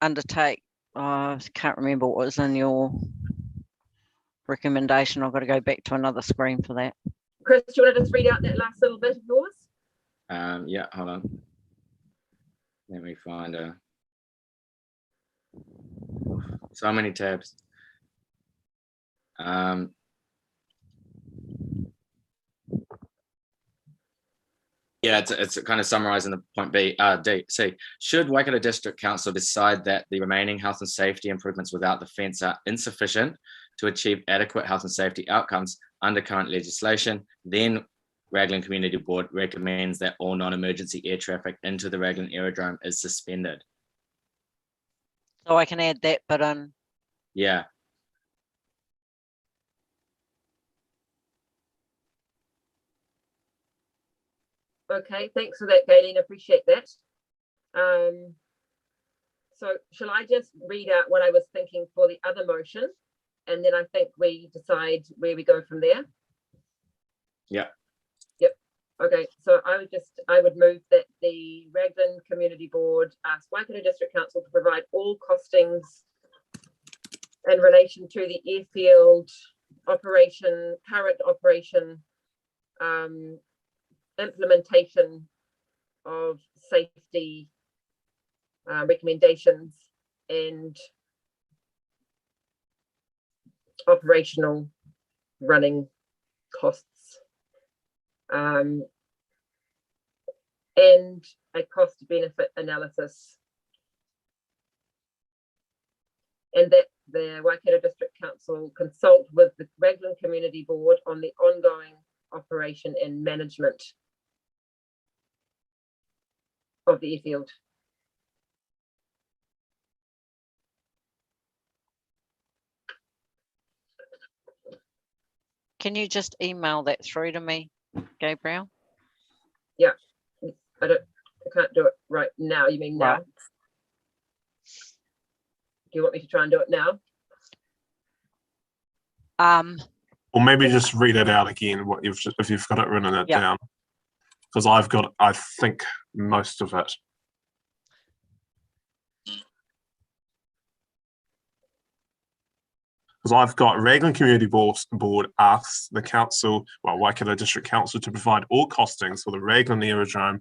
undertake, I can't remember what was in your recommendation. I've got to go back to another screen for that. Chris, do you want to just read out that last little bit of yours? Yeah, hold on. Let me find so many tabs. Yeah, it's kind of summarizing the point B, D, C. Should Waikato District Council decide that the remaining health and safety improvements without the fence are insufficient to achieve adequate health and safety outcomes under current legislation, then Raglan Community Board recommends that all non-emergency air traffic into the Raglan Aerodrome is suspended. So I can add that bit in. Yeah. Okay, thanks for that, Gayleen. Appreciate that. So shall I just read out what I was thinking for the other motion, and then I think we decide where we go from there? Yeah. Yep. Okay, so I would move that the Raglan Community Board ask Waikato District Council to provide all costings in relation to the airfield operation, current operation, implementation of safety recommendations and operational running costs, and a cost benefit analysis, and that the Waikato District Council consult with the Raglan Community Board on the ongoing operation and management of the airfield. Can you just email that through to me, Gabriel? Yeah, I can't do it right now. You mean now? Right. Do you want me to try and do it now? Or maybe just read it out again, what you've if you've got it written it Yeah. down. Because I've got, I think, most of it. Because I've got Raglan Community Board asks the council, well, Waikato District Council, to provide all costings for the Raglan Aerodrome,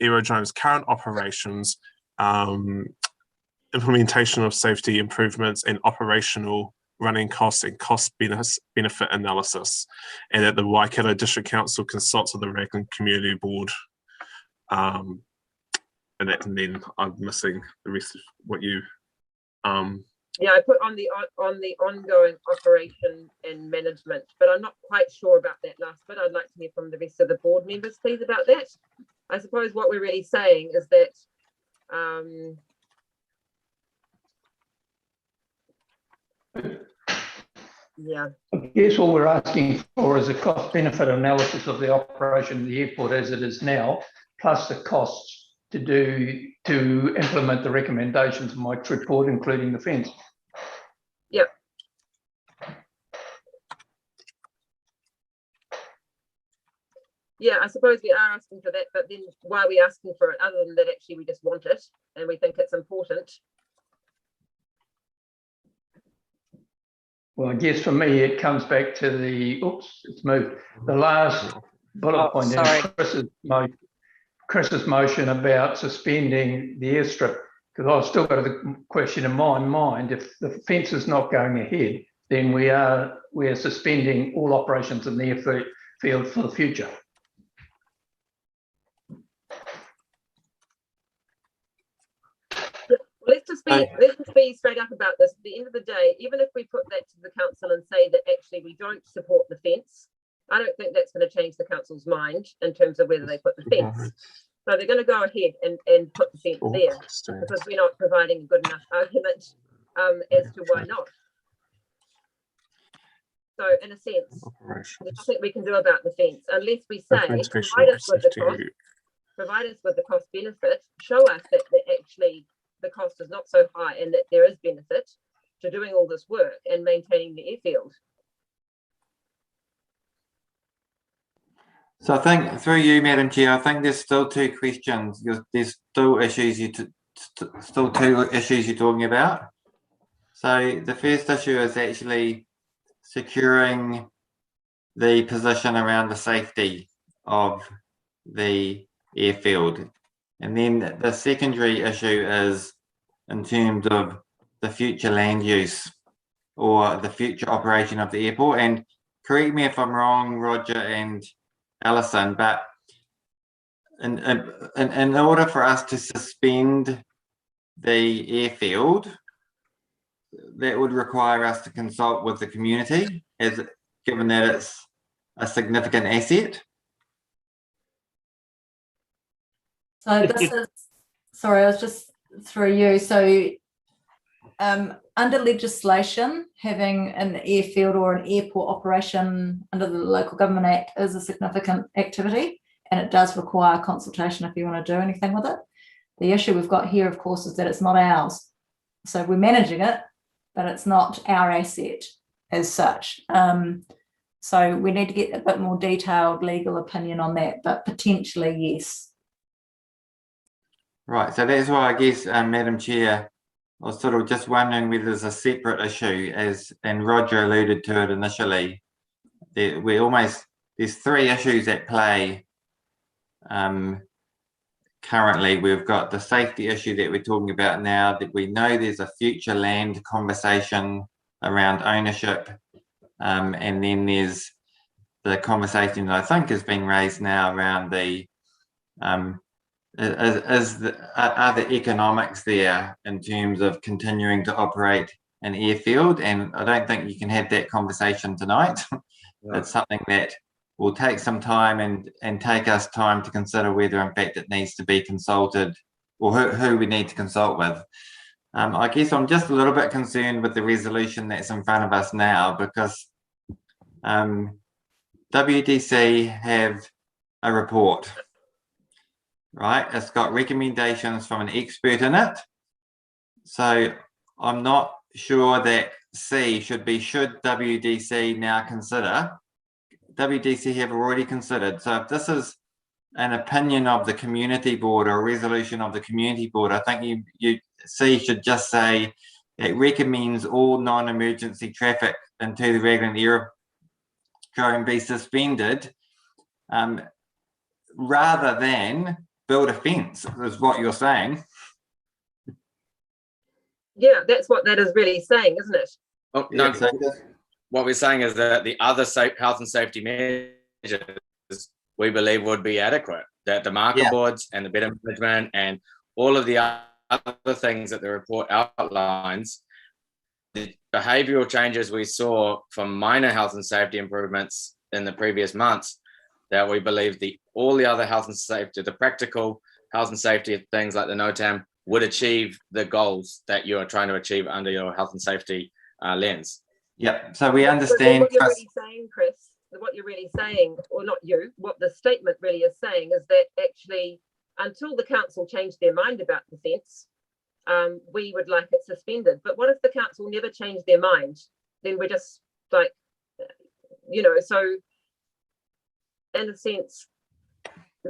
Aerodrome's current operations, implementation of safety improvements, and operational running costs and cost benefit analysis, and that the Waikato District Council consults with the Raglan Community Board. And then I'm missing the rest of what you. Yeah, I put on the ongoing operation and management, but I'm not quite sure about that last bit. I'd like to hear from the rest of the board members, please, about that. I suppose what we're really saying is that yeah. I guess all we're asking for is a cost benefit analysis of the operation of the airport as it is now, plus the costs to implement the recommendations of Mike's report, including the fence. Yep. Yeah, I suppose we are asking for that, but then why are we asking for it other than that actually we just want it and we think it's important? Well, I guess for me, it comes back to the, oops, it's moved. The last bullet point in Chris's motion about suspending the airstrip, because I've still got the question in my mind, if the fence is not going ahead, then we're suspending all operations in the airfield for the future. Let's just be straight up about this. At the end of the day, even if we put that to the council and say that actually we don't support the fence, I don't think that's going to change the council's mind in terms of whether they put the fence. So they're going to go ahead and put the fence there because we're not providing a good enough argument as to why not. So in a sense, there's nothing we can do about the fence unless we say provide us with the cost benefit, show us that actually the cost is not so high and that there is benefit to doing all this work and maintaining the airfield. So I think through you, Madam Chair, I think there's still two questions. There's still issues still two issues you're talking about. So the first issue is actually securing the position around the safety of the airfield. And then the secondary issue is in terms of the future land use or the future operation of the airport. And correct me if I'm wrong, Roger and Alison, but in order for us to suspend the airfield, that would require us to consult with the community, given that it's a significant asset. So this is, sorry, I was just through you. So under legislation, having an airfield or an airport operation under the Local Government Act is a significant activity, and it does require consultation if you want to do anything with it. The issue we've got here, of course, is that it's not ours. So we're managing it, but it's not our asset as such. So we need to get a bit more detailed legal opinion on that, but potentially, yes. Right, so that's why I guess, Madam Chair, I was sort of just wondering whether there's a separate issue, and Roger alluded to it initially. There's three issues at play. Currently, we've got the safety issue that we're talking about now, that we know there's a future land conversation around ownership. And then there's the conversation that I think has been raised now around the are the economics there in terms of continuing to operate an airfield? And I don't think you can have that conversation tonight. Yeah. It's something that will take some time and take us time to consider whether in fact it needs to be consulted or who we need to consult with. I guess I'm just a little bit concerned with the resolution that's in front of us now, because WDC have a report, right? It's got recommendations from an expert in it. So I'm not sure that C should WDC now consider. WDC have already considered. So if this is an opinion of the community board or a resolution of the community board, I think C should just say it recommends all non-emergency traffic into the Raglan Airfield be suspended, rather than build a fence, is what you're saying. Yeah, that's what that is really saying, isn't it? Oh, no, so what we're saying is that the other health and safety measures we believe would be adequate. That the marker boards and the better management and all of the other things that the report outlines, the behavioural changes we saw from minor health and safety improvements in the previous months, that we believe all the other health and safety, the practical health and safety things like the NOTAM would achieve the goals that you're trying to achieve under your health and safety lens. Yep. So we understand. What you're really saying, Chris, what you're really saying, or not you, what the statement really is saying is that actually, until the council changed their mind about the fence, we would like it suspended. But what if the council never changed their mind? Then we're just like, so in a sense,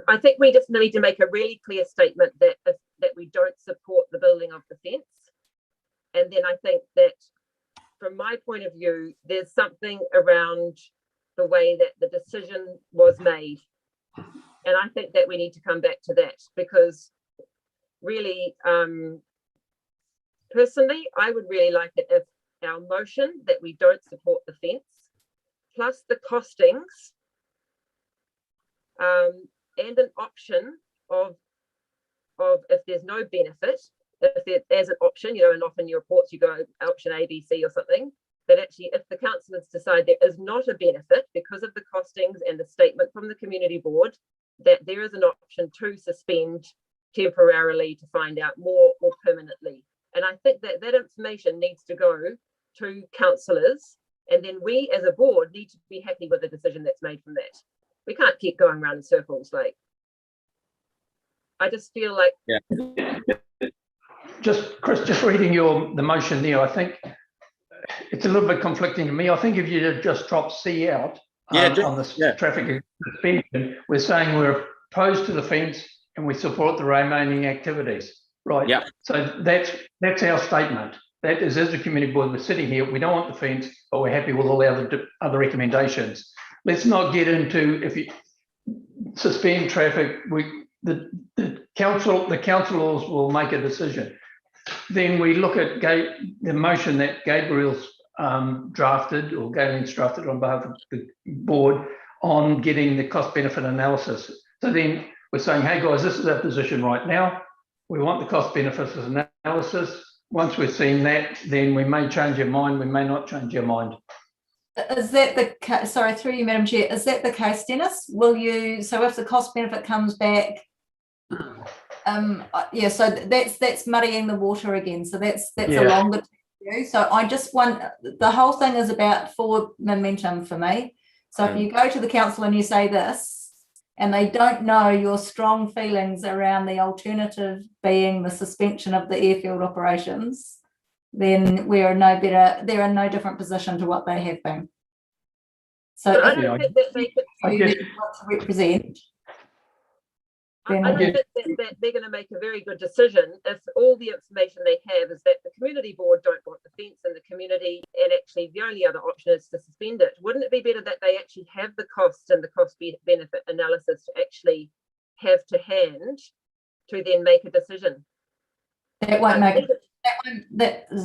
I think we just need to make a really clear statement that we don't support the building of the fence. And then I think that from my point of view, there's something around the way that the decision was made. And I think that we need to come back to that, because really, personally, I would really like it if our motion that we don't support the fence, plus the costings, and an option of if there's no benefit, if there's an option, and often in your reports you go option A, B, C or something, that actually if the councillors decide there is not a benefit because of the costings and the statement from the community board, that there is an option to suspend temporarily to find out more or permanently. And I think that that information needs to go to councillors, and then we as a board need to be happy with the decision that's made from that. We can't keep going around in circles. Like, I just feel like Chris, just reading the motion there, I think it's a little bit conflicting to me. I think if you had just dropped C out on this traffic suspension, we're saying we're opposed to the fence and we support the remaining activities, right? Yeah. So that's our statement. That is, as a community board, we're sitting here, we don't want the fence, but we're happy with all the other recommendations. Let's not get into, if you suspend traffic, the councillors will make a decision. Then we look at the motion that Gabriel's drafted, or Galen's drafted on behalf of the board, on getting the cost benefit analysis. So then we're saying, hey guys, this is our position right now. We want the cost benefits analysis. Once we've seen that, then we may change our mind, we may not change our mind. Is that the case? Sorry, through you, Madam Chair. Is that the case, Dennis? Will you? So if the cost benefit comes back, so that's muddying the water again. So that's a longer term view. So I just want, the whole thing is about forward momentum for me. So if you go to the council and you say this, and they don't know your strong feelings around the alternative being the suspension of the airfield operations, then we're no better, they're in no different position to what they have been. So I don't think that they could represent. I don't think that they're going to make a very good decision if all the information they have is that the community board don't want the fence in the community, and actually the only other option is to suspend it. Wouldn't it be better that they actually have the costs and the cost benefit analysis to actually have to hand to then make a decision? That won't make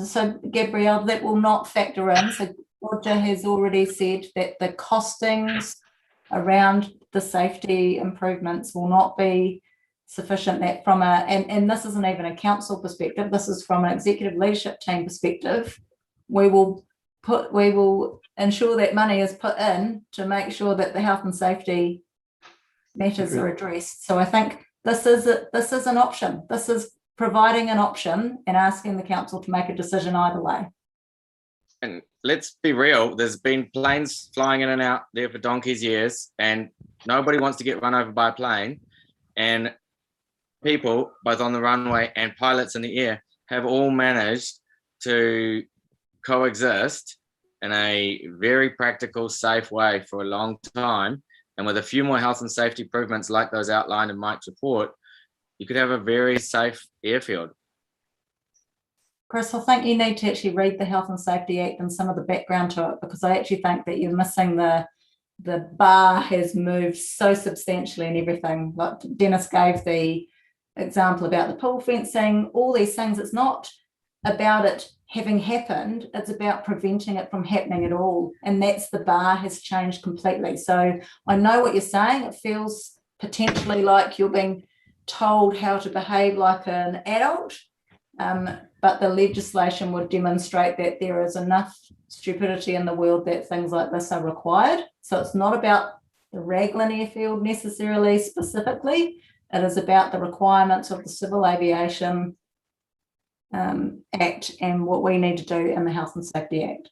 so Gabrielle, that will not factor in. So Roger has already said that the costings around the safety improvements will not be sufficient. That from and this isn't even a council perspective, this is from an executive leadership team perspective, we will ensure that money is put in to make sure that the health and safety matters are addressed. So I think this is an option. This is providing an option and asking the council to make a decision either way. And let's be real, there's been planes flying in and out there for donkey's years, and nobody wants to get run over by a plane. And people, both on the runway and pilots in the air, have all managed to coexist in a very practical, safe way for a long time. And with a few more health and safety improvements like those outlined in Mike's report, you could have a very safe airfield. Chris, I think you need to actually read the Health and Safety Act and some of the background to it, because I actually think that you're missing the bar has moved so substantially and everything. Like Dennis gave the example about the pool fencing, all these things. It's not about it having happened, it's about preventing it from happening at all. And that's the bar has changed completely. So I know what you're saying. It feels potentially like you're being told how to behave like an adult. But the legislation would demonstrate that there is enough stupidity in the world that things like this are required. So it's not about the Raglan Airfield necessarily specifically. It is about the requirements of the Civil Aviation Act and what we need to do in the Health and Safety Act.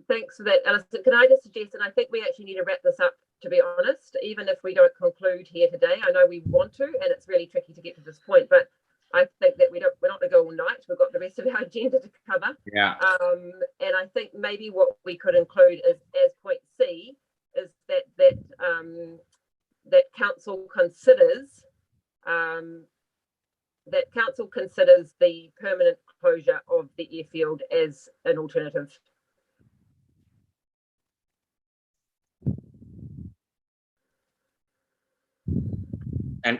Thanks for that, Alison. Can I just suggest, and I think we actually need to wrap this up, to be honest, even if we don't conclude here today. I know we want to, and it's really tricky to get to this point, but I think that we're not going to go all night. We've got the rest of our agenda to cover. Yeah. And I think maybe what we could include is, as point C, is that council considers the permanent closure of the airfield as an alternative. And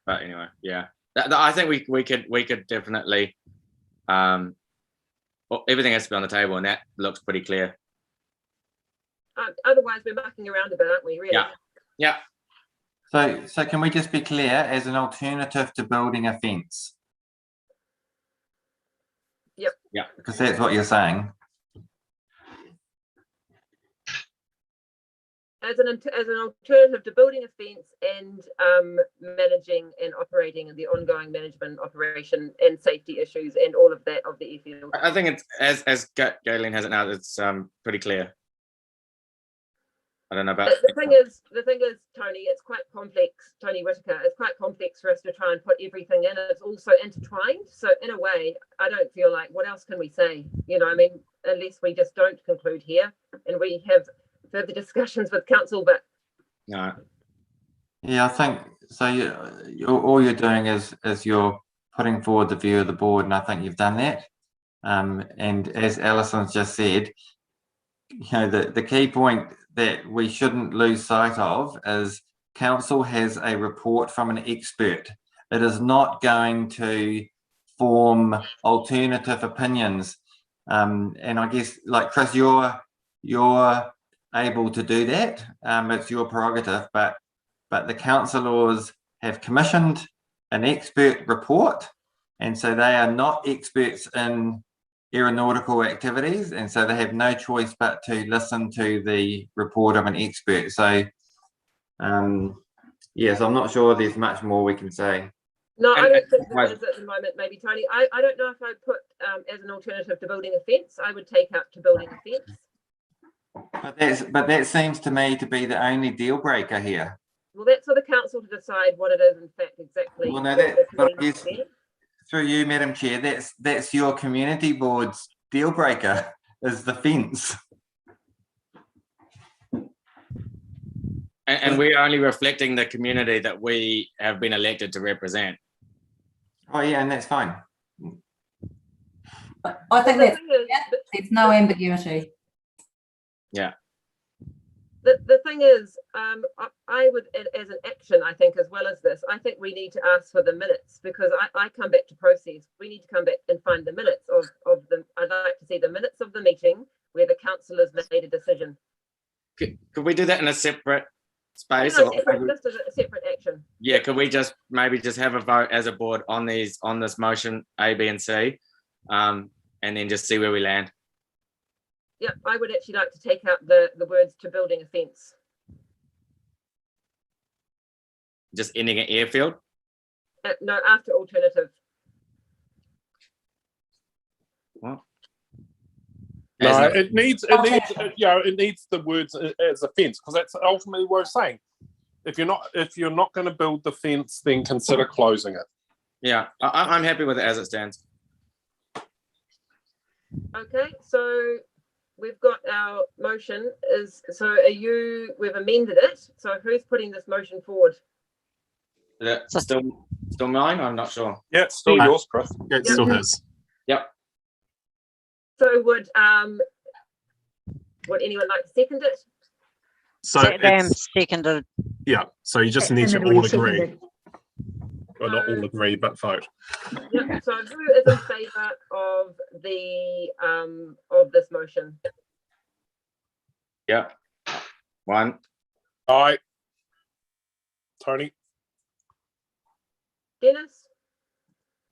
but anyway, yeah, I think we could definitely, everything has to be on the table, and that looks pretty clear. Otherwise, we're mucking around a bit, aren't we? Really? Yeah. Yeah. So can we just be clear, as an alternative to building a fence? Yep. Yeah. Because that's what you're saying. As an alternative to building a fence and managing and operating and the ongoing management, operation and safety issues and all of that of the airfield. I think it's as Galen has it now. It's pretty clear. I don't know about the thing is, Tony, it's quite complex. Tony Whitaker, it's quite complex for us to try and put everything in. It's also intertwined. So in a way, I don't feel like, what else can we say? You know, I mean, unless we just don't conclude here and we have further discussions with council, but no. Yeah, I think so. All you're doing is you're putting forward the view of the board, and I think you've done that. And as Alison's just said, you know, the key point that we shouldn't lose sight of is council has a report from an expert. It is not going to form alternative opinions. And I guess, like Chris, you're able to do that. It's your prerogative, but the councillors have commissioned an expert report, and so they are not experts in aeronautical activities, and so they have no choice but to listen to the report of an expert. So yes, I'm not sure there's much more we can say. No, I don't think there is at the moment, maybe, Tony. I don't know if I'd put as an alternative to building a fence, I would take out to building a fence. But that seems to me to be the only deal breaker here. Well, that's for the council to decide what it is, in fact, exactly. Well, no, through you, Madam Chair, that's your community board's deal breaker, is the fence. And we're only reflecting the community that we have been elected to represent. Oh yeah, and that's fine. I think there's no ambiguity. Yeah. The thing is, I would, as an action, I think, as well as this, I think we need to ask for the minutes, because I come back to process. We need to come back and find the minutes of the, I'd like to see the minutes of the meeting where the councillors made a decision. Could we do that in a separate space? No, just as a separate action. Yeah, could we just maybe just have a vote as a board on this motion A, B, and C, and then just see where we land? Yeah, I would actually like to take out the words "to building a fence." Just ending at airfield? No, after alternative. What? No, it needs the words as a fence, because that's ultimately what I'm saying. If you're not going to build the fence, then consider closing it. Yeah, I'm happy with it as it stands. Okay, so we've got our motion. We've amended it. So who's putting this motion forward? Is it still mine? I'm not sure. Yeah, it's still yours, Chris. Yeah, it's still his. Yep. So would anyone like to second it? So it's seconded. Yeah, so you just need to all agree. Well, not all agree, but vote. Yep. So who is in favour of this motion? Yep. One. Aye. Tony. Dennis?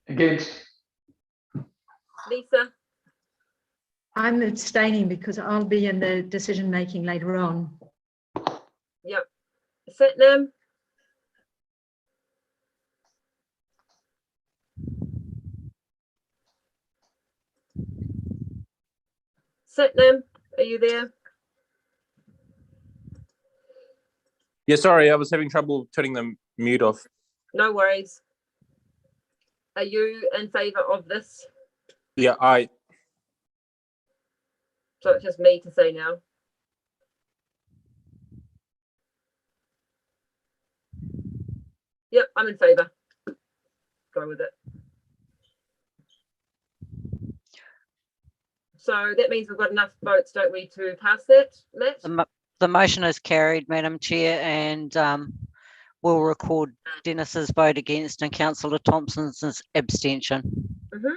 Against. Lisa? I'm abstaining because I'll be in the decision making later on. Yep. Satnam? Satnam, are you there? Yeah, sorry, I was having trouble turning the mute off. No worries. Are you in favour of this? Yeah, aye. So it's just me to say now. Yep, I'm in favour. Go with it. So that means we've got enough votes, don't we, to pass that, Matt? The motion is carried, Madam Chair, and we'll record Dennis's vote against and Councillor Thompson's abstention. Mm-hmm.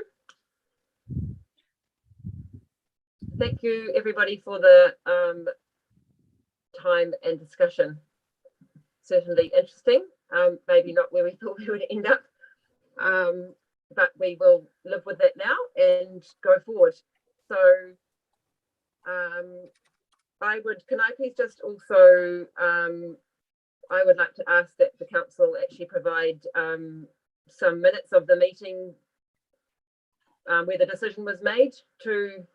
Thank you, everybody, for the time and discussion. Certainly interesting. Maybe not where we thought we would end up, but we will live with that now and go forward. So can I please just also, I would like to ask that the council actually provide some minutes of the meeting where the decision was made to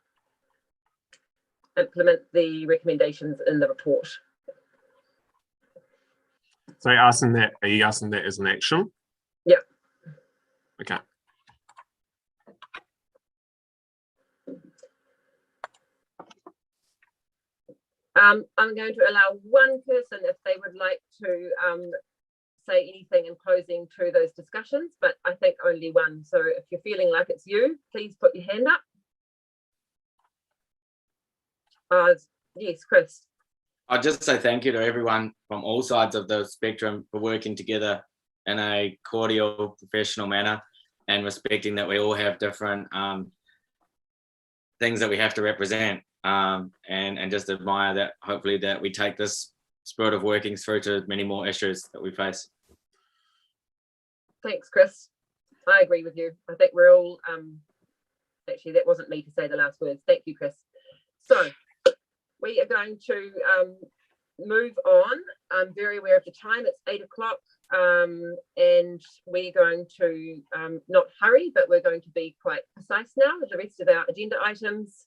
implement the recommendations in the report. So are you asking that as an action? Yep. Okay. I'm going to allow one person if they would like to say anything in closing to those discussions, but I think only one. So if you're feeling like it's you, please put your hand up. Yes, Chris. I'll just say thank you to everyone from all sides of the spectrum for working together in a cordial, professional manner and respecting that we all have different things that we have to represent, and just admire that hopefully that we take this spirit of working through to many more issues that we face. Thanks, Chris. I agree with you. I think we're all, actually that wasn't me to say the last words. Thank you, Chris. So we are going to move on. I'm very aware of the time. It's 8 o'clock, and we're going to not hurry, but we're going to be quite precise now with the rest of our agenda items.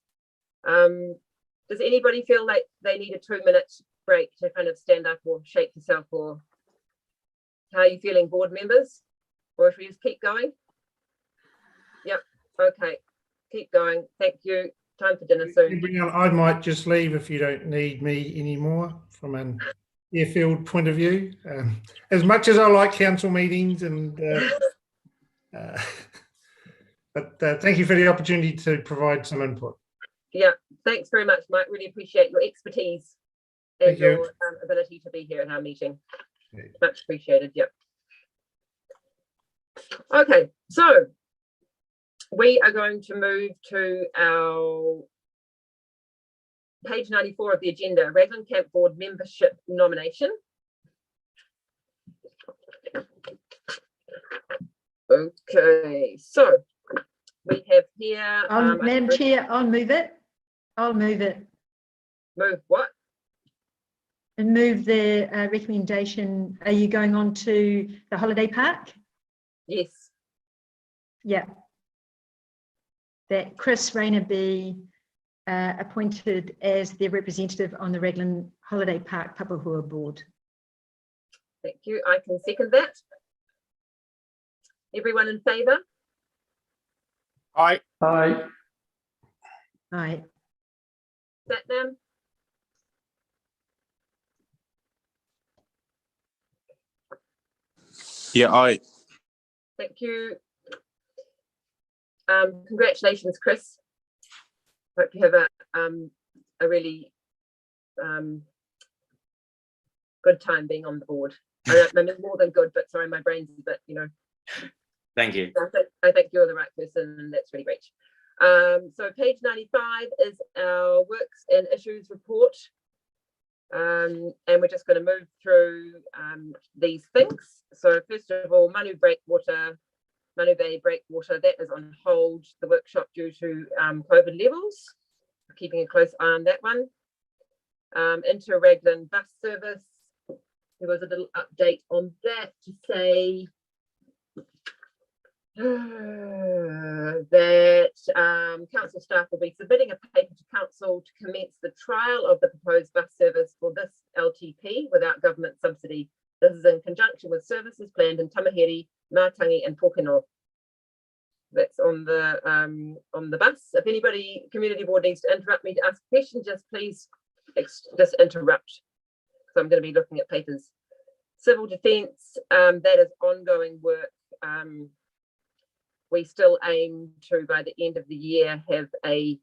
Does anybody feel like they need a 2-minute break to kind of stand up or shake yourself, or how are you feeling, board members? Or if we just keep going? Yep. Okay. Keep going. Thank you. Time for dinner soon. I might just leave if you don't need me anymore from an airfield point of view. As much as I like council meetings, and but thank you for the opportunity to provide some input. Yeah, thanks very much, Mike. Really appreciate your expertise and your ability to be here at our meeting. Much appreciated. Yep. Okay, so we are going to move to our page 94 of the agenda, Raglan Camp Board membership nomination. Okay, so we have here. Madam Chair, I'll move it. I'll move it. Move what? And move the recommendation. Are you going on to the holiday park? Yes. Yeah. That Chris Rayner be appointed as their representative on the Raglan Holiday Park Papahua Board. Thank you. I can second that. Everyone in favour? Aye. Aye. Aye. Satnam? Yeah, aye. Thank you. Congratulations, Chris. Hope you have a really good time being on the board. I mean, more than good, but sorry, my brain's a bit, you know. Thank you. I think you're the right person, and that's really great. So page 95 is our works and issues report. And we're just going to move through these things. So first of all, Manu Bay Breakwater, that is on hold, the workshop due to COVID levels. We're keeping a close eye on that one. Into Raglan bus service, there was a little update on that to say that council staff will be submitting a paper to council to commence the trial of the proposed bus service for this LTP without government subsidy. This is in conjunction with services planned in Tamahere, Mātangi and Pōkeno. That's on the bus. If anybody, community board, needs to interrupt me to ask a question, just please just interrupt, because I'm going to be looking at papers. Civil defence, that is ongoing work. We still aim to, by the end of the year, have I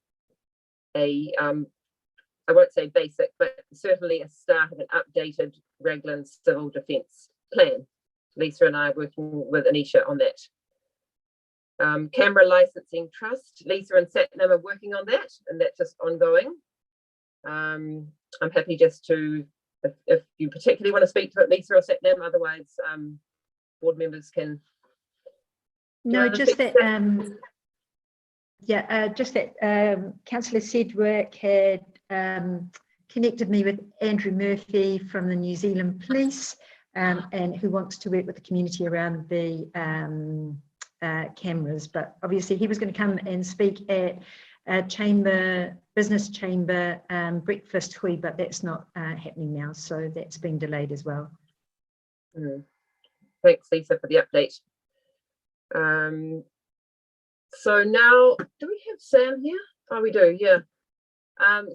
won't say basic, but certainly a start of an updated Raglan civil defence plan. Lisa and I are working with Anisha on that. Camera licensing trust, Lisa and Satnam are working on that, and that's just ongoing. I'm happy just to, if you particularly want to speak to it, Lisa or Satnam, otherwise board members can. No, just that, just that Councillor Sedgwick had connected me with Andrew Murphy from the New Zealand Police, and who wants to work with the community around the cameras. But obviously he was going to come and speak at a business chamber breakfast hui, but that's not happening now, so that's been delayed as well. Thanks, Lisa, for the update. So now, do we have Sam here? Oh, we do, yeah.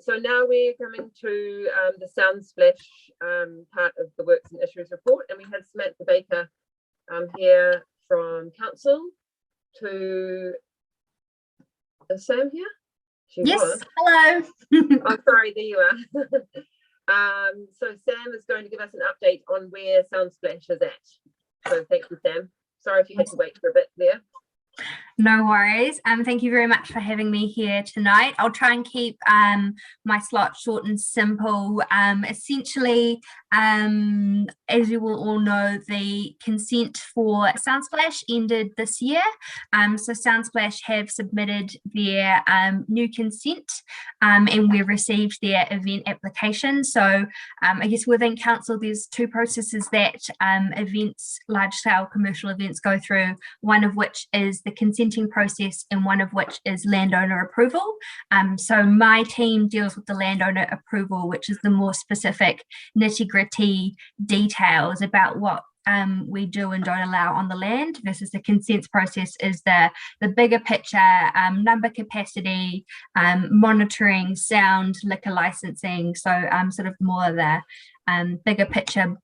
So now we're coming to the sound splash part of the works and issues report, and we have Samantha Baker here from council to. Is Sam here? Yes, hello. Oh, sorry, there you are. So Sam is going to give us an update on where sound splash is at. So thank you, Sam. Sorry if you had to wait for a bit there. No worries. Thank you very much for having me here tonight. I'll try and keep my slot short and simple. Essentially, as you will all know, the consent for Soundsplash ended this year. So Soundsplash have submitted their new consent and we've received their event application. So I guess within council, there's two processes that events, large scale commercial events go through, one of which is the consenting process and one of which is landowner approval. So my team deals with the landowner approval, which is the more specific nitty-gritty details about what we do and don't allow on the land, versus the consents process is the bigger picture, number capacity, monitoring, sound, liquor licensing. So sort of more the bigger picture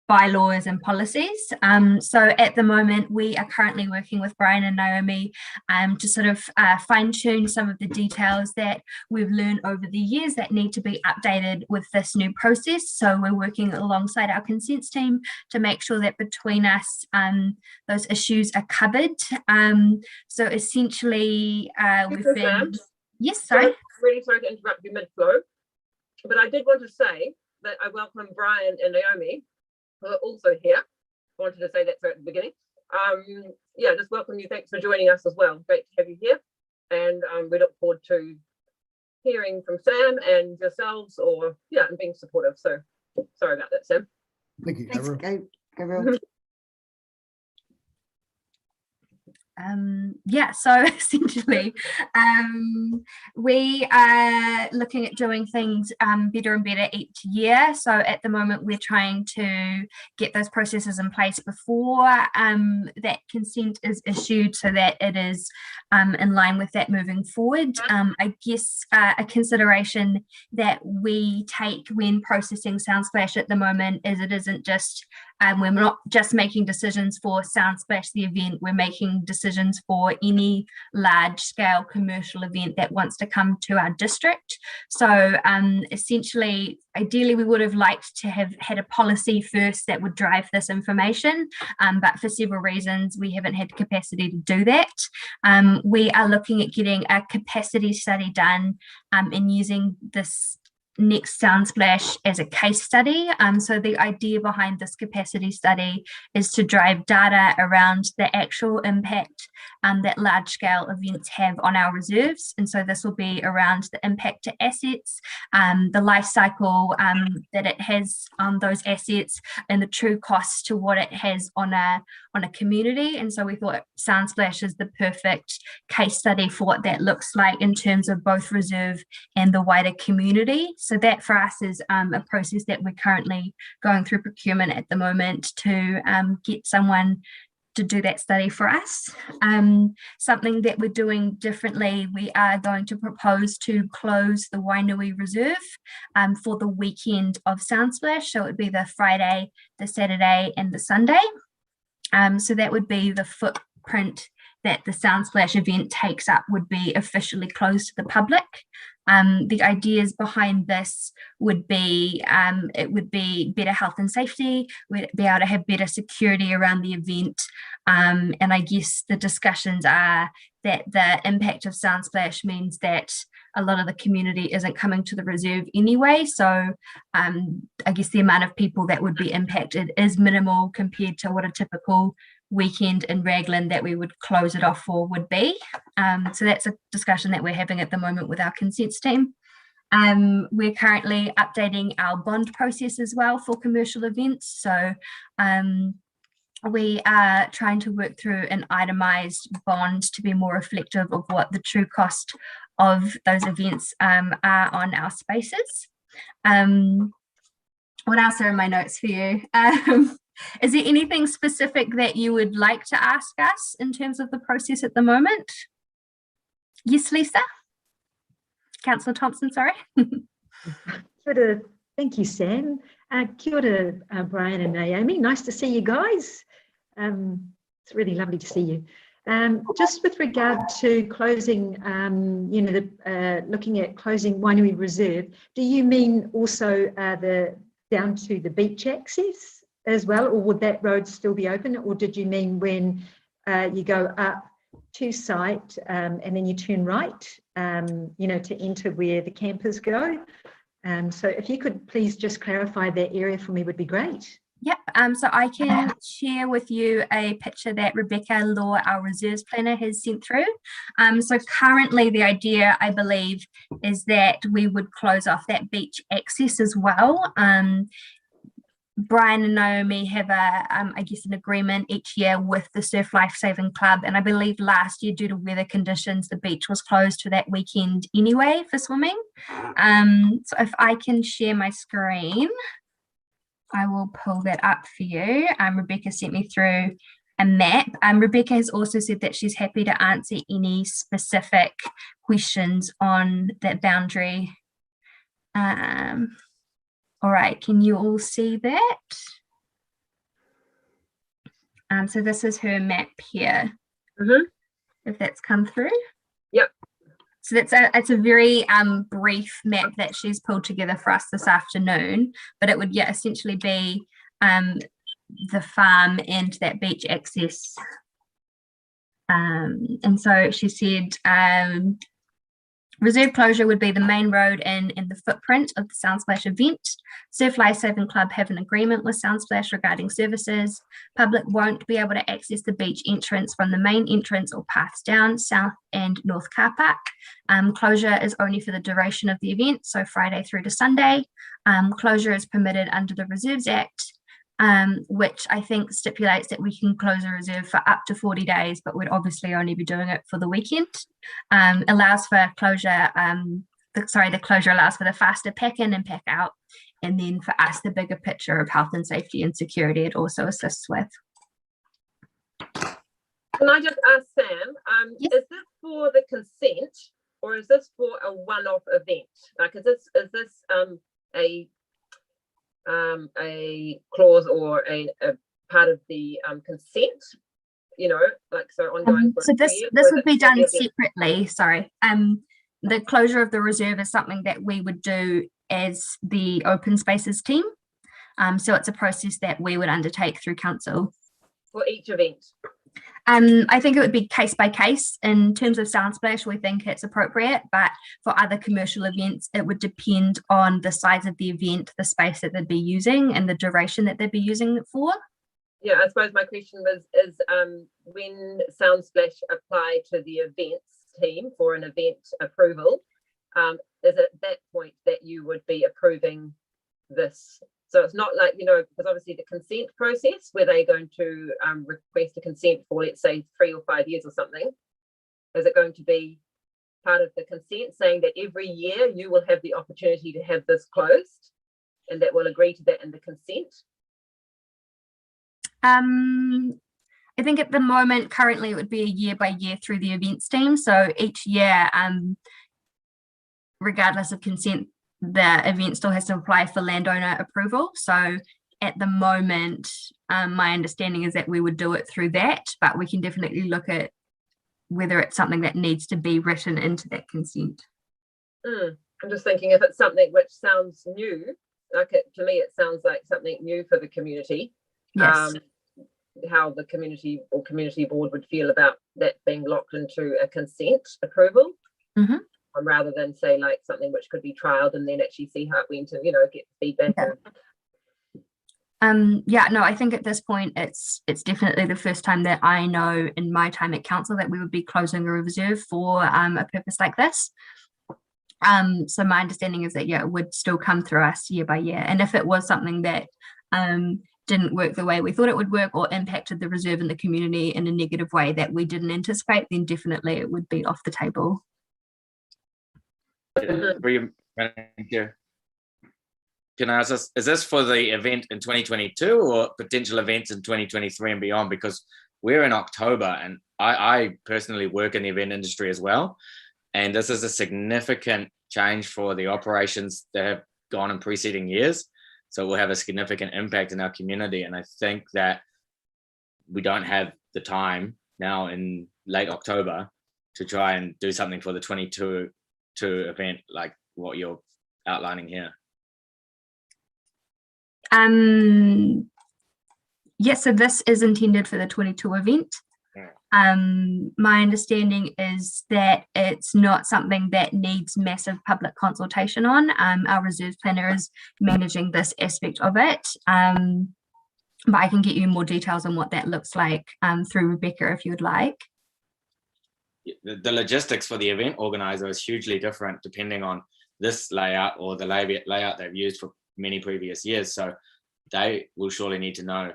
bylaws and policies. So at the moment, we are currently working with Brian and Naomi to sort of fine tune some of the details that we've learned over the years that need to be updated with this new process. So we're working alongside our consents team to make sure that between us, those issues are covered. So essentially, we've been... Yes, sorry. I'm really sorry to interrupt you mid-flow, but I did want to say that I welcome Brian and Naomi, who are also here. I wanted to say that at the beginning. Yeah, just welcome you. Thanks for joining us as well. Great to have you here. And we look forward to hearing from Sam and yourselves, or yeah, and being supportive. So sorry about that, Sam. Thank you, Gabriel. yeah, so essentially we are looking at doing things better and better each year. So at the moment we're trying to get those processes in place before that consent is issued, so that it is in line with that moving forward. I guess a consideration that we take when processing Soundsplash at the moment is it isn't just we're not just making decisions for Soundsplash the event, we're making decisions for any large scale commercial event that wants to come to our district. So essentially, ideally we would have liked to have had a policy first that would drive this information, but for several reasons we haven't had capacity to do that. We are looking at getting a capacity study done and using this next Soundsplash as a case study. So the idea behind this capacity study is to drive data around the actual impact that large scale events have on our reserves. And so this will be around the impact to assets, the life cycle that it has on those assets, and the true costs to what it has on a community. And so we thought Soundsplash is the perfect case study for what that looks like in terms of both reserve and the wider community. So that for us is a process that we're currently going through procurement at the moment to get someone to do that study for us. Something that we're doing differently, we are going to propose to close the Wainui Reserve for the weekend of Soundsplash. So it would be the Friday, the Saturday and the Sunday. So that would be the footprint that the Soundsplash event takes up would be officially closed to the public. The ideas behind this would be it would be better health and safety, we'd be able to have better security around the event, and I guess the discussions are that the impact of Soundsplash means that a lot of the community isn't coming to the reserve anyway, so I guess the amount of people that would be impacted is minimal compared to what a typical weekend in Raglan that we would close it off for would be. So that's a discussion that we're having at the moment with our consents team. We're currently updating our bond process as well for commercial events. So we are trying to work through an itemised bond to be more reflective of what the true cost of those events are on our spaces. What else are in my notes for you? Is there anything specific that you would like to ask us in terms of the process at the moment? Yes, Lisa? Councillor Thompson, sorry. Kia ora. Thank you, Sam. Kia ora, Brian and Naomi. Nice to see you guys. It's really lovely to see you. Just with regard to closing, looking at closing Wainui Reserve, do you mean also down to the beach access as well, or would that road still be open, or did you mean when you go up to site and then you turn right, to enter where the campers go? So if you could please just clarify that area for me would be great. Yep, so I can share with you a picture that Rebecca Law, our reserves planner, has sent through. So currently the idea, I believe, is that we would close off that beach access as well. Brian and Naomi have I guess an agreement each year with the Surf Life Saving Club, and I believe last year due to weather conditions the beach was closed for that weekend anyway for swimming. So if I can share my screen, I will pull that up for you. Rebecca sent me through a map. Rebecca has also said that she's happy to answer any specific questions on that boundary. All right, can you all see that? So this is her map here. If that's come through. Yep. So it's a very brief map that she's pulled together for us this afternoon, but it would essentially be the farm and that beach access. And so she said reserve closure would be the main road and the footprint of the Soundsplash event. Surf Life Saving Club have an agreement with Soundsplash regarding services. Public won't be able to access the beach entrance from the main entrance or paths down, south and north car park. Closure is only for the duration of the event, so Friday through to Sunday. Closure is permitted under the Reserves Act. which I think stipulates that we can close a reserve for up to 40 days, but we'd obviously only be doing it for the weekend. Allows for closure, the closure allows for the faster pack in and pack out. And then for us, the bigger picture of health and safety and security it also assists with. Can I just ask Sam, yes. Is this for the consent or is this for a one-off event? Like, is this a clause or a part of the consent? You know, like, so ongoing. So this would be done separately. Sorry. The closure of the reserve is something that we would do as the open spaces team. So it's a process that we would undertake through council. For each event? I think it would be case by case. In terms of Soundsplash, we think it's appropriate, but for other commercial events, it would depend on the size of the event, the space that they'd be using, and the duration that they'd be using it for. Yeah, I suppose my question was, is when Soundsplash apply to the events team for an event approval, is it at that point that you would be approving this? So it's not like, you know, because obviously the consent process, where they're going to request a consent for, let's say, 3 or 5 years or something, is it going to be part of the consent saying that every year you will have the opportunity to have this closed and that will agree to that in the consent? I think at the moment, currently, it would be a year by year through the events team. So each year, regardless of consent, the event still has to apply for landowner approval. So at the moment, my understanding is that we would do it through that, but we can definitely look at whether it's something that needs to be written into that consent. I'm just thinking if it's something which sounds new, like to me, it sounds like something new for the community. Yes. How the community or community board would feel about that being locked into a consent approval. Mm-hmm. Rather than say like something which could be trialed and then actually see how it went and, you know, get feedback. Yeah, no, I think at this point it's definitely the first time that I know in my time at council that we would be closing a reserve for a purpose like this. So my understanding is that, yeah, it would still come through us year by year. And if it was something that didn't work the way we thought it would work or impacted the reserve in the community in a negative way that we didn't anticipate, then definitely it would be off the table. Can I ask this, is this for the event in 2022 or potential events in 2023 and beyond? Because we're in October and I personally work in the event industry as well. And this is a significant change for the operations that have gone in preceding years. So it will have a significant impact in our community. And I think that we don't have the time now in late October to try and do something for the 22 event like what you're outlining here. Yes, so this is intended for the 22 event. My understanding is that it's not something that needs massive public consultation on. Our reserves planner is managing this aspect of it. But I can get you more details on what that looks like through Rebecca if you would like. The logistics for the event organizer is hugely different depending on this layout or the layout they've used for many previous years. So they will surely need to know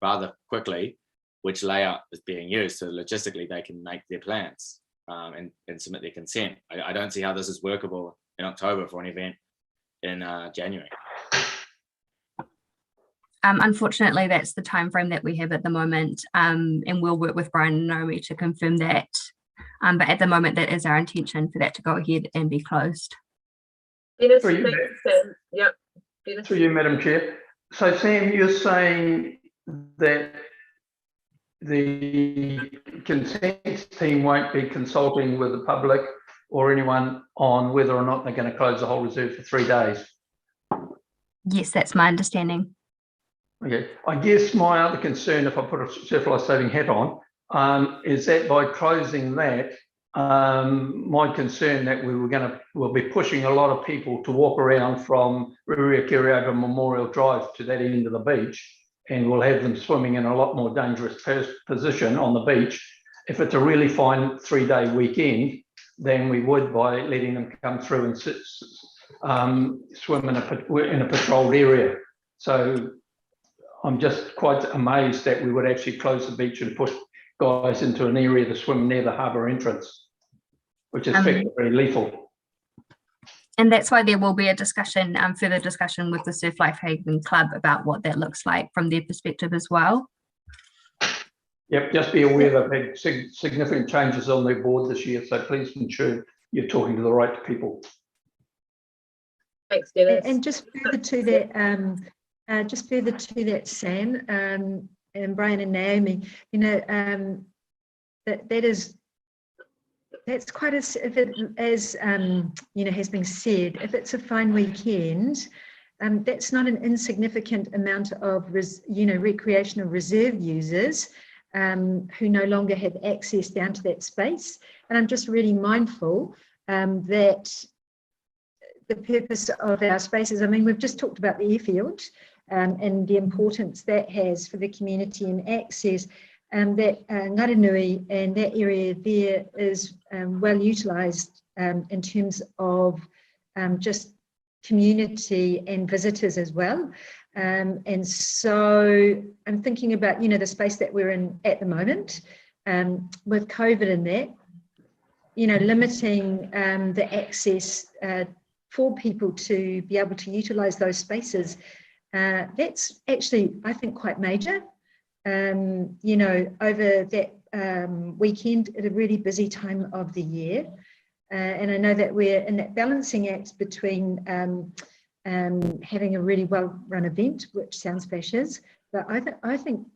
rather quickly which layout is being used. So logistically, they can make their plans and submit their consent. I don't see how this is workable in October for an event in January. Unfortunately, that's the time frame that we have at the moment, and we'll work with Brian and Naomi to confirm that. But at the moment, that is our intention for that to go ahead and be closed. Dennis, Through you, Madam Chair. So, Sam, you're saying that the consent team won't be consulting with the public or anyone on whether or not they're going to close the whole reserve for 3 days? Yes, that's my understanding. Okay, I guess my other concern, if I put a surplus saving hat on, is that by closing that, my concern that we'll be pushing a lot of people to walk around from Ruriakiriaga Memorial Drive to that end of the beach, and we'll have them swimming in a lot more dangerous position on the beach if it's a really fine 3-day weekend than we would by letting them come through and swim in a patrolled area. So I'm just quite amazed that we would actually close the beach and push guys into an area to swim near the harbour entrance, which is very lethal. And that's why there will be a discussion, further discussion with the Surf Life Haven Club about what that looks like from their perspective as well. Yep, just be aware they've had significant changes on their board this year, so please ensure you're talking to the right people. Thanks, Dennis. And just further to that, Sam, and Brian and Naomi, you know, that's quite as you know, has been said, if it's a fine weekend, that's not an insignificant amount of recreational reserve users who no longer have access down to that space. And I'm just really mindful that the purpose of our spaces, I mean, we've just talked about the airfield and the importance that has for the community and access. That Ngaranui and that area there is well utilised in terms of just community and visitors as well. And so I'm thinking about, you know, the space that we're in at the moment with COVID in that, you know, limiting the access for people to be able to utilise those spaces. That's actually, I think, quite major. You know, over that weekend at a really busy time of the year. And I know that we're in that balancing act between having a really well-run event, which Soundsplash is, but I think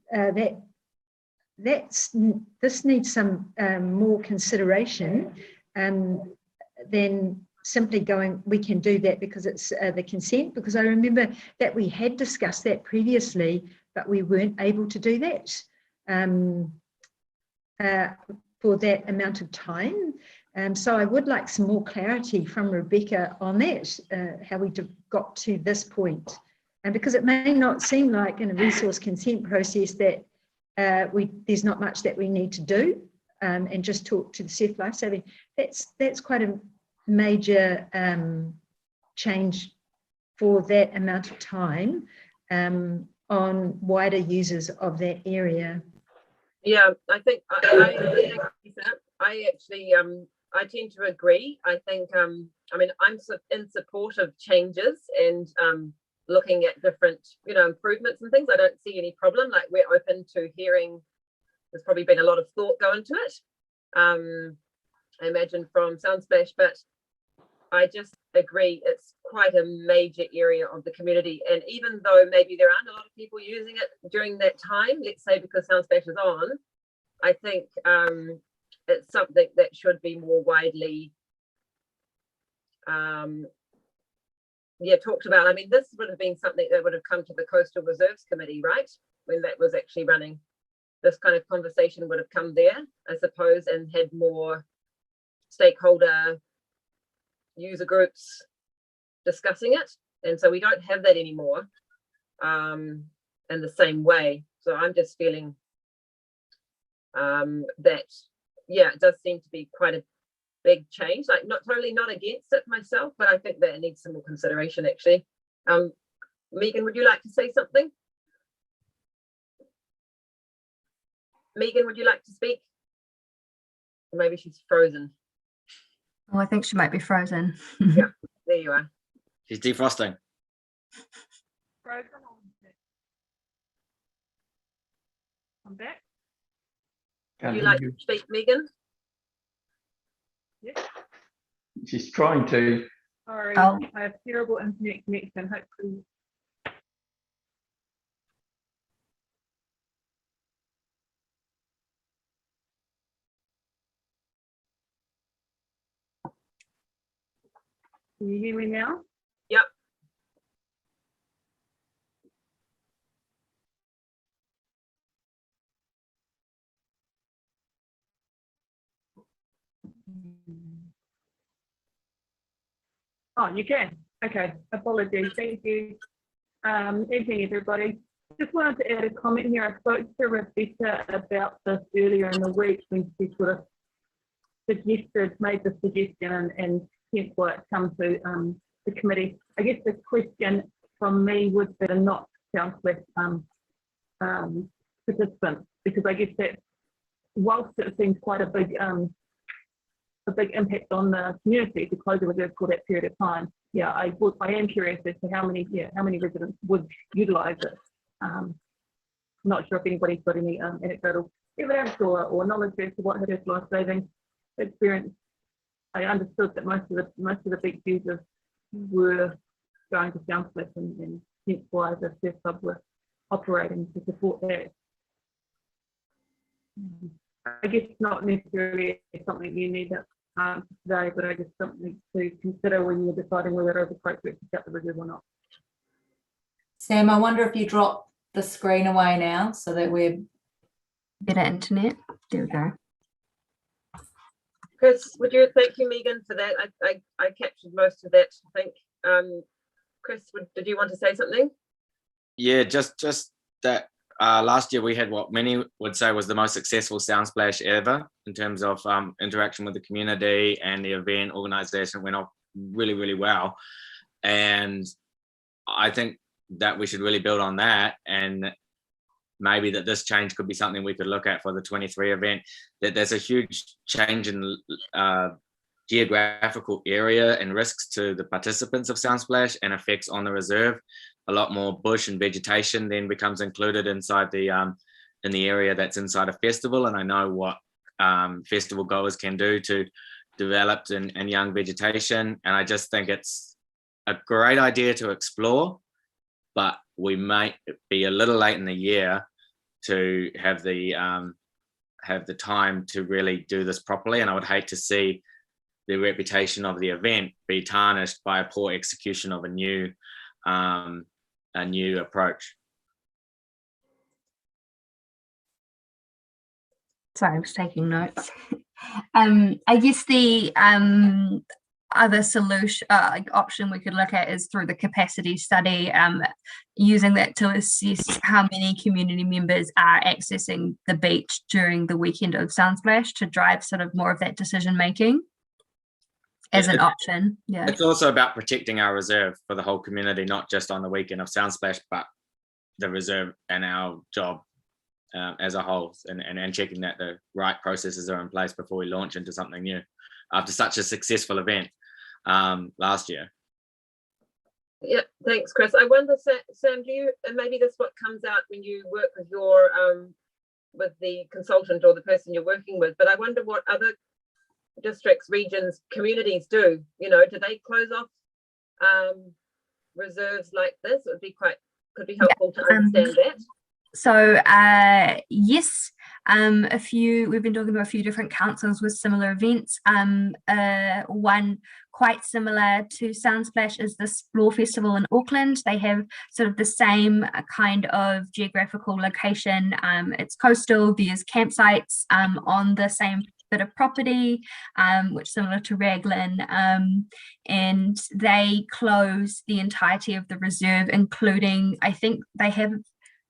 this needs some more consideration than simply going, we can do that because it's the consent, because I remember that we had discussed that previously, but we weren't able to do that for that amount of time. So I would like some more clarity from Rebecca on that, how we got to this point. And because it may not seem like in a resource consent process that there's not much that we need to do and just talk to the Surf Life Saving. That's quite a major change for that amount of time on wider users of that area. Yeah, I think I actually I tend to agree. I think I mean, I'm in support of changes and looking at different, you know, improvements and things. I don't see any problem. Like, we're open to hearing. There's probably been a lot of thought go into it, I imagine, from Soundsplash, but I just agree it's quite a major area of the community. And even though maybe there aren't a lot of people using it during that time, let's say because Soundsplash is on, I think it's something that should be more widely talked about. I mean, this would have been something that would have come to the Coastal Reserves Committee, right? When that was actually running. This kind of conversation would have come there, I suppose, and had more stakeholder user groups discussing it. And so we don't have that anymore in the same way. So I'm just feeling that, yeah, it does seem to be quite a big change. Like, not totally not against it myself, but I think that it needs some more consideration, actually. Megan, would you like to say something? Megan, would you like to speak? Or maybe she's frozen. Oh, I think she might be frozen. Yeah, there you are. She's defrosting. Frozen. I'm back. Would you like to speak, Megan? Yes. She's trying to. Sorry, I have terrible internet connection. Hopefully. Can you hear me now? Yep. Oh, you can. Okay. Apologies. Thank you. Evening, everybody. Just wanted to add a comment here. I spoke to Rebecca about this earlier in the week when she sort of made the suggestion and hence why it's come to the committee. I guess the question from me would be, not Soundsplash participants, because I guess that whilst it seems quite a big impact on the community to close the reserve for that period of time, yeah, I am curious as to how many residents would utilise it. Not sure if anybody's got any anecdotal evidence or knowledge as to what it is life-saving experience. I understood that most of the beach users were going to Soundsplash, and hence why the surf club were operating to support that. I guess not necessarily something you need to answer today, but I guess something to consider when you're deciding whether it is appropriate to shut the reserve or not. Sam, I wonder if you drop the screen away now so that we're better internet. There we go. Chris, thank you, Megan, for that. I captured most of that, I think. Chris, did you want to say something? Yeah, just that last year we had what many would say was the most successful Soundsplash ever in terms of interaction with the community, and the event organisation went off really, really well. And I think that we should really build on that, and maybe that this change could be something we could look at for the 23 event, that there's a huge change in geographical area and risks to the participants of Soundsplash and effects on the reserve. A lot more bush and vegetation then becomes included inside the in the area that's inside a festival. And I know what festival goers can do to develop and young vegetation. And I just think it's a great idea to explore, but we might be a little late in the year to have the time to really do this properly. And I would hate to see the reputation of the event be tarnished by a poor execution of a new approach. Sorry, I was taking notes. I guess the other solution option we could look at is through the capacity study, using that to assess how many community members are accessing the beach during the weekend of Soundsplash, to drive sort of more of that decision making as an option. Yeah, it's also about protecting our reserve for the whole community, not just on the weekend of Soundsplash, but the reserve and our job as a whole, and checking that the right processes are in place before we launch into something new after such a successful event last year. Yeah, thanks, Chris. I wonder, Sam, do you, and maybe this what comes out when you work with your with the consultant or the person you're working with, but I wonder what other districts, regions, communities do. You know, do they close off reserves like this? It would be could be helpful to understand that. So yes, we've been talking to a few different councils with similar events. One quite similar to Soundsplash is the Explore Festival in Auckland. They have sort of the same kind of geographical location. It's coastal, there's campsites on the same bit of property, which is similar to Raglan, and they close the entirety of the reserve, including, I think they have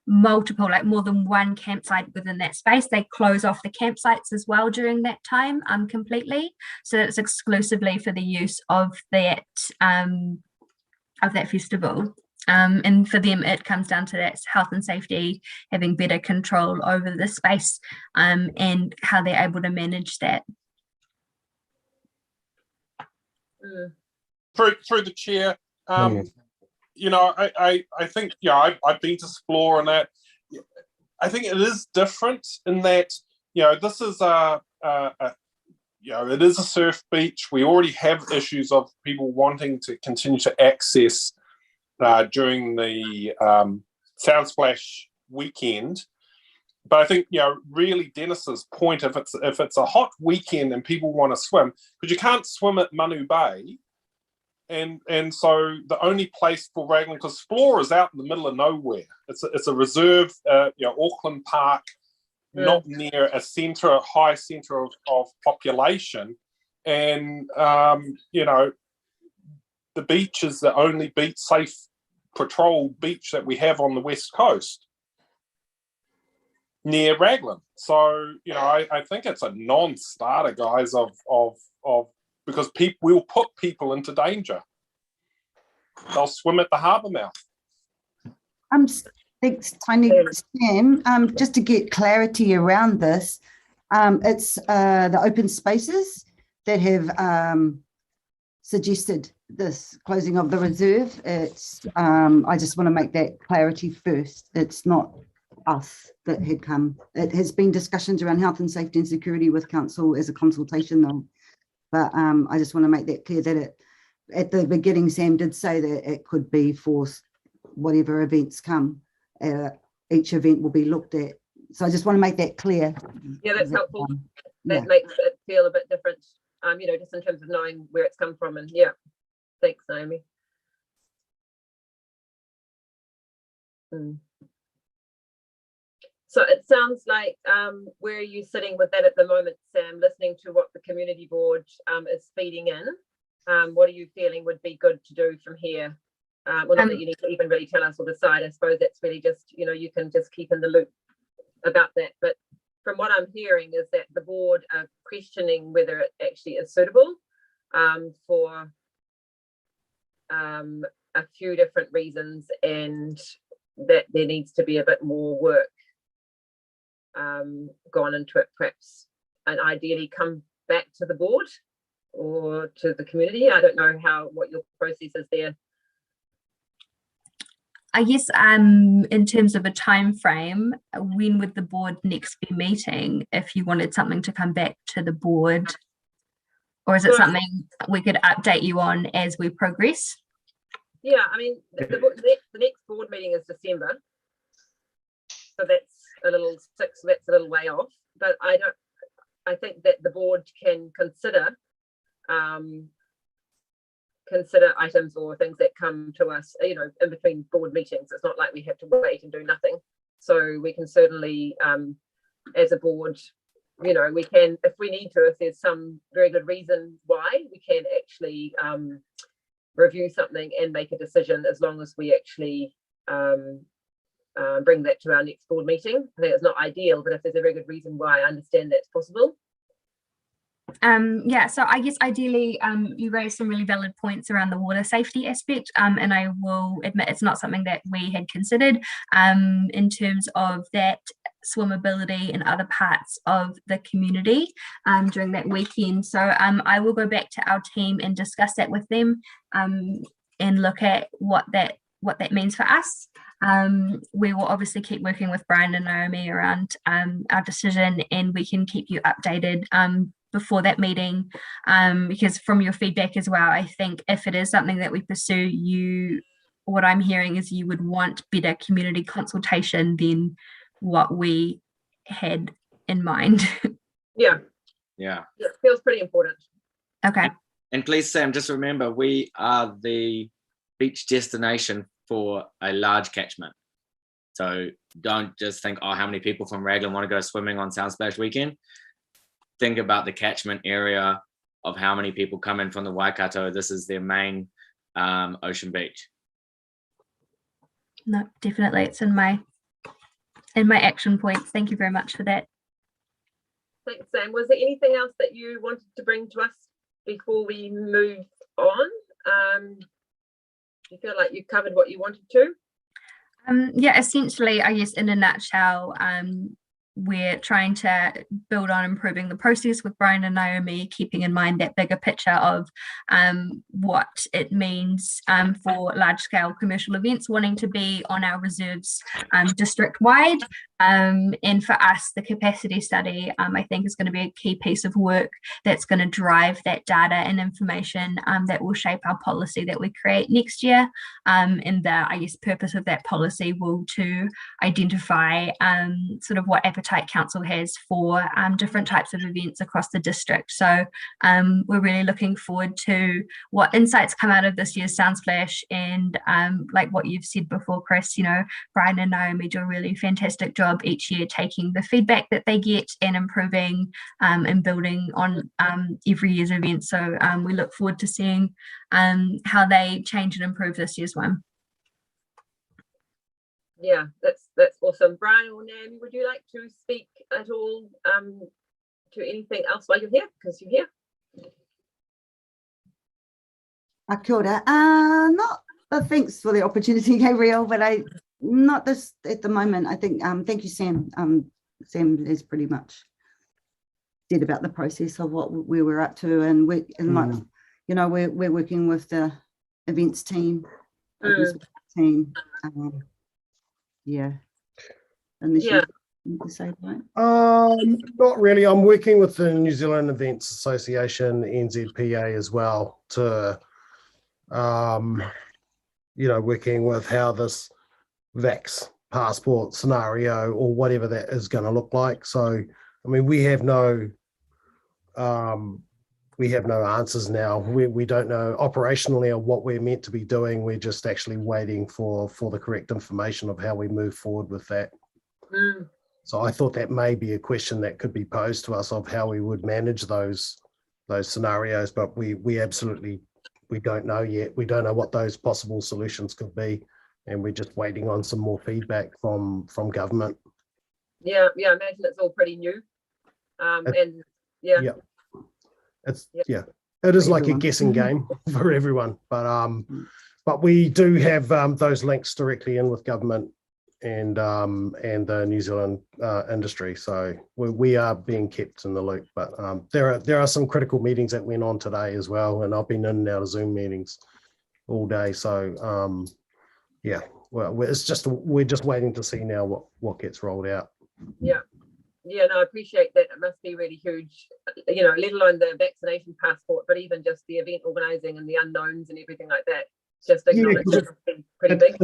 multiple, like more than one campsite within that space. They close off the campsites as well during that time completely, so it's exclusively for the use of that festival. And for them it comes down to that health and safety, having better control over the space, and how they're able to manage that. Through the chair, you know, I think, yeah, I've been to Explore, and that I think it is different in that, you know, this is you know, it is a surf beach. We already have issues of people wanting to continue to access during the Soundsplash weekend. But I think, you know, really Dennis's point, if it's a hot weekend and people want to swim, because you can't swim at Manu Bay, and so the only place for Raglan, because Explore is out in the middle of nowhere. It's a reserve, you know, Auckland Park, not near a high centre of population, and you know, the beach is the only safe patrol beach that we have on the west coast near Raglan. So, you know, I think it's a non-starter, guys, of because we'll put people into danger. They'll swim at the harbour mouth. Thanks, Tiny. Sam, just to get clarity around this, it's the open spaces that have suggested this closing of the reserve. It's I just want to make that clarity first. It's not us that had come. It has been discussions around health and safety and security with council as a consultation though. But I just want to make that clear that it, at the beginning, Sam did say that it could be for whatever events come. Each event will be looked at. So I just want to make that clear. Yeah, that's helpful. Yeah. That makes it feel a bit different, you know, just in terms of knowing where it's come from. And yeah, thanks, Naomi. So it sounds like, where are you sitting with that at the moment, Sam, listening to what the community board is feeding in? What are you feeling would be good to do from here? Well, not that you need to even really tell us or decide. I suppose that's really just, you know, you can just keep in the loop about that. But from what I'm hearing is that the board are questioning whether it actually is suitable for a few different reasons, and that there needs to be a bit more work gone into it, perhaps, and ideally come back to the board or to the community. I don't know what your process is there. I guess in terms of a time frame, when would the board next be meeting if you wanted something to come back to the board? Or is it something we could update you on as we progress? Yeah, I mean, the next board meeting is December. So that's a little way off. But I think that the board can consider items or things that come to us, you know, in between board meetings. It's not like we have to wait and do nothing. So we can certainly, as a board, you know, we can, if we need to, if there's some very good reason why, we can actually review something and make a decision, as long as we actually bring that to our next board meeting. I think it's not ideal, but if there's a very good reason why, I understand that's possible. Yeah, so I guess ideally you raised some really valid points around the water safety aspect, and I will admit it's not something that we had considered in terms of that swimmability in other parts of the community during that weekend. So I will go back to our team and discuss that with them and look at what that means for us. We will obviously keep working with Brian and Naomi around our decision, and we can keep you updated before that meeting, because from your feedback as well, I think if it is something that we pursue, what I'm hearing is you would want better community consultation than what we had in mind. Yeah, Yeah. it feels pretty important. Okay. And please, Sam, just remember, we are the beach destination for a large catchment. So don't just think, oh, how many people from Raglan want to go swimming on Soundsplash weekend? Think about the catchment area of how many people come in from the Waikato. This is their main ocean beach. No, definitely, it's in my action points. Thank you very much for that. Thanks, Sam. Was there anything else that you wanted to bring to us before we move on? Do you feel like you've covered what you wanted to? Yeah, essentially, I guess in a nutshell, we're trying to build on improving the process with Brian and Naomi, keeping in mind that bigger picture of what it means for large-scale commercial events wanting to be on our reserves district-wide. And for us, the capacity study, I think, is going to be a key piece of work that's going to drive that data and information that will shape our policy that we create next year. And the, I guess, purpose of that policy will to identify sort of what appetite council has for different types of events across the district. So we're really looking forward to what insights come out of this year's Soundsplash, and like what you've said before, Chris, you know, Brian and Naomi do a really fantastic job each year taking the feedback that they get and improving and building on every year's event. So we look forward to seeing how they change and improve this year's one. Yeah, that's awesome. Brian or Naomi, would you like to speak at all to anything else while you're here? Because you're here. Kia ora. Thanks for the opportunity, Gabrielle, but I Not this at the moment. I think, thank you, Sam. Sam has pretty much said about the process of where we're up to, and like, you know, we're working with the events team, team. Yeah. Unless you need to say that. Not really. I'm working with the New Zealand Events Association, NZPA, as well, to you know, working with how this vax passport scenario or whatever that is going to look like. So, I mean, we have no answers now. We don't know operationally or what we're meant to be doing. We're just actually waiting for the correct information of how we move forward with that. So I thought that may be a question that could be posed to us of how we would manage those scenarios, but we absolutely, we don't know yet. We don't know what those possible solutions could be, and we're just waiting on some more feedback from government. Yeah, I imagine it's all pretty new. And yeah. It is like a guessing game for everyone, but we do have those links directly in with government and the New Zealand industry, so we are being kept in the loop. But there are some critical meetings that went on today as well, and I've been in and out of Zoom meetings all day. So yeah, well, we're just waiting to see now what gets rolled out. Yeah, no, I appreciate that. It must be really huge, you know, let alone the vaccination passport, but even just the event organizing and the unknowns and everything like that. Just acknowledge it's pretty big.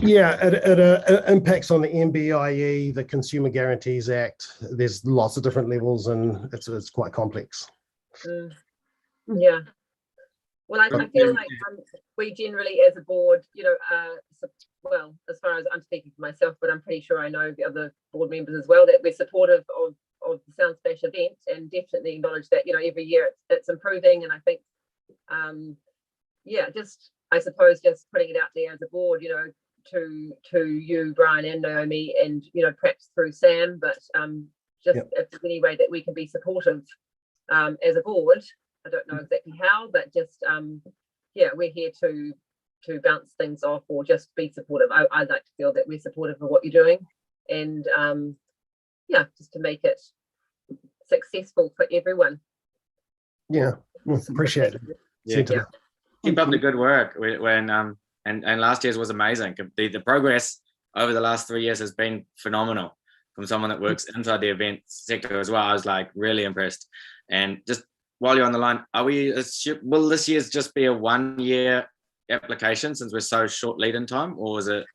It impacts on the MBIE, the Consumer Guarantees Act. There's lots of different levels, and it's quite complex. Yeah. Well, I feel like we generally, as a board, you know, well, as far as I'm speaking for myself, but I'm pretty sure I know the other board members as well, that we're supportive of the Soundsplash event, and definitely acknowledge that, you know, every year it's improving. And I think, yeah, just, I suppose, just putting it out there as a board, you know, to you, Brian, and Naomi, and, you know, perhaps through Sam, but just if there's any way that we can be supportive as a board. I don't know exactly how, but just yeah, we're here to bounce things off or just be supportive. I'd like to feel that we're supportive of what you're doing, and yeah, just to make it successful for everyone. Yeah, appreciate it. Yeah. Keep up the good work. When and last year's was amazing. The progress over the last 3 years has been phenomenal. From someone that works inside the event sector as well, I was like really impressed. And just while you're on the line, will this year's just be a 1 year application since we're so short lead in time, or is it?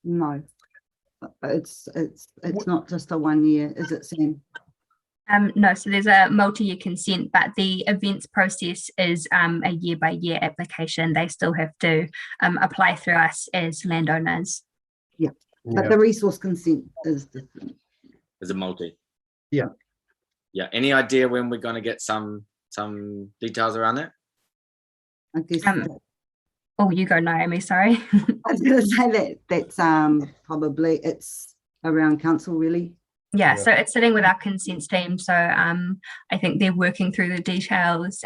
No, it's not just a 1 year, is it, Sam? No, so there's a multi-year consent, but the events process is a year-by-year application. They still have to apply through us as landowners. Yeah, but the resource consent is different. Is a multi. Yeah. Yeah. Any idea when we're going to get some details around that? I guess. Oh, you go, Naomi. Sorry. I was going to say that's probably it's around council, really. Yeah, so it's sitting with our consents team. So I think they're working through the details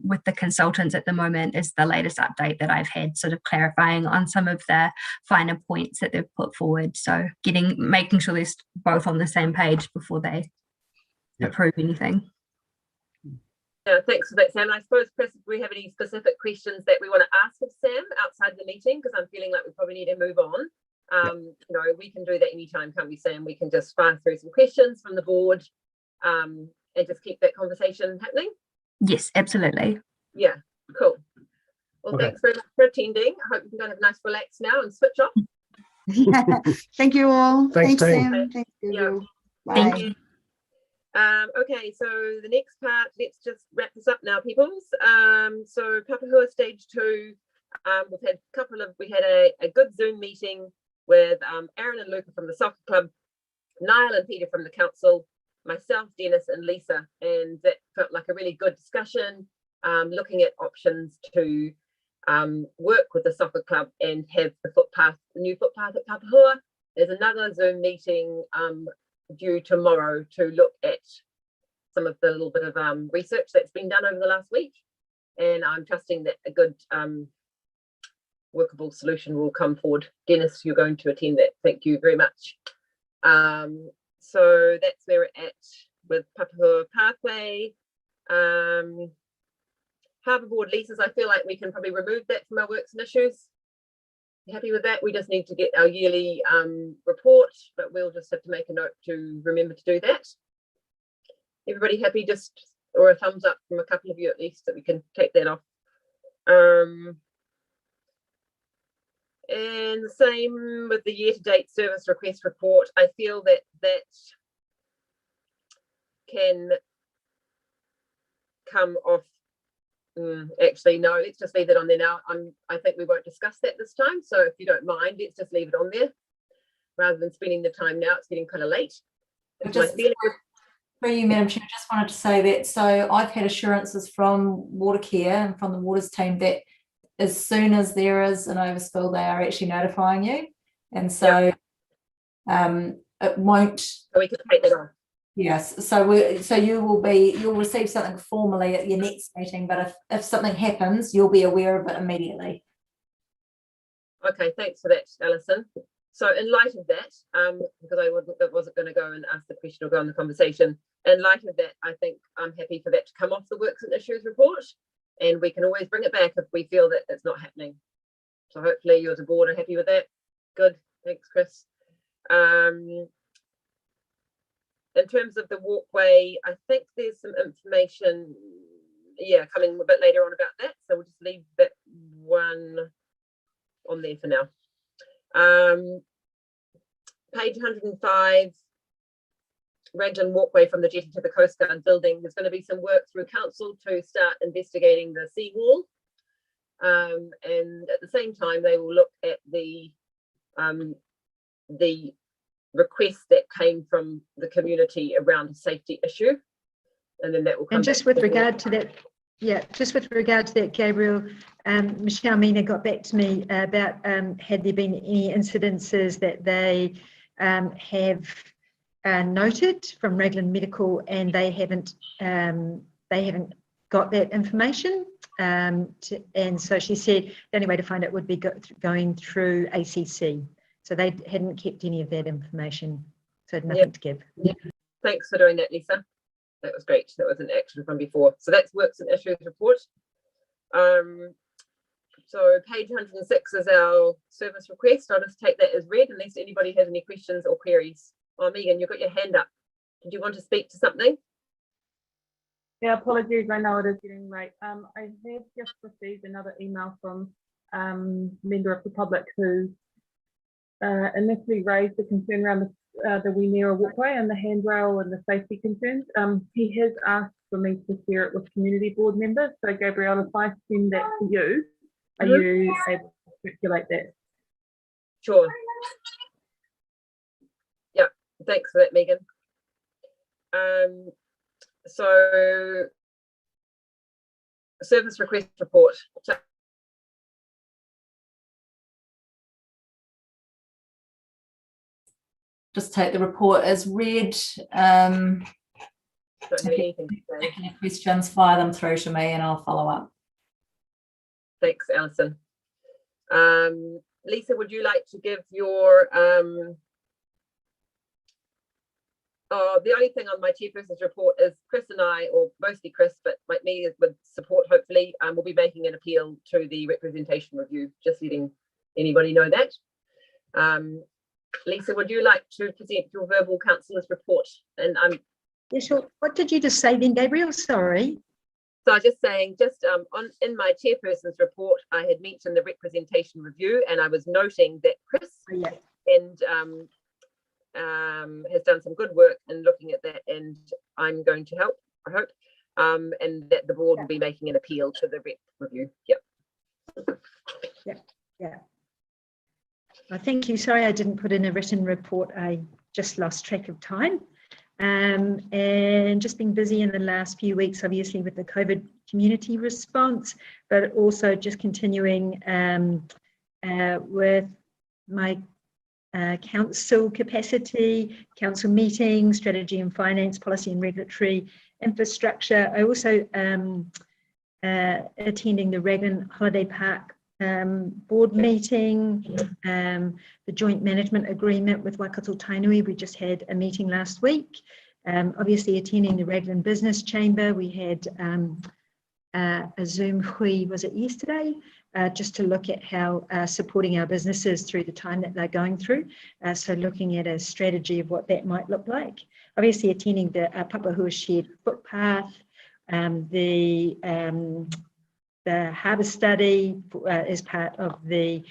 with the consultants at the moment is the latest update that I've had, sort of clarifying on some of the finer points that they've put forward. So making sure they're both on the same page before they approve anything. Yeah, thanks for that, Sam. I suppose, Chris, if we have any specific questions that we want to ask of Sam outside the meeting, because I'm feeling like we probably need to move on. You know, we can do that anytime, can't we, Sam? We can just fire through some questions from the board and just keep that conversation happening. Yes, absolutely. Yeah, cool. Well, thanks very much for attending. I hope you can go have a nice relax now and switch off. Yeah. Thank you all. Thanks Sam. Thank you. Yeah. Bye. Thank you. Okay, so the next part, let's just wrap this up now, peoples. So Papahua stage 2, we had a good Zoom meeting with Aaron and Luca from the soccer club, Niall and Peter from the council, myself, Dennis and Lisa, and that felt like a really good discussion, looking at options to work with the soccer club and have the new footpath at Papahua. There's another Zoom meeting due tomorrow to look at some of the little bit of research that's been done over the last week, and I'm trusting that a good workable solution will come forward. Dennis, you're going to attend that. Thank you very much. So that's where we're at with Papahua Parkway. Harbour Board leases, I feel like we can probably remove that from our works and issues. You happy with that? We just need to get our yearly report, but we'll just have to make a note to remember to do that. Everybody happy? Just, or a thumbs up from a couple of you at least, that we can take that off. And the same with the year-to-date service request report. I feel that that can come off. Actually, no, let's just leave it on there now. I think we won't discuss that this time. So if you don't mind, let's just leave it on there rather than spending the time now. It's getting kind of late. Just for you, Madam Chair, I just wanted to say that, so I've had assurances from Watercare and from the Waters team that as soon as there is an overspill, they are actually notifying you. And so it won't. So we can take that off. Yes, so you'll receive something formally at your next meeting, but if something happens, you'll be aware of it immediately. Okay, thanks for that, Alison. So in light of that, because I wasn't going to go and ask the question or go on the conversation, in light of that, I think I'm happy for that to come off the works and issues report, and we can always bring it back if we feel that it's not happening. So hopefully you as a board are happy with that. Good, thanks, Chris. In terms of the walkway, I think there's some information, coming a bit later on about that. So we'll just leave that one on there for now. Page 105, Raglan walkway from the jetty to the Coast Guard building. There's going to be some work through council to start investigating the seawall. And at the same time, they will look at the request that came from the community around a safety issue, and then that will come. And just with regard to that, Gabriel, Michelle Mina got back to me about had there been any incidences that they have noted from Raglan Medical, and they haven't got that information. And so she said the only way to find it would be going through ACC. So they hadn't kept any of that information, so had nothing to give. Yeah. Thanks for doing that, Lisa. That was great. That was an action from before. So that's works and issues report. So page 106 is our service request. I'll just take that as read unless anybody has any questions or queries. Oh, Megan, you've got your hand up. Did you want to speak to something? Yeah, apologies. I know it is getting late. I have just received another email from member of the public who initially raised the concern around the Wīnera walkway and the handrail and the safety concerns. He has asked for me to share it with community board members. So Gabrielle, if I send that to you, are you able to circulate that? Sure. Yeah, thanks for that, Megan. So service request report. Just take the report as read. If any questions, fire them through to me and I'll follow up. Thanks, Alison. Lisa, would you like to give your the only thing on my chairperson's report is Chris and I, or mostly Chris, but like me with support hopefully, we'll be making an appeal to the representation review, just letting anybody know that. Lisa, would you like to present your verbal councillor's report? And yeah, sure. What did you just say then, Gabriel? Sorry. So I was just saying, in my chairperson's report, I had mentioned the representation review, and I was noting that Chris has done some good work in looking at that, and I'm going to help, I hope, and that the board will be making an appeal to the rep review. Yeah. Well, thank you. Sorry, I didn't put in a written report. I just lost track of time. And just been busy in the last few weeks, obviously, with the COVID community response, but also just continuing with my council capacity, council meetings, strategy and finance, policy and regulatory infrastructure. I also attending the Raglan Holiday Park board meeting, the joint management agreement with Waikato Tainui. We just had a meeting last week. Obviously attending the Raglan Business Chamber. We had a Zoom hui, was it yesterday? Just to look at how supporting our businesses through the time that they're going through. So looking at a strategy of what that might look like. Obviously attending the Papahua Shared Footpath, the harbour study as part of the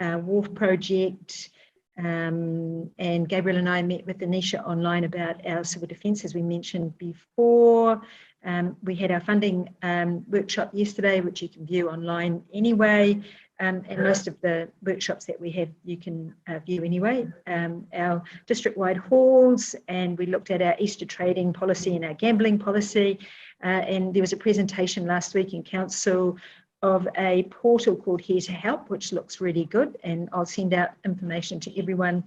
wharf project, and Gabriel and I met with Anisha online about our civil defence, as we mentioned before. We had our funding workshop yesterday, which you can view online anyway, and most of the workshops that we have you can view anyway. Our district-wide halls, and we looked at our Easter trading policy and our gambling policy, and there was a presentation last week in council of a portal called Here to Help, which looks really good, and I'll send out information to everyone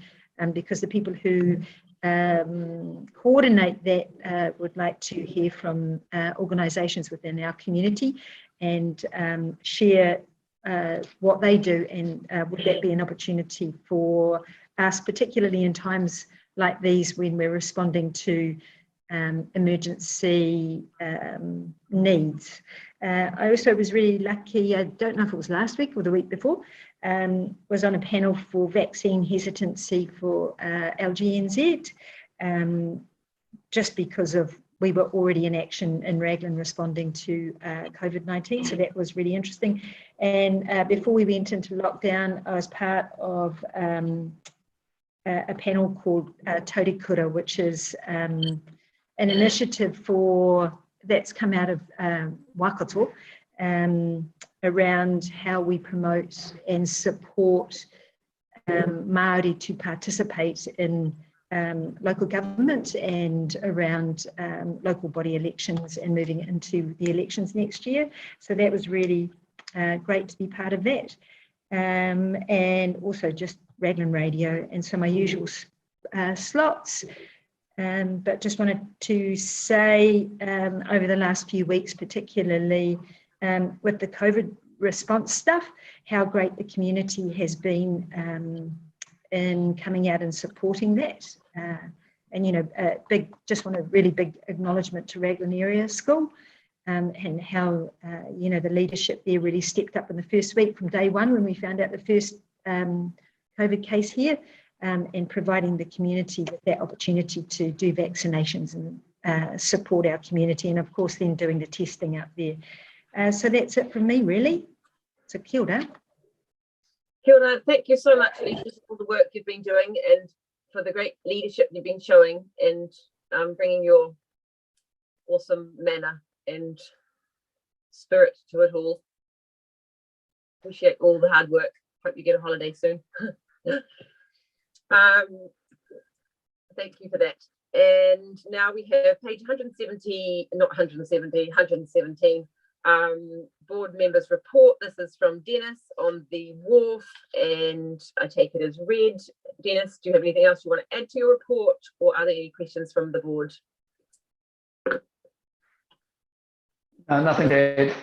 because the people who coordinate that would like to hear from organisations within our community and share what they do, and would that be an opportunity for us, particularly in times like these when we're responding to emergency needs. I also was really lucky, I don't know if it was last week or the week before, was on a panel for vaccine hesitancy for LGNZ, just because of we were already in action in Raglan responding to COVID-19, so that was really interesting. And before we went into lockdown, I was part of a panel called Taurikura, which is an initiative that's come out of Waikato around how we promote and support Māori to participate in local government and around local body elections and moving into the elections next year. So that was really great to be part of that. And also just Raglan Radio and so my usual slots. But just wanted to say over the last few weeks, particularly with the COVID response stuff, how great the community has been in coming out and supporting that. And, you know, just want a really big acknowledgement to Raglan Area School and how, you know, the leadership there really stepped up in the first week from day one when we found out the first COVID case here. And providing the community with that opportunity to do vaccinations and support our community, and of course then doing the testing out there. So that's it from me, really. So kia ora. Kia ora, thank you so much, Lisa, for all the work you've been doing and for the great leadership you've been showing and bringing your awesome manner and spirit to it all. Appreciate all the hard work. Hope you get a holiday soon. Thank you for that. And now we have page 117, board members report. This is from Dennis on the wharf, and I take it as read. Dennis, do you have anything else you want to add to your report, or are there any questions from the board? Nothing to add.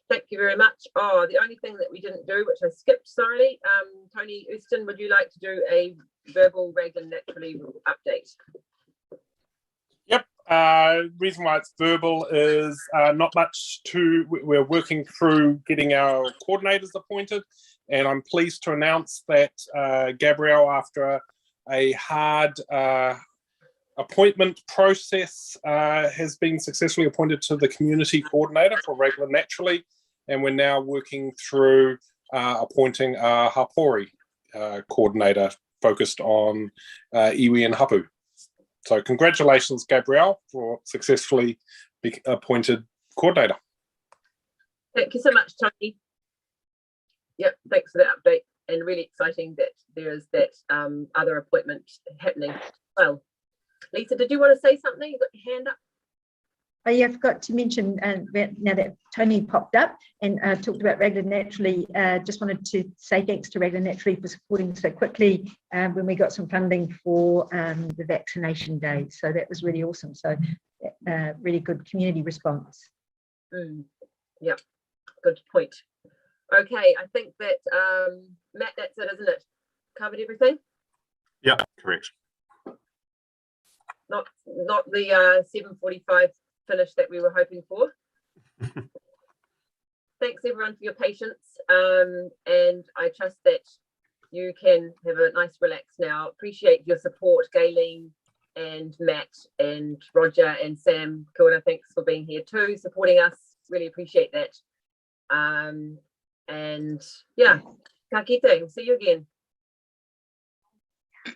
Thank you very much. Oh, the only thing that we didn't do, which I skipped, sorry. Tony Euston, would you like to do a verbal Raglan Naturally update? Yep. Reason why it's verbal is not much we're working through getting our coordinators appointed, and I'm pleased to announce that Gabrielle, after a hard appointment process, has been successfully appointed to the community coordinator for Raglan Naturally. And we're now working through appointing a Hapori coordinator focused on iwi and hapu. So congratulations, Gabrielle, for successfully being appointed coordinator. Thank you so much, Tony. Yep, thanks for that update. And really exciting that there is that other appointment happening. Well, Lisa, did you want to say something? You got your hand up. Oh yeah, I forgot to mention now that Tony popped up and talked about Raglan Naturally, just wanted to say thanks to Raglan Naturally for supporting so quickly when we got some funding for the vaccination day. So that was really awesome. So really good community response. Yeah, good point. Okay, I think that Matt, that's it, isn't it? Covered everything? Yeah, correct. Not the 7:45 finish that we were hoping for. Thanks everyone for your patience, and I trust that you can have a nice relax now. Appreciate your support, Gayleen and Matt and Roger and Sam. Kia ora, thanks for being here too, supporting us. Really appreciate that. And yeah, ka kite. We'll see you again.